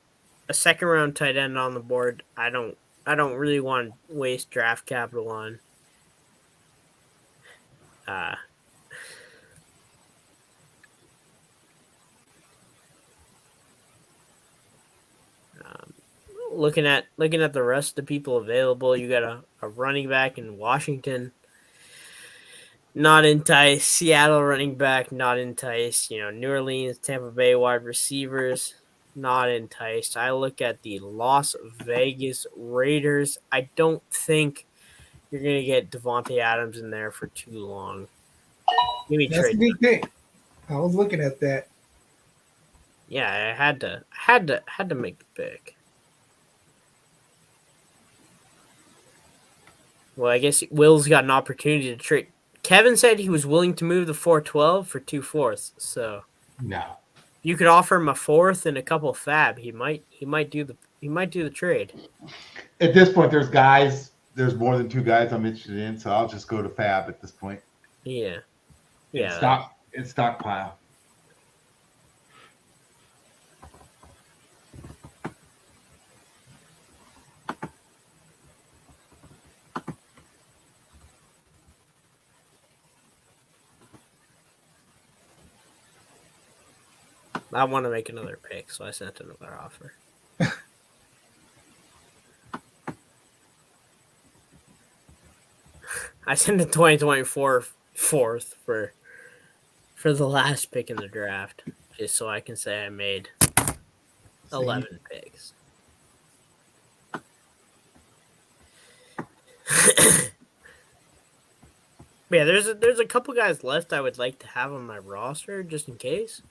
a 2nd-round tight end on the board. I don't really want to waste draft capital on. Looking at the rest of the people available, you got a running back in Washington. Not enticed. Seattle running back, not enticed. New Orleans, Tampa Bay wide receivers, not enticed. I look at the Las Vegas Raiders. I don't think you're going to get Devontae Adams in there for too long. Give me
That's
trade.
a good thing. I was looking at that.
Yeah, I had to make the pick. Well, I guess Will's got an opportunity to trade. Kevin said he was willing to move the 412 for 2/4. So
No.
you could offer him a fourth and a couple of fab. He might do the trade.
At this point, there's more than two guys I'm interested in, so I'll just go to Fab at this point.
Yeah.
And
Yeah.
stockpile.
I want to make another pick, so I sent another offer. I sent a 2024 fourth for the last pick in the draft, just so I can say I made 11 picks. Yeah, there's a couple guys left I would like to have on my roster just in case.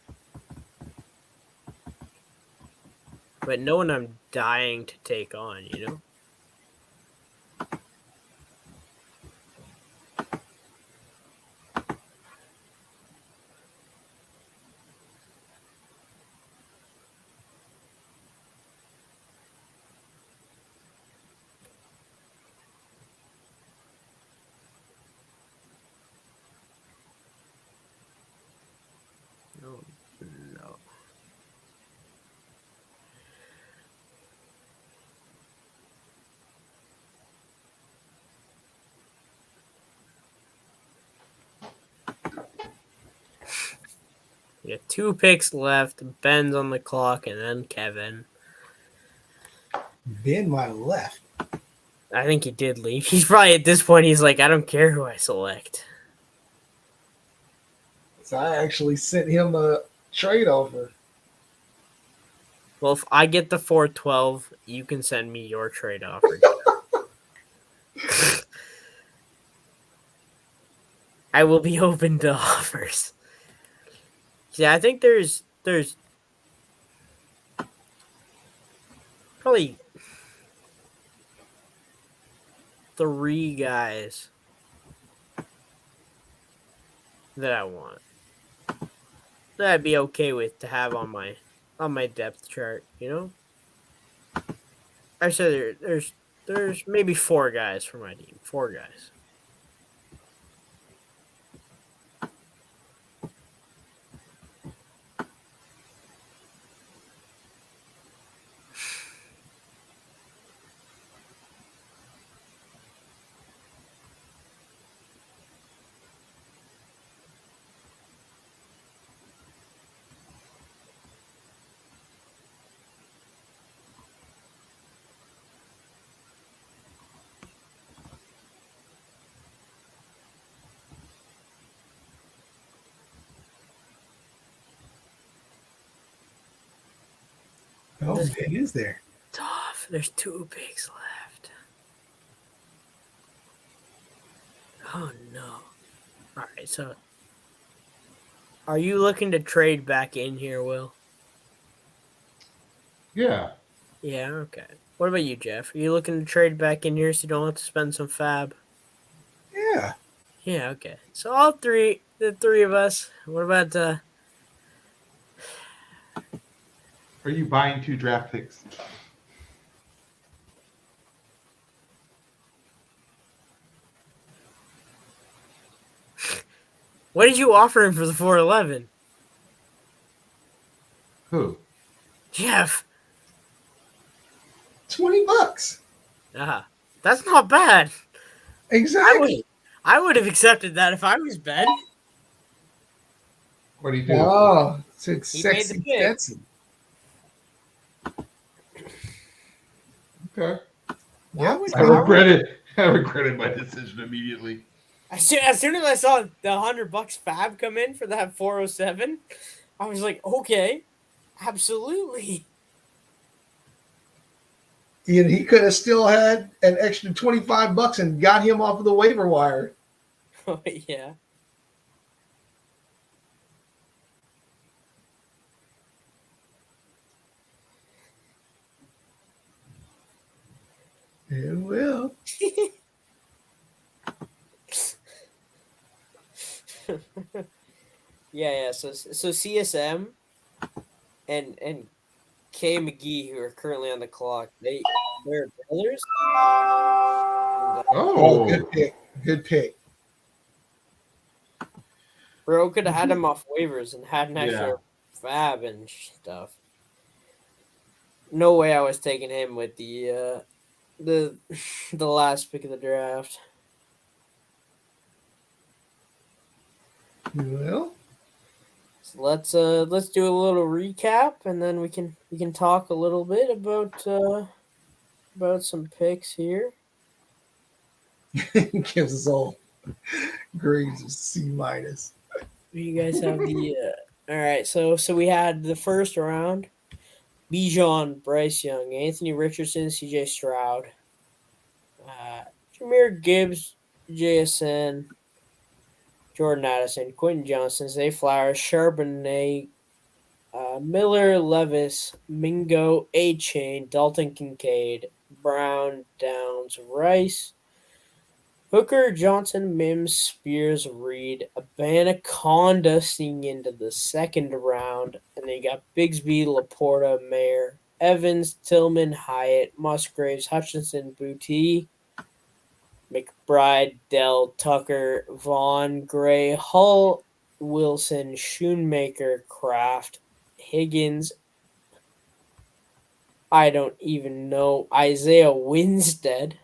But no one I'm dying to take on, you know? No. We got 2 picks left. Ben's on the clock, and then Kevin.
Ben might have left.
I think he did leave. He's probably at this point. He's like, I don't care who I select.
So I actually sent him a trade offer.
Well, if I get the 412, you can send me your trade offer. I will be open to offers. Yeah, I think there's probably 3 guys that I want that I'd be okay with to have on my depth chart. You know, I said there's maybe 4 guys for my team. 4 guys.
Oh, it is there.
Tough. There's 2 picks left. Oh no. All right, so are you looking to trade back in here, Will?
Yeah.
Yeah, okay. What about you, Jeff? Are you looking to trade back in here so you don't have to spend some fab?
Yeah.
Yeah, okay. So the 3 of us. What about
Are you buying 2 draft picks?
what did you offer him for the 411?
Who?
Jeff.
$20.
That's not bad.
Exactly.
I would have accepted that if I was Ben.
What do you do?
Oh, it's
He made the
sexy
pick.
Stetson.
Okay.
Yeah,
I regretted my decision immediately.
As soon as I saw the $100 fab come in for that 407, I was like, okay, absolutely.
And he could have still had an extra $25 and got him off of the waiver wire.
Oh yeah.
It will.
Yeah. So CSM and K McGee, who are currently on the clock, they're brothers.
Oh,
Oh,
good pick. Good pick.
Bro could have had him off waivers and had an extra
yeah.
fab and stuff. No way I was taking him with the the last pick of the draft.
Well,
So let's do a little recap and then we can talk a little bit about some picks here.
gives us all grades of C minus.
You guys have the all right. So we had the first round: Bijan, Bryce Young, Anthony Richardson, C.J. Stroud, Jameer Gibbs, JSN, Jordan Addison, Quentin Johnson, Zay Flowers, Charbonnet, Miller, Levis, Mingo, A Chain, Dalton Kincaid, Brown, Downs, Rice, Hooker, Johnson, Mims, Spears, Reed, Abanaconda sneaking into the second round, and then you got Bigsby, Laporta, Mayer, Evans, Tillman, Hyatt, Musgraves, Hutchinson, Booty, McBride, Dell, Tucker, Vaughn, Gray, Hull, Wilson, Schoonmaker, Kraft, Higgins. I don't even know Isaiah Winstead.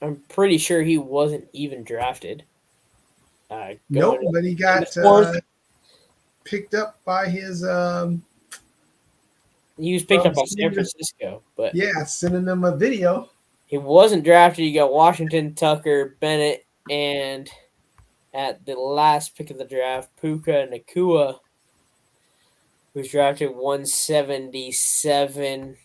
I'm pretty sure he wasn't even drafted.
Nope,
Going
but he
in
got
the fourth,
picked up by his
he was picked up by San
senior-
Francisco, but
sending them a video.
he wasn't drafted. You got Washington, Tucker, Bennett, and at the last pick of the draft, Puka Nakua, who's drafted 177.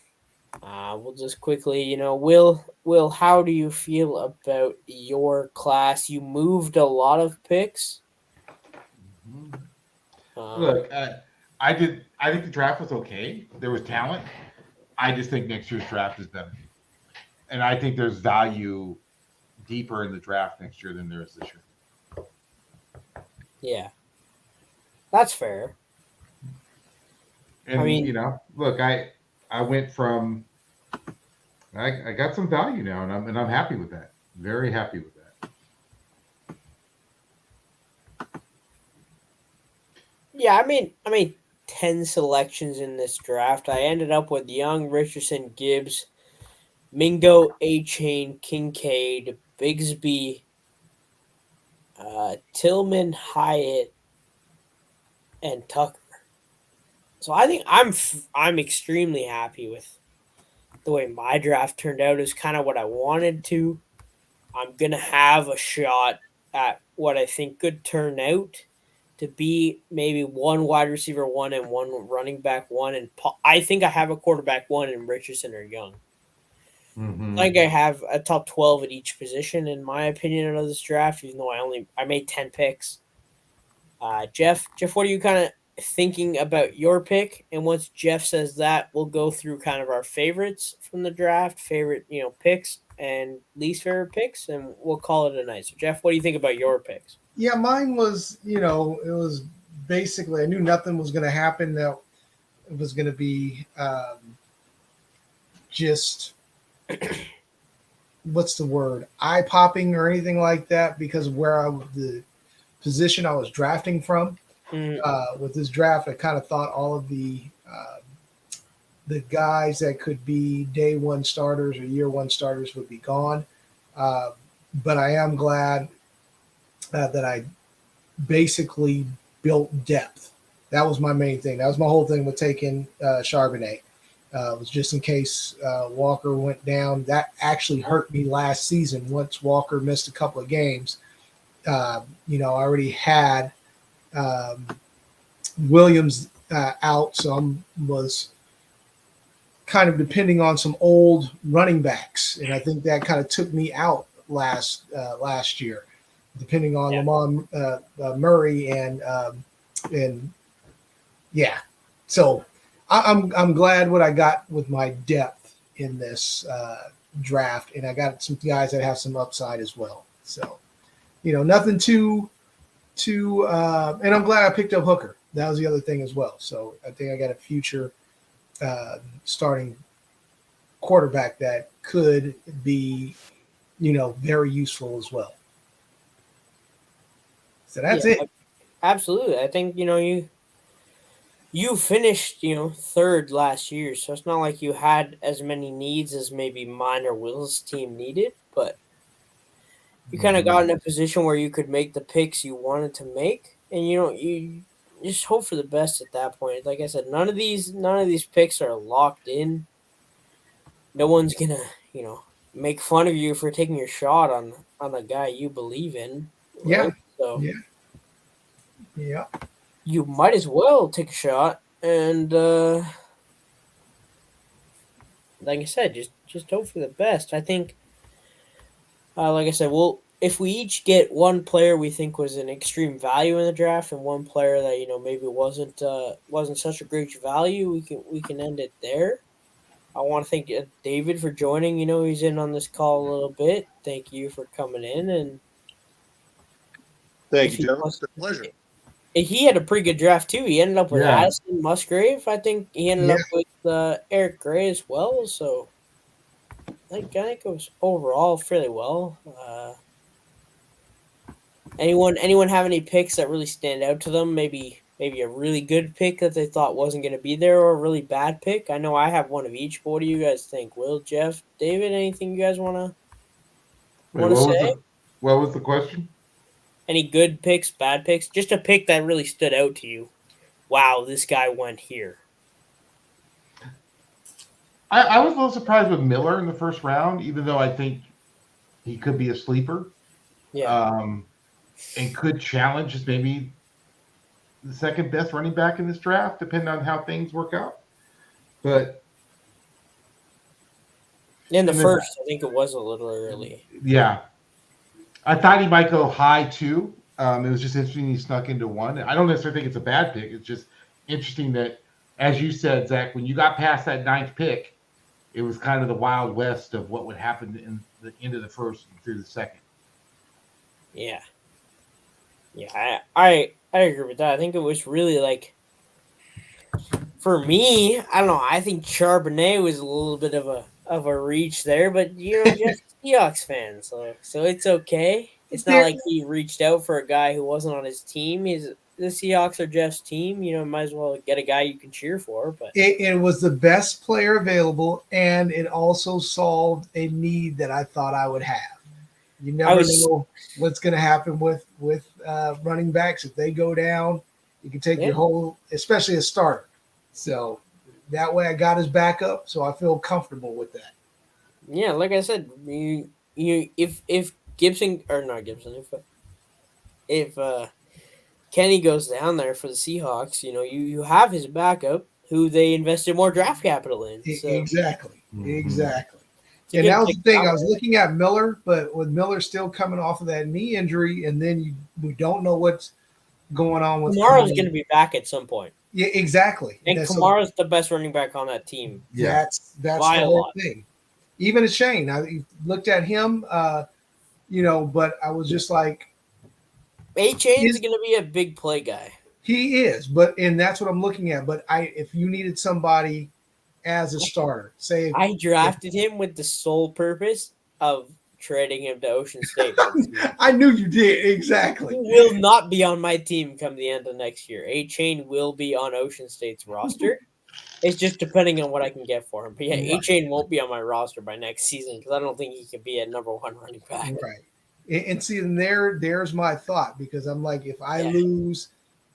We'll just quickly, Will, how do you feel about your class? You moved a lot of picks.
Look, I think the draft was okay. There was talent. I just think next year's draft is better, and I think there's value deeper in the draft next year than there is this year.
Yeah, that's fair.
And
I mean-
look, I went from I got some value now, and I'm happy with that. Very happy with that.
Yeah, I made 10 selections in this draft. I ended up with Young, Richardson, Gibbs, Mingo, A-Chain, Kincaid, Bigsby, Tillman, Hyatt, and Tucker. So I think I'm extremely happy with the way my draft turned out. Is kind of what I wanted to. I'm gonna have a shot at what I think could turn out to be maybe one wide receiver one and one running back one, and I think I have a quarterback one in Richardson or Young.
Mm-hmm.
I think I have a top 12 at each position in my opinion of this draft, even though I made 10 picks. Jeff, what are you kind of thinking about your pick? And once Jeff says that, we'll go through kind of our favorites from the draft, favorite picks and least favorite picks, and we'll call it a night. So Jeff, what do you think about your picks?
Yeah, mine was, it was basically, I knew nothing was going to happen, that it was going to be just, what's the word, eye-popping or anything like that, because of the position I was drafting from. With this draft, I kind of thought all of the guys that could be day one starters or year one starters would be gone. But I am glad that I basically built depth. That was my main thing. That was my whole thing with taking Charbonnet. Was just in case Walker went down. That actually hurt me last season. Once Walker missed a couple of games, I already had Williams out, so I was kind of depending on some old running backs, and I think that kind of took me out last year, depending on Lamar Murray and yeah. So I'm glad what I got with my depth in this draft, and I got some guys that have some upside as well. So, nothing too, and I'm glad I picked up Hooker. That was the other thing as well. So I think I got a future starting quarterback that could be, very useful as well. So that's it.
Absolutely. I think, you finished, third last year, so it's not like you had as many needs as maybe mine or Will's team needed, but you kind of got in a position where you could make the picks you wanted to make, and you just hope for the best at that point. Like I said, none of these picks are locked in. No one's gonna, make fun of you for taking your shot on a guy you believe in. Right?
Yeah.
So
Yeah.
you might as well take a shot, and like I said, just hope for the best. I think, like I said, if we each get one player we think was an extreme value in the draft, and one player that maybe wasn't such a great value, we can end it there. I want to thank David for joining. He's in on this call a little bit. Thank you for coming in, and
Thank you, gentlemen.
It's a pleasure.
he had a pretty good draft too. He ended up with
Yeah.
Addison Musgrave. I think he ended up with Eric Gray as well. So I think it was overall fairly well. Anyone have any picks that really stand out to them? Maybe a really good pick that they thought wasn't going to be there, or a really bad pick. I know I have one of each. But what do you guys think? Will, Jeff, David? Anything you guys want to say?
What was the question?
Any good picks, bad picks? Just a pick that really stood out to you. Wow, this guy went here.
I was a little surprised with Miller in the first round, even though I think he could be a sleeper.
Yeah.
And could challenge as maybe the second best running back in this draft, depending on how things work out. But
in the first, I think it was a little early.
Yeah. I thought he might go high too. It was just interesting he snuck into one. I don't necessarily think it's a bad pick. It's just interesting that, as you said, Zach, when you got past that 9th pick, it was kind of the Wild West of what would happen in the end of the first and through the second.
Yeah. Yeah, I agree with that. I think it was really like, for me, I don't know. I think Charbonnet was a little bit of a reach there, but just Seahawks fan, so it's okay. It's not like he reached out for a guy who wasn't on his team. The Seahawks are Jeff's team. Might as well get a guy you can cheer for. But
it was the best player available, and it also solved a need that I thought I would have. You never know what's going to happen with running backs. If they go down, you can take your whole, especially a starter. So that way I got his backup, so I feel comfortable with that.
Yeah, like I said, if Gibson, or not Gibson, if Kenny goes down there for the Seahawks, you have his backup who they invested more draft capital in. So.
Exactly.
It's
and that was the thing. I was looking at Miller, but with Miller still coming off of that knee injury, and then we don't know what's going on with
Kamara's going to be back at some point.
Yeah, exactly.
And Kamara's the best running back on that team.
Yeah, that's the whole thing. Even Shane, I looked at him, but I was just like,
A-Chain's going to be a big play guy.
He is, and that's what I'm looking at. But if you needed somebody as a starter, say
I drafted him with the sole purpose of trading him to Ocean State.
I knew you did, exactly.
He will not be on my team come the end of next year. A-Chain will be on Ocean State's roster. It's just depending on what I can get for him. But yeah, right. A-Chain won't be on my roster by next season because I don't think he can be a number 1 running back.
Right. And see, and there's my thought, because I'm like, if I lose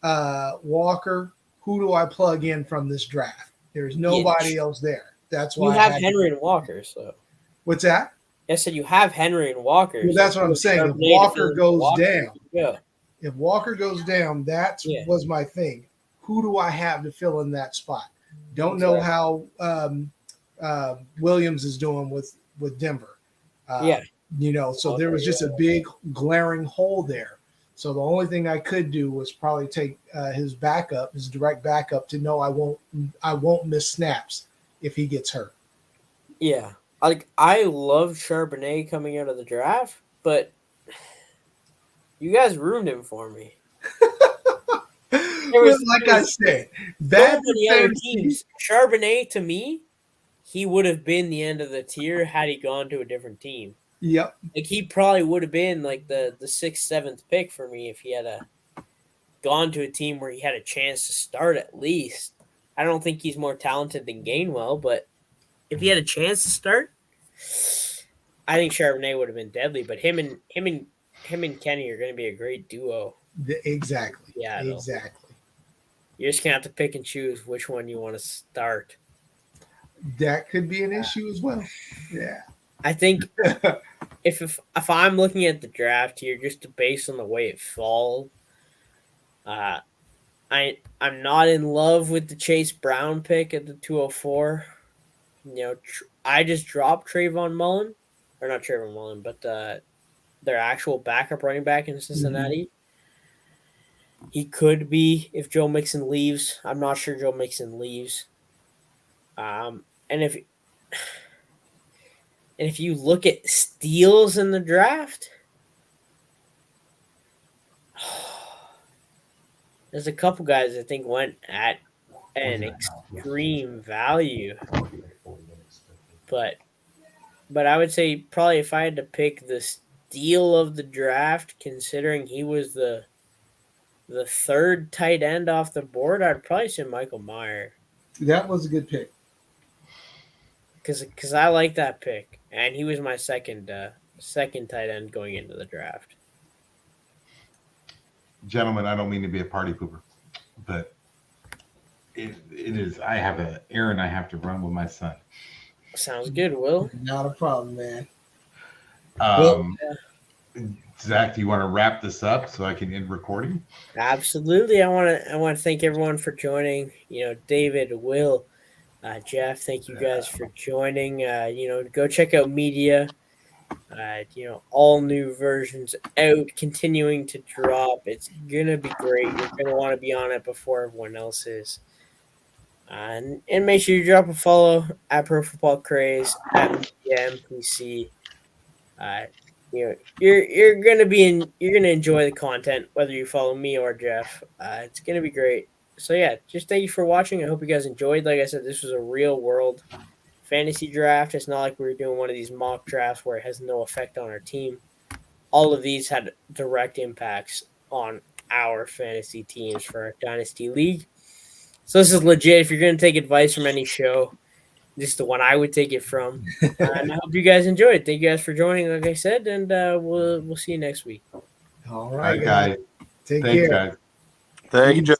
Walker, who do I plug in from this draft? There's nobody else there. That's why
you have Henry and Walker. So
what's that?
I said you have Henry and Walker.
Well, that's what I'm saying. If Walker goes down, if Walker goes down, that was my thing. Who do I have to fill in that spot? Don't know how Williams is doing with Denver. So there was just a big glaring hole there. So the only thing I could do was probably take his direct backup, to know I won't miss snaps if he gets hurt.
Yeah. Like I love Charbonnet coming out of the draft, but you guys ruined him for me. There
Well,
was,
like
there
I
was
said,
so
bad for
many other
fantasy.
teams. Charbonnet to me, he would have been the end of the tier had he gone to a different team.
Yep.
Like he probably would have been like the sixth, seventh pick for me if he had gone to a team where he had a chance to start at least. I don't think he's more talented than Gainwell, but if he had a chance to start, I think Charbonnet would have been deadly. But him and Kenny are going to be a great duo.
Exactly.
Yeah,
Exactly.
you're just gonna have to pick and choose which one you want to start.
That could be an issue as well. Yeah.
I think if I'm looking at the draft here, just based on the way it falls, I'm not in love with the Chase Brown pick at the 204. I just dropped Trayvon Mullen, or not Trayvon Mullen, but their actual backup running back in Cincinnati. He could be if Joe Mixon leaves. I'm not sure Joe Mixon leaves. And if you look at steals in the draft, there's a couple guys I think went at an extreme value. But I would say probably if I had to pick the steal of the draft, considering he was the third tight end off the board, I'd probably say Michael Meyer.
That was a good pick.
Because I like that pick, and he was my second tight end going into the draft.
Gentlemen, I don't mean to be a party pooper, but it is. I have an errand I have to run with my son.
Sounds good, Will.
Not a problem, man.
Zach, do you want to wrap this up so I can end recording?
Absolutely. I want to thank everyone for joining. David, Will, Jeff, thank you guys for joining. Go check out MEedia. All new versions out, continuing to drop. It's gonna be great. You're gonna want to be on it before everyone else is. And make sure you drop a follow at Pro Football Craze at MEedia MPC. You're gonna enjoy the content whether you follow me or Jeff. It's gonna be great. So yeah, just thank you for watching. I hope you guys enjoyed. Like I said, this was a real world fantasy draft. It's not like we were doing one of these mock drafts where it has no effect on our team. All of these had direct impacts on our fantasy teams for our Dynasty League. So this is legit. If you're going to take advice from any show, this is the one I would take it from. And I hope you guys enjoyed. Thank you guys for joining, like I said, and we'll see you next week.
All right,
guys.
Take
Thanks,
care.
guys.
Thank you, Joe.